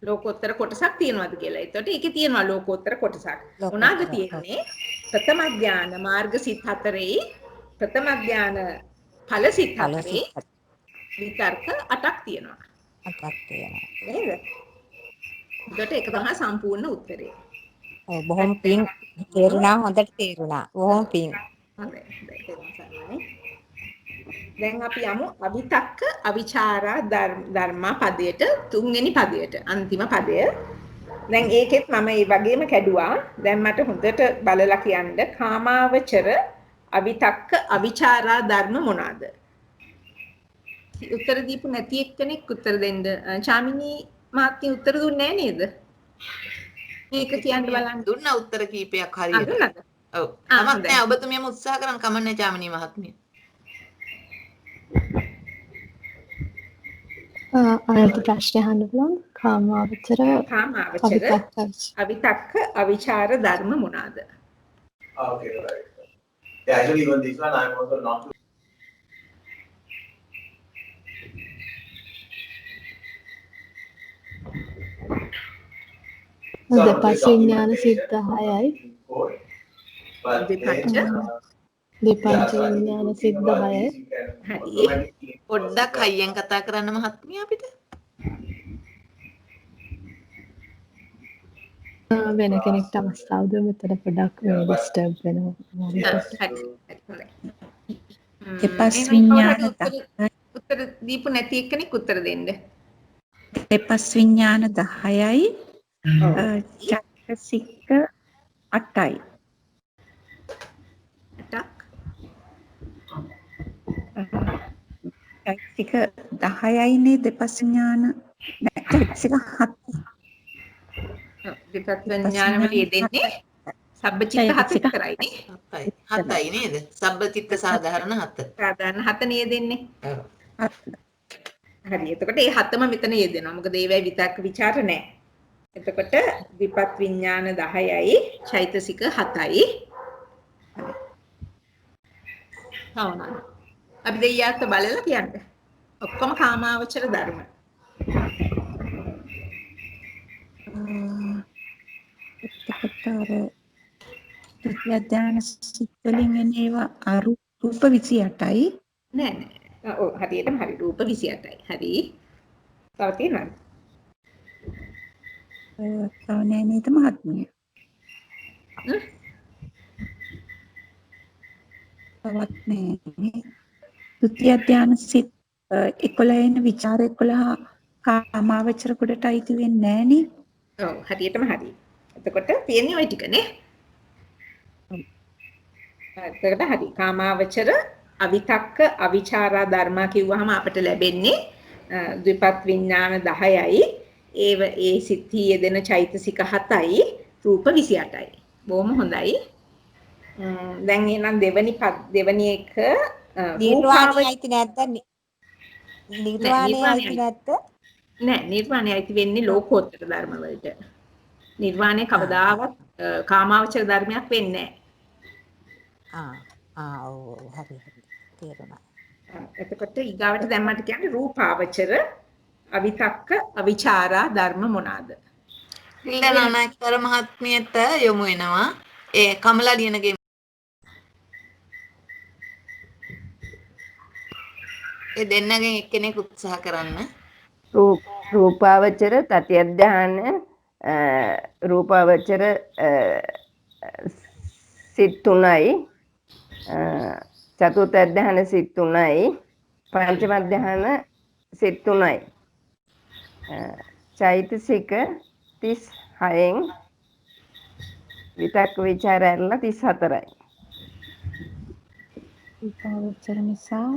ලෝකෝත්තර කොටසක් තියෙනවද කියලා. එතකොට ඒකේ තියෙනවා ලෝකෝත්තර කොටසක්. මොනවාද තියෙන්නේ? ප්‍රථම ඥාන මාර්ග සිත් 4යි ප්‍රථම ඥාන ඵල සිත් 4යි විතර්ක 8ක් තියෙනවා. 8ක් තියෙනවා. නේද? ඒකට ඒක තමයි සම්පූර්ණ උත්තරේ. ඔව් බොහොම පිං තේරුණා හොඳට තේරුණා. බොහොම පිං. හොඳයි. දැන් අපි යමු අවිතක්ක අවිචාරා ධර්මා පදයට තුන්වෙනි පදයට අන්තිම පදය. දැන් ඒකෙත් මම ඒ වගේම කැඩුවා. දැන් මට හොඳට බලලා කියන්න කාමාවචර අවිතක්ක අවිචාරා ධර්ම මොනවාද? උත්තර දීපු නැති එක්කෙනෙක් උත්තර දෙන්න. චාමිනී මාත්‍ය උත්තර දුන්නේ නැහැ නේද? මේක කියන්න බලන්න. දුන්නා උත්තර කීපයක් හරියට. දුන්නද? ඔව්. නමත් නෑ ඔබතුමියම උත්සාහ කරන් කමන්නේ චාමිනී මහත්මිය. අනන්ත ප්‍රශ්න අහන්න පුළුවන්. කාමාවචර අවිතක්ක අවිචාර ධර්ම මොනවාද? Okay, right. Yeah, actually even this one I'm also not දෙපස් විඥාන සිත් 10යි. දෙපංච විඥාන සිත් 10යි. හරි. පොඩ්ඩක් හයියෙන් කතා කරන්න මහත්මිය අපිට. වෙන කෙනෙක්ට අවස්ථාව දුන්න මෙතන පොඩ්ඩක් ඩිස්ටර්බ් වෙනවා. දෙපස් විඥාන උත්තර දීපු නැති එක්කෙනෙක් උත්තර දෙන්න. දෙපස් විඥාන 10යි චෛතසික 8යි. 8ක් චෛතසික 10යිනේ දෙපස් විඥාන චෛතසික 7යි. දෙපස් විඥාන වල යෙදෙන්නේ සබ්බචිත්ත 7 විතරයිනේ. 7යි නේද? සබ්බචිත්ත සාධාරණ 7. සාධාරණ 7 නේ යෙදෙන්නේ. හරි. එතකොට මේ 7ම මෙතන යෙදෙනවා. මොකද ඒවයි විතක්ක ਵਿਚාර නැහැ. එතකොට විපත් විඥාන 10යි චෛතසික 7යි. තවනා. අපි දෙයියත් බලලා කියන්න. ඔක්කොම කාමාවචර ධර්ම. එතකොට ධ්‍යාන සිත් වලින් එන ඒවා අරූප 28යි. නෑ. ඔව් හරියටම හරි. රූප 28යි. හරි. තව තියෙනවද? තව නෑ නේද මහත්මිය? තවත් නෑ. ද්විතීය ධ්‍යාන සිත් 11 එන විචාර 11 කාමාවචර කොටට අයිති වෙන්නේ නෑනේ. ඔව් හරියටම හරි. එතකොට තියෙන්නේ ওই ටිකනේ. එතකොට හරි. කාමාවචර අවිතක්ක අවිචාරා ධර්මා කිව්වහම අපිට ලැබෙන්නේ ද්විපත් විඥාන 10යි. ඒ සිත්හි යෙදෙන චෛතසික 7යි රූප 28යි. බොහොම හොඳයි. දැන් එහෙනම් දෙවනි එක නිර්වාණය අයිති නැද්ද? නිර්වාණය අයිති නැද්ද? නෑ නිර්වාණය අයිති වෙන්නේ ලෝකෝත්තර ධර්ම වලට. නිර්වාණය කවදාවත් කාමාවචර ධර්මයක් වෙන්නේ නෑ. ඔව් හරි තේරුණා. එතකොට ඊගාවට දැන් මට කියන්නේ රූපාවචර අවිතක්ක අවිචාරා ධර්ම මොනවාද? හිල්ලනානායකතර මහත්මියට යොමු වෙනවා. ඒ කමලා ලියනගේ ඒ දෙන්නගෙන් එක්කෙනෙක් උත්සාහ කරන්න. රූපාවචර තතිය ධ්‍යාන රූපාවචර සිත් 3යි චතුර්ථ අධ්‍යාන සිත් 3යි පංචම අධ්‍යාන සිත් 3යි චෛතසික 36න් විතක්ක ਵਿਚාර ඇරලා 34යි. රූපාවචර නිසා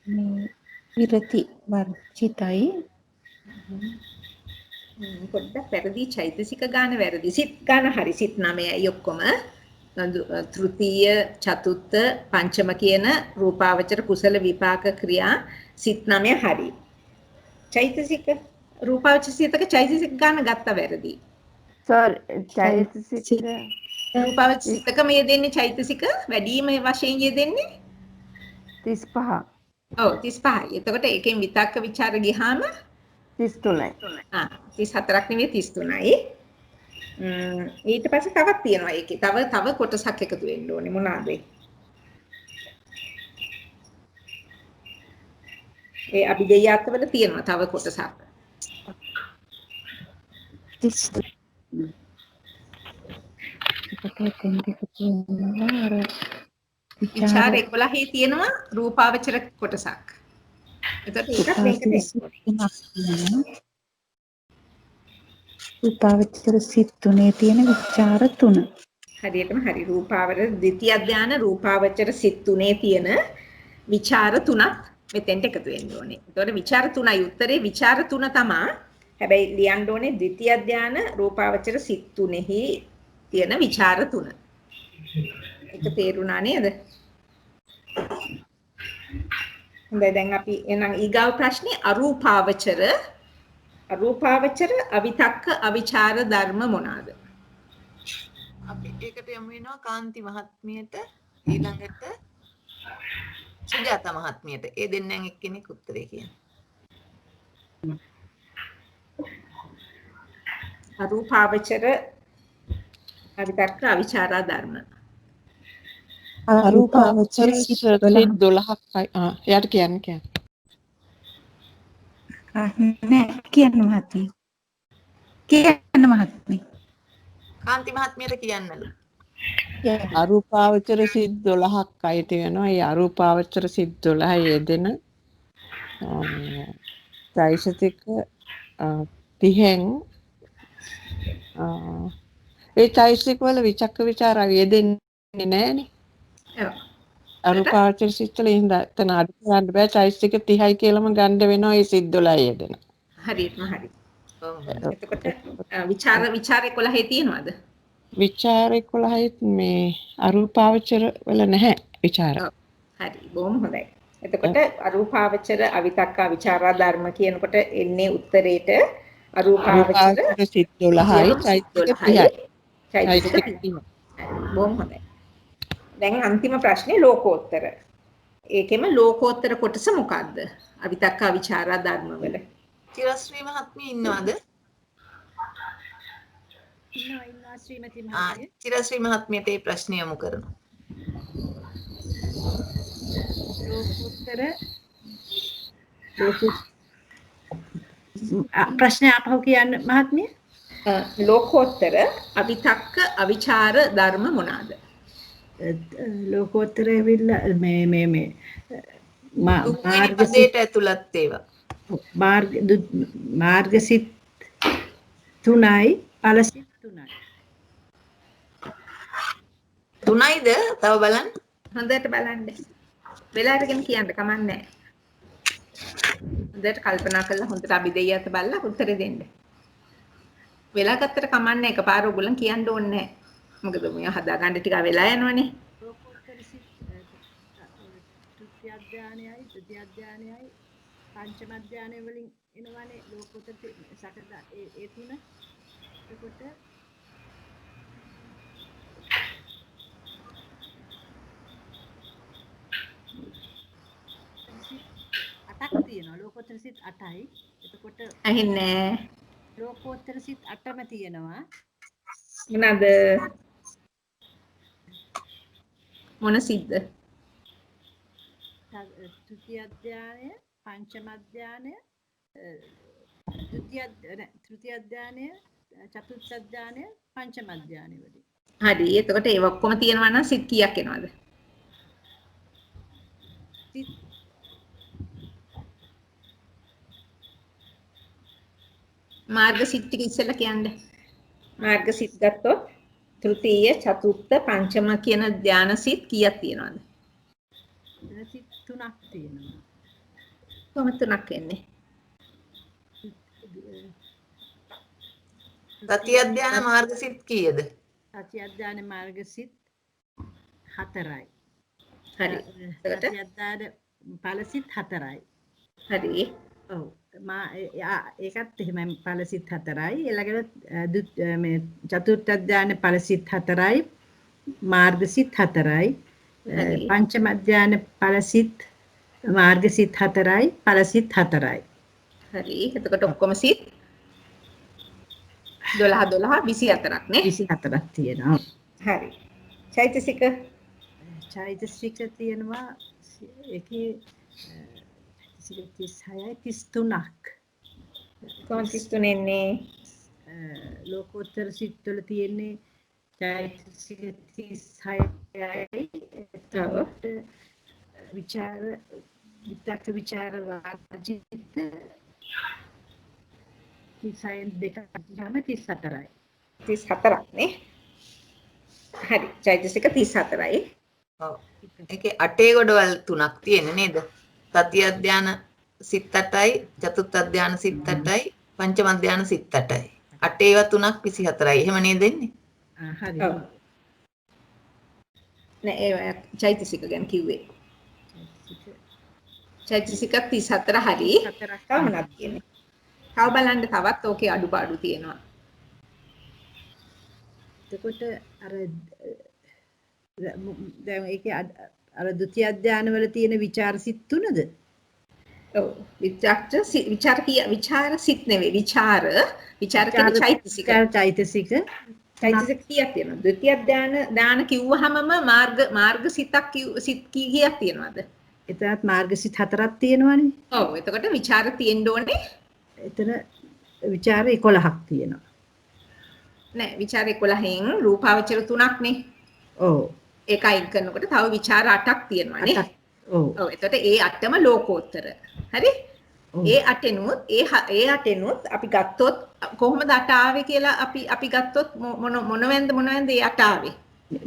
මේ විරති වර්ජිතයි. පොඩ්ඩක් වැරදි චෛතසික ගාන වැරදි. සිත් ගාන හරි. සිත් 9යි ඔක්කොම. තෘතීය, චතුර්ථ, පංචම කියන රූපාවචර කුසල විපාක ක්‍රියා සිත් 9 හරි. චෛතසික රූපාවචර සිතක චෛතසික ගාන ගත්ත වැරදි. චෛතසික රූපාවචර සිතක මේ දෙන්නේ චෛතසික වැඩිම වශයෙන් යෙදෙන්නේ 35. ඔව් 35යි. එතකොට ඒකෙන් විතක්ක ਵਿਚාර ගියාම 33යි. 34ක් නෙවෙයි 33යි. ඊට පස්සේ තවත් තියෙනවා ඒකේ. තව කොටසක් එකතු වෙන්න ඕනේ මොනවාද? ඒ අභිදේයාත්වල තියෙනවා තව කොටසක්. විචාර 11 තියෙනවා රූපාවචර කොටසක්. එතකොට ඒකත් මේකට රූපාවචර සිත් 3 තියෙන විචාර 3. හරියටම හරි. රූපාවචර ද්විතිය ධාන රූපාවචර සිත් 3 තියෙන විචාර 3ක් මෙතෙන්ට එකතු වෙන්න ඕනේ. එතකොට විචාර 3යි උත්තරේ විචාර 3 තමයි. හැබැයි ලියන්න ඕනේ ද්විතිය ධාන රූපාවචර සිත් 3හි තියෙන විචාර 3. ඒක තේරුණා නේද? හොඳයි දැන් අපි එහෙනම් ඊගාව ප්‍රශ්නේ අරූපාවචර අවිතක්ක අවිචාර ධර්ම මොනවාද? අපි ඒකට යමු වෙනවා කාන්ති මහත්මියට ඊළඟට සුජාතා මහත්මියට. ඒ දෙන්නෙන් එක්කෙනෙක් උත්තරේ කියන්න. අරූපාවචර අවිතක්ක අවිචාර ධර්ම. අරූපාවචර සිත් 12යි. එයාට කියන්න. නෑ කියන්න මහත්මිය. කාන්ති මහත්මියට කියන්නලු. අරූපාවචර සිත් 12ක් අයිති වෙනවා. ඒ අරූපාවචර සිත් 12 යෙදෙන චෛතසික 30න් ඒ චෛතසික වල විචක්ක ਵਿਚාර යෙදෙන්නේ නැහනේ. ඔව්. අරූපාවචර සිත් වල ඉඳන් එතන අඩු කරන්න බෑ. චෛතසික 30යි කියලාම ගන්න වෙනවා ඒ සිත් 12 යෙදෙන. හරියටම හරි. එතකොට විචාර 11 තියෙනවද? විචාර 11යි මේ අරූපාවචර වල නැහැ විචාර. හරි බොහොම හොඳයි. එතකොට අරූපාවචර අවිතක්ක විචාරා ධර්ම කියනකොට එන්නේ උත්තරේට අරූපාවචර සිත් 12යි චෛතසික 30යි. බොහොම හොඳයි. දැන් අන්තිම ප්‍රශ්නේ ලෝකෝත්තර. ඒකෙම ලෝකෝත්තර කොටස මොකද්ද? අවිතක්ක විචාරා ධර්ම වල. චිරශ්‍රී මහත්මිය ඉන්නවද? ඉන්නවා ශ්‍රීමති මහත්මිය. චිරශ්‍රී මහත්මියට මේ ප්‍රශ්නය යොමු කරනවා. ලෝකෝත්තර ප්‍රශ්නේ ආපහු කියන්න මහත්මිය. ලෝකෝත්තර අවිතක්ක අවිචාර ධර්ම මොනවාද? ලෝකෝත්තර ඇවිල්ලා මේ මාර්ගසිත ඇතුළත් ඒවා. මාර්ගසිත 3යි ඵලසිත 3යි. 3යිද? තව බලන්න. හොඳට බලන්න. වෙලා අරගෙන කියන්න කමක් නැහැ. හොඳට කල්පනා කරලා හොඳට අභිදේයයත් බලලා උත්තර දෙන්න. වෙලා ගත්තට කමක් නැහැ. එකපාර ඔයගොල්ලන් කියන්න ඕනේ නැහැ. මොකද මේ හදාගන්න ටික වෙලා යනවනේ. ලෝකෝත්තර සිත් තෘතිය අධ්‍යානයයි ද්විතිය අධ්‍යානයයි පංචම අධ්‍යානය වලින් එනවනේ ලෝකෝත්තර සකදා ඒ තුන. එතකොට අටක් තියෙනවා. ලෝකෝත්තර සිත් 8යි. එතකොට ඇහෙන්නේ ලෝකෝත්තර සිත් 8ම තියෙනවා. මොනවාද? මොන සිද්ද? තෘතිය අධ්‍යානය, පංචම අධ්‍යානය, තෘතිය අධ්‍යානය, චතුර්ථ අධ්‍යානය, පංචම අධ්‍යානය වලින්. හරි. එතකොට ඒ ඔක්කොම තියෙනවා නම් සිත් කීයක් එනවද? මාර්ග සිත් ටික ඉස්සෙල්ලා කියන්න. මාර්ග සිත් ගත්තොත් තෘතීය, චතුර්ථ, පංචම කියන ධාන සිත් කීයක් තියෙනවද? සිත් 3ක් තියෙනවා. කොහොමද 3ක් එන්නේ? සති අධ්‍යාන මාර්ගසිත කීයද? සති අධ්‍යාන මාර්ගසිත 4යි. හරි. සති අධ්‍යාන ඵලසිත 4යි. හරි. ඔව්. ඒකත් එහෙමයි ඵලසිත 4යි. ඊළඟට මේ චතුර්ථ අධ්‍යාන ඵලසිත 4යි. මාර්ගසිත 4යි. පංචම අධ්‍යාන ඵලසිත මාර්ගසිත 4යි. ඵලසිත 4යි. හරි. එතකොට ඔක්කොම සිත් 12 24ක් නේ? 24ක් තියෙනවා. හරි. චෛතසික තියෙනවා ඒකේ 36යි 33ක්. කොහොමද 33 එන්නේ? ලෝකෝත්තර සිත් වල තියෙන්නේ චෛතසික 36යි. එතකොට විචාර විතක්ක විචාර වාචිත 36 දෙක ගියාම 34යි. 34ක් නේ? හරි. චෛතසික 34යි. ඔව්. ඒකේ අටේ ගොඩවල් 3ක් තියෙන්නේ නේද? සති අධ්‍යාන සිත් 8යි, චතුර්ථ අධ්‍යාන සිත් 8යි, පංචම අධ්‍යාන සිත් 8යි. අටේ ඒවා 3ක් 24යි. එහෙම නේද එන්නේ? හරි. නෑ ඒ චෛතසික ගැන කිව්වේ. චෛතසික 34 හරි. තව මොනවද කියන්නේ? තව බලන්න තවත් ඕකේ අඩුපාඩු තියෙනවා. එතකොට අර දැන් ඒකේ අර ဒုတိ ය අධ්‍යාන වල තියෙන විචාර සිත් 3ද? ඔව්. විචාර සිත් නෙවෙයි. විචාර කියන්නේ චෛතසික. චෛතසික කීයක් තියෙනවද? ဒုတိ ය දාන කිව්වහමම මාර්ග සිතක් සිත් කීයක් තියෙනවද? එතනත් මාර්ග සිත් 4ක් තියෙනවනේ. ඔව්. එතකොට විචාර තියෙන්න ඕනේ. එතන විචාර 11ක් තියෙනවා. නෑ විචාර 11න් රූපාවචර 3ක් නේ. ඔව්. ඒක අයින් කරනකොට තව විචාර 8ක් තියෙනවා නේ. ඔව්. ඔව්. එතකොට ඒ 8ම ලෝකෝත්තර. හරි? ඒ 8නුත් අපි ගත්තොත් කොහොමද 8 ආවේ කියලා අපි ගත්තොත් මොනවෙන්ද ඒ 8 ආවේ?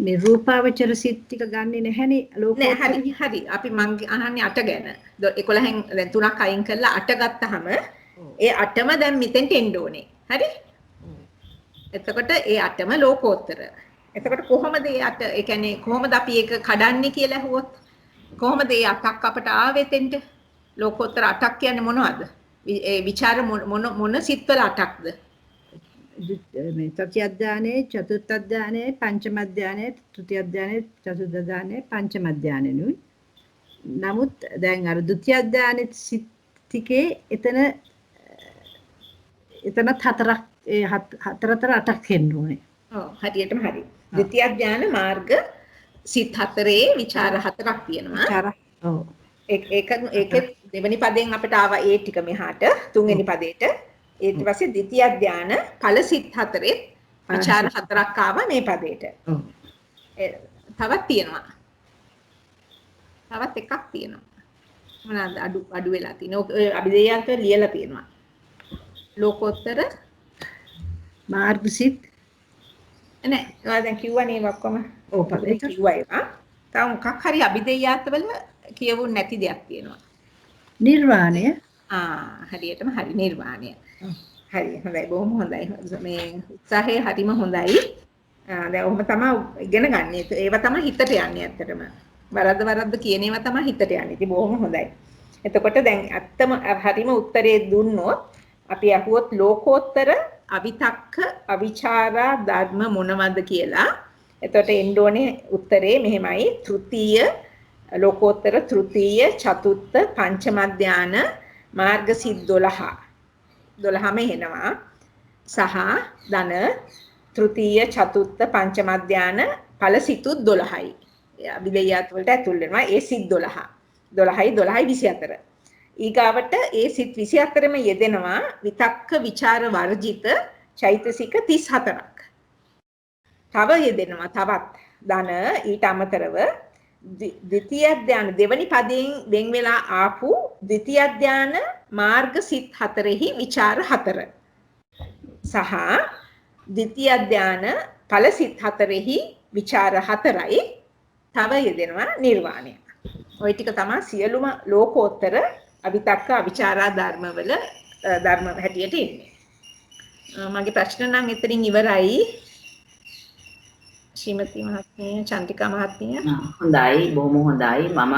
මේ රූපාවචර සිත් ටික ගන්නෙ නැහැනේ ලෝකෝත්තර. නෑ හරි. අපි මං අහන්නේ 8 ගැන. 11න් දැන් 3ක් අයින් කරලා 8 ගත්තාම ඒ 8ම දැන් මෙතෙන්ට එන්න ඕනේ. හරි? එතකොට ඒ 8ම ලෝකෝත්තර. එතකොට කොහොමද ඒ 8 ඒ කියන්නේ කොහොමද අපි ඒක කඩන්නේ කියලා අහුවොත් කොහොමද ඒ 8ක් අපට ආවේ එතෙන්ට? ලෝකෝත්තර 8ක් කියන්නේ මොනවද? ඒ විචාර මොන සිත්වල 8ක්ද? මේ තෘතිය අධ්‍යානයේ චතුර්ථ අධ්‍යානයේ පංචම අධ්‍යානයේ තෘතිය අධ්‍යානයේ චතුර්ථ අධ්‍යානයේ පංචම අධ්‍යානයේ නමුත් දැන් අර ဒုတိ ය අධ්‍යානයේ සිත් ටිකේ එතනත් 4ක් ඒ 8ක් එන්න ඕනේ. ඔව් හරියටම හරි. ද්විතිය අධ්‍යාන මාර්ග සිත් 4ේ විචාර 4ක් තියෙනවා. ඔව්. ඒක දෙවෙනි පදයෙන් අපිට ආවා ඒ ටික මෙහාට තුන්වෙනි පදයට. ඊට පස්සේ ද්විතිය අධ්‍යාන ඵල සිත් 4ේ විචාර 4ක් ආවා මේ පදයට. ඔව්. තවත් තියෙනවා. තවත් එකක් තියෙනවා. මොනවාද අඩු වෙලා තියෙනවා. ඔය අභිදේයාන්ත ලියලා තියෙනවා. ලෝකෝත්තර මාර්ගසිත නෑ ඔයා දැන් කිව්වනේ ඔක්කොම ඔව් පදේ කිව්වා ඒවා තව මොකක් හරි අභිදේයාත්වල කියවුන් නැති දෙයක් තියෙනවා නිර්වාණය හරියටම හරි නිර්වාණය හරි හොඳයි බොහොම හොඳයි මේ උත්සාහය හරිම හොඳයි දැන් ඔහොම තමයි ඉගෙන ගන්න. ඒවා තමයි හිතට යන්නේ ඇත්තටම. වරද්ද කියන ඒවා තමයි හිතට යන්නේ. ඉතින් බොහොම හොඳයි. එතකොට දැන් ඇත්තම හරිම උත්තරේ දුන්නොත් අපි අහුවොත් ලෝකෝත්තර අවිතක්ක අවිචාරා ධර්ම මොනවද කියලා. එතකොට එන්න ඕනේ උත්තරේ මෙහෙමයි. තෘතීය ලෝකෝත්තර තෘතීය චතුත්ථ පංචම ධාන මාර්ග සිත් 12. 12ම එනවා. සහ ධන තෘතීය චතුත්ථ පංචම ධාන ඵල සිතුත් 12යි. අභිදේයාත් වලට ඇතුල් වෙනවා. ඒ සිත් 12. 12යි 24. ඊගාවට ඒ සිත් 24ම යෙදෙනවා විතක්ක විචාර වර්ජිත චෛතසික 34ක්. තව යෙදෙනවා තවත් ධන ඊට අමතරව ද්විතිය ධාන දෙවනි පදයෙන් වෙන් වෙලා ආපු ද්විතිය ධාන මාර්ග සිත් 4හි විචාර 4. සහ ද්විතීය ධාන ඵල සිත් 4හි විචාර 4යි තව යෙදෙනවා නිර්වාණය. ওই ටික තමයි සියලුම ලෝකෝත්තර අවිතක්ක අවිචාරා ධර්මවල ධර්ම හැටියට ඉන්නේ. මගේ ප්‍රශ්න නම් එතනින් ඉවරයි. ශ්‍රීමති මහත්මිය, චන්ද්‍රිකා මහත්මිය. හොඳයි, බොහොම හොඳයි. මම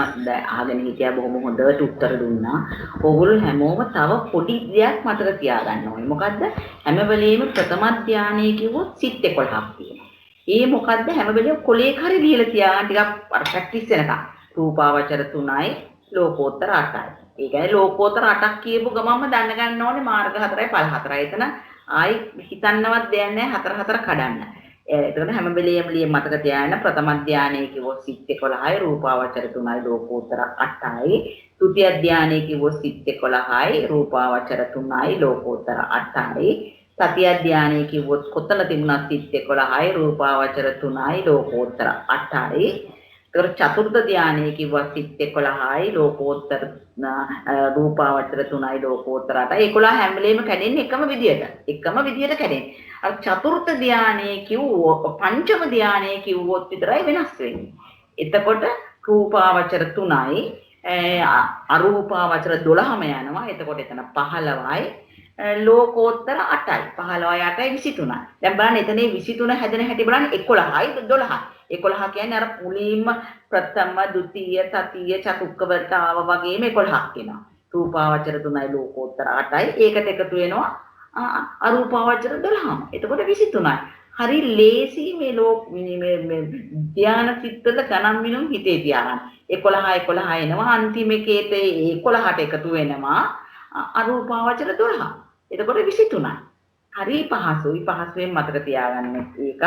අහගෙන හිටියා බොහොම හොඳට උත්තර දුන්නා. ඕගොල්ලෝ හැමෝම තව පොඩි දෙයක් මතක තියාගන්න ඕනේ. මොකද්ද? හැම වෙලෙම ප්‍රථම ධානයේ කිව්වොත් සිත් 11ක් තියෙනවා. ඒ මොකද්ද? හැම වෙලෙම කොලේක හරි ලියලා තියාගන්න ටිකක් ප්‍රැක්ටිස් වෙනකම්. රූපාවචර 3යි, ලෝකෝත්තර 8යි. ඒ කියන්නේ ලෝකෝත්තර 8ක් කියපු ගමන්ම දැන ගන්න ඕනේ මාර්ග 4යි ඵල 4යි. එතන ආයි හිතන්නවත් දෙයක් නැහැ 4 කඩන්න. එතකොට හැම වෙලෙම මතක තියාගන්න ප්‍රථම ධානයේ කිව්වොත් සිත් 11යි, රූපාවචර 3යි, ලෝකෝත්තර 8යි. ද්විතීය ධානයේ කිව්වොත් සිත් 11යි, රූපාවචර 3යි, ලෝකෝත්තර 8යි. තතිය ධානයේ කිව්වොත් කොතන තිබුණත් සිත් 11යි, රූපාවචර 3යි, ලෝකෝත්තර 8යි. ඒතකොට චතුර්ථ ධානයේ කිව්වොත් සිත් 11යි, ලෝකෝත්තර රූපාවචර 3යි, ලෝකෝත්තර 8යි. 11 හැම වෙලෙම කැඩෙන්නේ එකම විදියට කැඩෙන්නේ. අර චතුර්ථ ධානයේ කිව්වොත් පංචම ධානයේ කිව්වොත් විතරයි වෙනස් වෙන්නේ. එතකොට රූපාවචර 3යි, අරූපාවචර 12ම යනවා. එතකොට එතන 15යි, ලෝකෝත්තර 8යි. 15යි 8යි 23යි. දැන් බලන්න එතනේ 23 හැදෙන හැටි බලන්න 11යි 12යි. 11 කියන්නේ අර මුලින්ම ප්‍රථම, ද්විතීය, තතිය, චතුක්ක වලට ආව වගේම 11ක් එනවා. රූපාවචර 3යි, ලෝකෝත්තර 8යි. ඒකට එකතු වෙනවා අරූපාවචර 12ම. එතකොට 23යි. හරි ලේසි මේ ධාන සිත්වල ගණන් මිනුම් හිතේ තියාගන්න. 11 එනවා. අන්තිම එකේට 11ට එකතු වෙනවා අරූපාවචර 12. එතකොට 23යි. හරි පහසුවෙන් මතක තියාගන්න ඒක.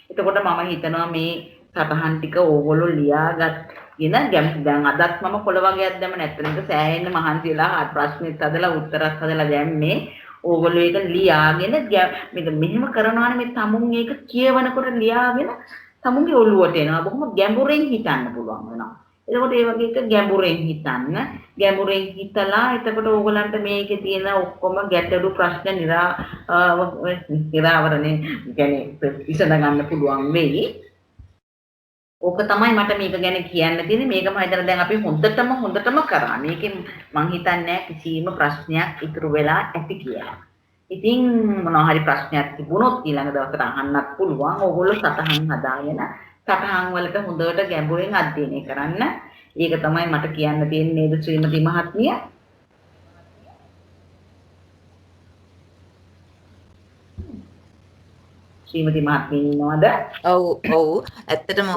එතකොට මම හිතනවා මේ සටහන් ටික ඕගොල්ලෝ ලියාගන්න දැන් අදත් මම කොළ වගේක් දැම්ම නැත්නම් සෑහෙන්න මහන්සි වෙලා ප්‍රශ්නෙත් හදලා උත්තරත් හදලා දැම්මේ. ඕගොල්ලෝ ඒක ලියාගෙන මෙහෙම කරනවානේ මේ තමුන් ඒක කියවනකොට ලියාගෙන තමුන්ගේ ඔළුවට එනවා. බොහොම ගැඹුරෙන් හිතන්න පුළුවන් වෙනවා. එතකොට ඒ වගේ එක ගැඹුරෙන් හිතන්න. ගැඹුරෙන් හිතලා එතකොට ඕගොල්ලන්ට මේකේ තියෙන ඔක්කොම ගැටලු ප්‍රශ්න නිරාවරණය කියන්නේ විසඳ ගන්න පුළුවන් වෙයි. ඕක තමයි මට මේක ගැන කියන්න තියෙන්නේ. මේක මම හිතන දැන් අපි හොඳටම කරා. මේකෙන් මං හිතන්නේ කිසිම ප්‍රශ්නයක් ඉතුරු වෙලා ඇති කියලා. ඉතින් මොනවා හරි ප්‍රශ්නයක් තිබුණොත් ඊළඟ දවසට අහන්නත් පුළුවන්. ඕගොල්ලෝ සතහන් හදාගෙන සතහන් වලට හොඳට ගැඹුරෙන් අධ්‍යයනය කරන්න. ඒක තමයි මට කියන්න තියෙන්නේ නේද ශ්‍රීමති මහත්මිය? ශ්‍රීමති මහත්මිය ඉන්නවද? ඔව් ඇත්තටම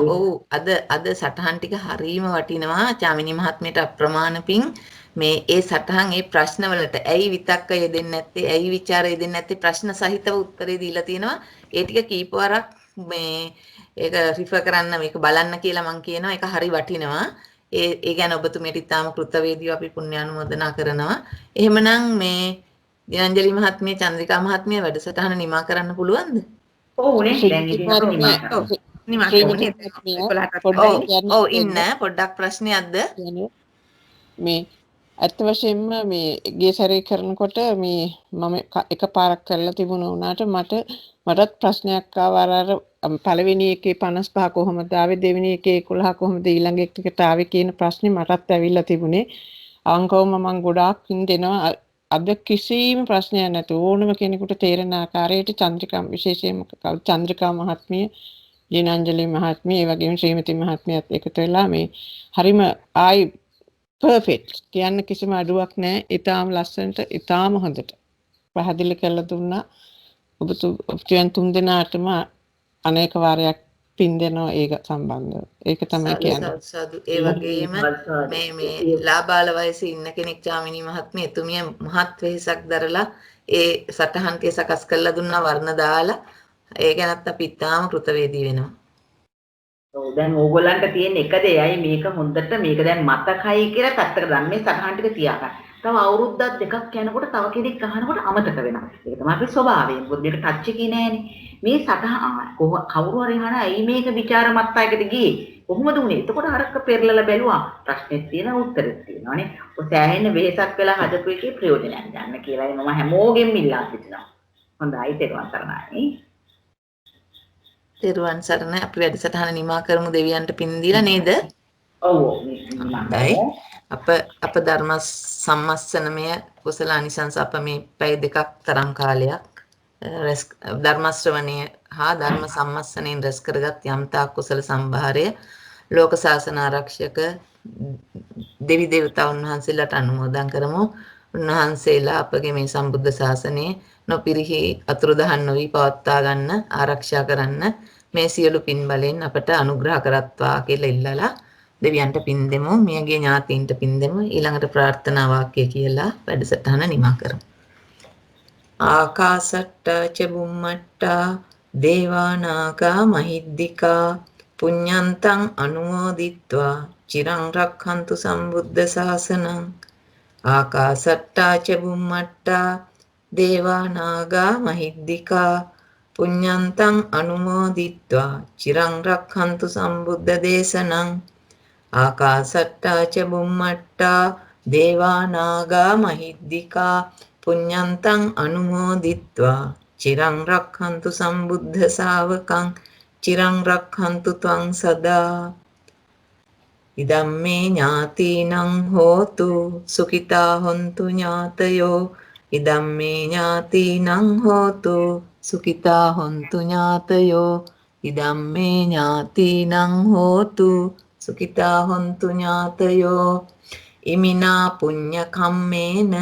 අද සටහන් ටික හරීම වටිනවා. චාමිනී මහත්මියට අප්‍රමාණ පිං. මේ ඒ සටහන් ඒ ප්‍රශ්න වලට ඇයි විතක්ක යෙදෙන්නේ නැත්තේ, ඇයි ਵਿਚාර යෙදෙන්නේ නැත්තේ ප්‍රශ්න සහිතව උත්තරේ දීලා තියෙනවා. ඒ ටික කීප වරක් මේ ඒක රිෆර් කරන්න මේක බලන්න කියලා මම කියනවා. ඒක හරි වටිනවා. ඒ ගැන ඔබතුමියට ඉතාම කෘතවේදීව අපි පුණ්‍යානුමෝදනා කරනවා. එහෙමනම් මේ දිනංජලි මහත්මිය, චන්ද්‍රිකා මහත්මිය වැඩසටහන නිමා කරන්න පුළුවන්ද? ඉන්න පොඩ්ඩක් ප්‍රශ්නයක්ද? මේ ඇත්ත වශයෙන්ම මේ ගිය සැරේ කරනකොට මේ මම එකපාරක් කරලා තිබුණා වුණාට මටත් ප්‍රශ්නයක් ආවා. අර පළවෙනි එකේ 55 කොහොමද ආවේ, දෙවෙනි එකේ 11 කොහොමද ඊළඟ එකට ආවේ කියන ප්‍රශ්නේ මටත් ඇවිල්ලා තිබුණේ. අංකවම මම ගොඩාක් දෙනවා. අද කිසිම ප්‍රශ්නයක් නැතු ඕනම කෙනෙකුට තේරෙන ආකාරයට චන්ද්‍රිකා විශේෂයෙන්ම චන්ද්‍රිකා මහත්මිය, ජිනංජලි මහත්මිය, ඒ වගේම ශ්‍රීමති මහත්මියත් එකතු වෙලා මේ හරිම පර්ෆෙක්ට් කියන්න කිසිම අඩුවක් නැහැ. ඊටාම ලස්සනට ඊටාම හොඳට පැහැදිලි කරලා දුන්නා. ඔබතුයන් තුන් දෙනාටම අනේක වාරයක් පින් දෙනවා ඒක සම්බන්ධව. ඒක තමයි කියන්නේ. ඒ වගේම මේ ලාබාල වයසේ ඉන්න කෙනෙක් චාමිනී මහත්මිය එතුමිය මහත් වෙහසක් දරලා ඒ සටහන් ටික සකස් කරලා දුන්නා වර්ණ දාලා. ඒ ගැනත් අපි ඉතාම කෘතවේදී වෙනවා. ඔව් දැන් ඕගොල්ලන්ට තියෙන එක දෙයයි මේක හොඳට මේක දැන් මතකයි කියලා පැත්තකට දාන්න මේ සටහන් ටික තියාගන්න. තව අවුරුද්දක් දෙකක් යනකොට තව කෙනෙක් අහනකොට අමතක වෙනවා. ඒක තමයි අපේ ස්වභාවය. මොකද මේක ටච් එකේ නෑනේ. මේ සටහන් කවුරු හරි අහන ඇයි මේක ਵਿਚාර මත්තයකට ගියේ? කොහොමද උනේ? එතකොට අරක පෙරලලා බැලුවා. ප්‍රශ්නෙත් තියෙනවා උත්තරෙත් තියෙනවානේ. ඔය සෑහෙන වෙහෙසක් වෙලා හදපු එකේ ප්‍රයෝජනයක් ගන්න කියලායි මම හැමෝගෙම ඉල්ලා සිටිනවා. හොඳයි තෙරුවන් සරණයි. තෙරුවන් සරණයි. අපි වැඩසටහන නිමා කරමු දෙවියන්ට පින් දීලා නේද? ඔව් හොඳයි. අප ධර්ම සම්මස්සනමය කුසල අනිසංස අප මේ පැය දෙකක් තරම් කාලයක් ධර්ම ශ්‍රවණය හා ධර්ම සම්මස්සනයෙන් රැස් කරගත් යම්තා කුසල සම්භාරය ලෝක ශාසන ආරක්ෂක දෙවි දේවතාවුන් වහන්සේලාට අනුමෝදන් කරමු. උන්වහන්සේලා අපගේ මේ සම්බුද්ධ ශාසනයේ නොපිරිහි අතුරුදහන් නොවි පවත්වා ගන්න ආරක්ෂා කරන්න මේ සියලු පින් බලෙන් අපට අනුග්‍රහ කරත්වා කියලා ඉල්ලලා දෙවියන්ට පින් දෙමු. මියගේ ඥාතීන්ට පින් දෙමු. ඊළඟට ප්‍රාර්ථනා වාක්‍ය කියලා වැඩසටහන නිමා කරමු. ආකාසට්ටා ච බුම්මට්ටා දේවා නාග මහිද්దికා පුඤ්ඤන්තං අනුමෝදිත්වා චිරං රක්ඛන්තු සම්බුද්ධ ශාසනං. ආකාසට්ටා ච බුම්මට්ටා දේවා නාග මහිද්దికා පුඤ්ඤන්තං අනුමෝදිත්වා චිරං රක්ඛන්තු සම්බුද්ධ දේශනං. ආකාසට්ටා ච බුම්මට්ටා දේවා නාග මහිද්దికා පුඤ්ඤන්තං අනුමෝදිත්වා චිරං රක්ඛන්තු සම්බුද්ධ ශාවකං චිරං රක්ඛන්තු ත්වං සදා. ඉදම්මේ ඥාතිනං හෝතු සුඛිතා හොන්තු ඥාතයෝ. ඉදම්මේ ඥාතිනං හෝතු සුඛිතා හොන්තු ඥාතයෝ. ඉදම්මේ ඥාතිනං හෝතු සුඛිතා හොන්තු ඥාතයෝ. ඉමිනා පුඤ්ඤ කම්මේන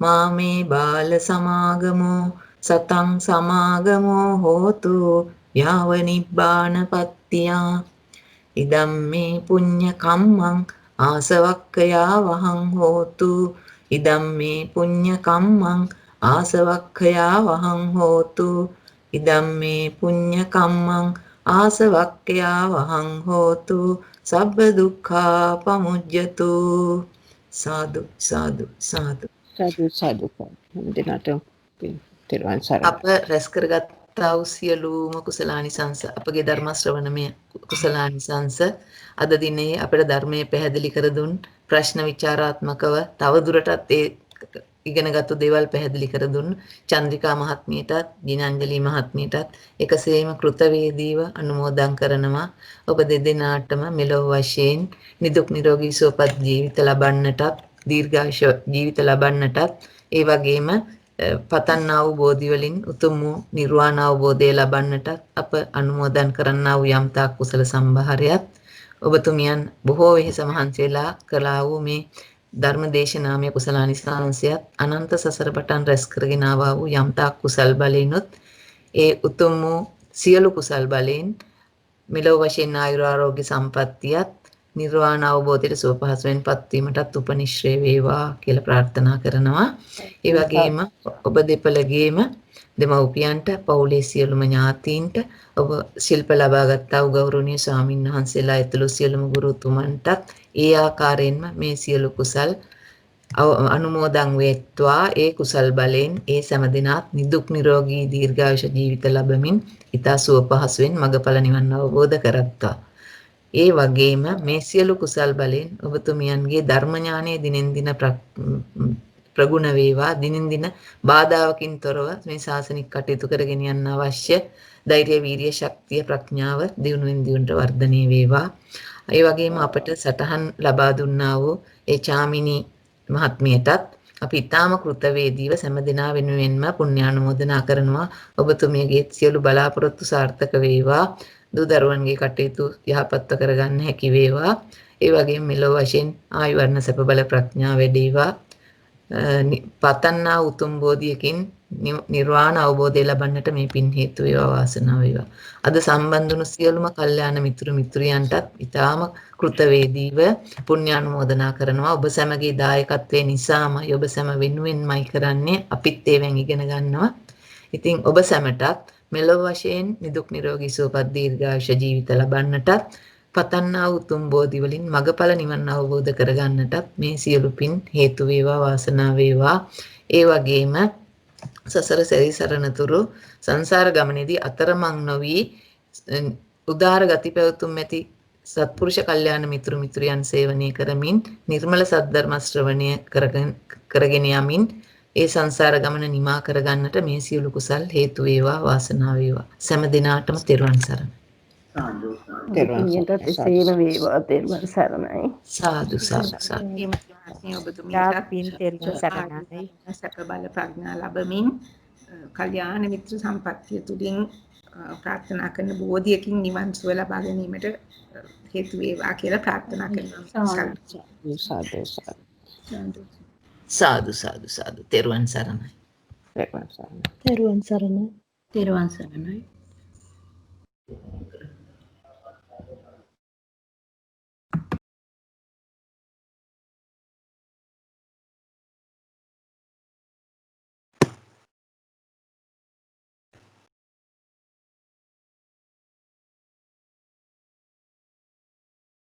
මාමේ බාල සමාගමෝ සතං සමාගමෝ හෝතු යාව නිබ්බානපත්තියා. ඉදම්මේ පුඤ්ඤ කම්මං ආසවක්ඛයා වහං හෝතු. ඉදම්මේ පුඤ්ඤ කම්මං ආසවක්ඛයා වහං හෝතු. ඉදම්මේ පුඤ්ඤ කම්මං ආසවක්ඛයා වහං හෝතු. සබ්බ දුක්ඛා පමුජ්ජතු. සාදු සාදු සාදු. සාදු දෙනාට තෙරුවන් සරණයි. අප රැස් කරගත්තා වූ සියලුම කුසලානිසංස අපගේ ධර්ම ශ්‍රවණමය කුසලානිසංස අද දිනේ අපේ ධර්මයේ පැහැදිලි කර දුන් ප්‍රශ්න විචාරාත්මකව තව දුරටත් ඒ ඉගෙනගත්තු දේවල් පැහැදිලි කර දුන් චන්ද්‍රිකා මහත්මියටත් දිනංජලි මහත්මියටත් එකසේම කෘතවේදීව අනුමෝදන් කරනවා. ඔබ දෙදෙනාටම මෙලොව වශයෙන් නිදුක් නිරෝගී සුවපත් ජීවිත ලබන්නටත් දීර්ඝායුෂ ජීවිත ලබන්නටත් ඒ වගේම පතන්නා වූ බෝධි වලින් උතුම් වූ නිර්වාණ අවබෝධය ලබන්නටත් අප අනුමෝදන් කරන්නා වූ යම්තා කුසල සම්භාරයත් ඔබතුමියන් බොහෝ වෙහෙස මහන්සියලා කළා වූ මේ ධර්ම දේශනාමය කුසලානිසංසයත් අනන්ත සසර පටන් රැස් කරගෙන ආවා වූ යම්තා කුසල් බලෙනුත් ඒ උතුම් වූ සියලු කුසල් බලෙන් මෙලොව වශයෙන් ආයුරාරෝග්‍ය සම්පන්නියත් නිර්වාණ අවබෝධයට සුවපහසුවෙන් පත්වීමටත් උපනිශ්‍රේ වේවා කියලා ප්‍රාර්ථනා කරනවා. ඒ වගේම ඔබ දෙපළගේම දෙමව්පියන්ට පවුලේ සියලුම ඥාතීන්ට ඔබ ශිල්ප ලබාගත්තා වූ ගෞරවනීය ස්වාමින් වහන්සේලා ඇතුළු සියලුම ගුරුතුමන්ටත් ඒ ආකාරයෙන්ම මේ සියලු කුසල් අනුමෝදන් වෙත්වා. ඒ කුසල් බලෙන් ඒ සෑම දිනත් නිදුක් නිරෝගී දීර්ඝායුෂ ජීවිත ලැබමින් ඊතා සුවපහසුවෙන් මඟඵල නිවන් අවබෝධ කරත්වා. ඒ වගේම මේ සියලු කුසල් බලෙන් ඔබතුමියන්ගේ ධර්ම ඥානය දිනෙන් දින ප්‍රගුණ වේවා. දිනෙන් දින බාධාවකින් තොරව මේ ශාසනික කටයුතු කරගෙන යන්න අවශ්‍ය ධෛර්ය වීරිය ශක්තිය ප්‍රඥාව දිනුවෙන් දිනුට වර්ධනය වේවා. ඒ වගේම අපට සටහන් ලබා දුන්නා වූ ඒ චාමිනී මහත්මියටත් අපි ඊටාම කෘතවේදීව සෑම දිනා වෙනුවෙන්ම පුණ්‍යානුමෝදනා කරනවා. ඔබතුමියගේ සියලු බලාපොරොත්තු සාර්ථක වේවා. දූ දරුවන්ගේ කටයුතු යහපත්ව කරගන්න හැකි වේවා. ඒ වගේම මෙලොව වශයෙන් ආයු වර්ණ සැප බල ප්‍රඥා වැඩේවා. පතන්නා උතුම් බෝධියකින් නිර්වාණ අවබෝධය ලබන්නට මේ පින් හේතු වේවා වාසනාව වේවා. අද සම්බන්ධ වුණු සියලුම කල්යාණ මිතුරු මිතුරියන්ටත් ඊටාම කෘතවේදීව පුණ්‍යානුමෝදනා කරනවා. ඔබ සැමගේ දායකත්වයේ නිසාම ඔබ සැම වෙනුවෙන්මයි කරන්නේ. අපිත් ඒවෙන් ඉගෙන ගන්නවා. ඉතින් ඔබ සැමටත් මෙලොව වශයෙන් නිදුක් නිරෝගී සුවපත් දීර්ඝායුෂ ජීවිත ලබන්නටත් පතන්නා උතුම් බෝධි වලින් මගඵල නිවන් අවබෝධ කරගන්නටත් මේ සියලු පින් හේතු වේවා වාසනාව වේවා. ඒ වගේම සසර සැරිසරනතුරු සංසාර ගමනේදී අතරමං නොවි උදාර ගති පැවතුම් ඇති සත්පුරුෂ කල්යාණ මිතුරු මිතුරියන් සේවනය කරමින් නිර්මල සද්ධර්ම ශ්‍රවණය කරගෙන යමින් ඒ සංසාර ගමන නිමා කරගන්නට මේ සියලු කුසල් හේතු වේවා වාසනාව වේවා. සෑම දිනාටම තෙරුවන් සරණයි. දෙවියන්ට එසේම වේවා තෙරුවන් සරණයි. සාදු සාදු සාදු. ඔබතුමීට පින් තෙරුවන් සරණයි. සැප බල ප්‍රඥා ලැබමින් කල්යාණ මිත්‍ර සම්පත්තිය තුලින් ප්‍රාර්ථනා කරන බෝධියකින් නිවන් සුව ලබා ගැනීමට හේතු වේවා කියලා ප්‍රාර්ථනා කරනවා. සාදු සාදු සාදු. තෙරුවන් සරණයි. තෙරුවන් සරණයි. තෙරුවන් සරණයි.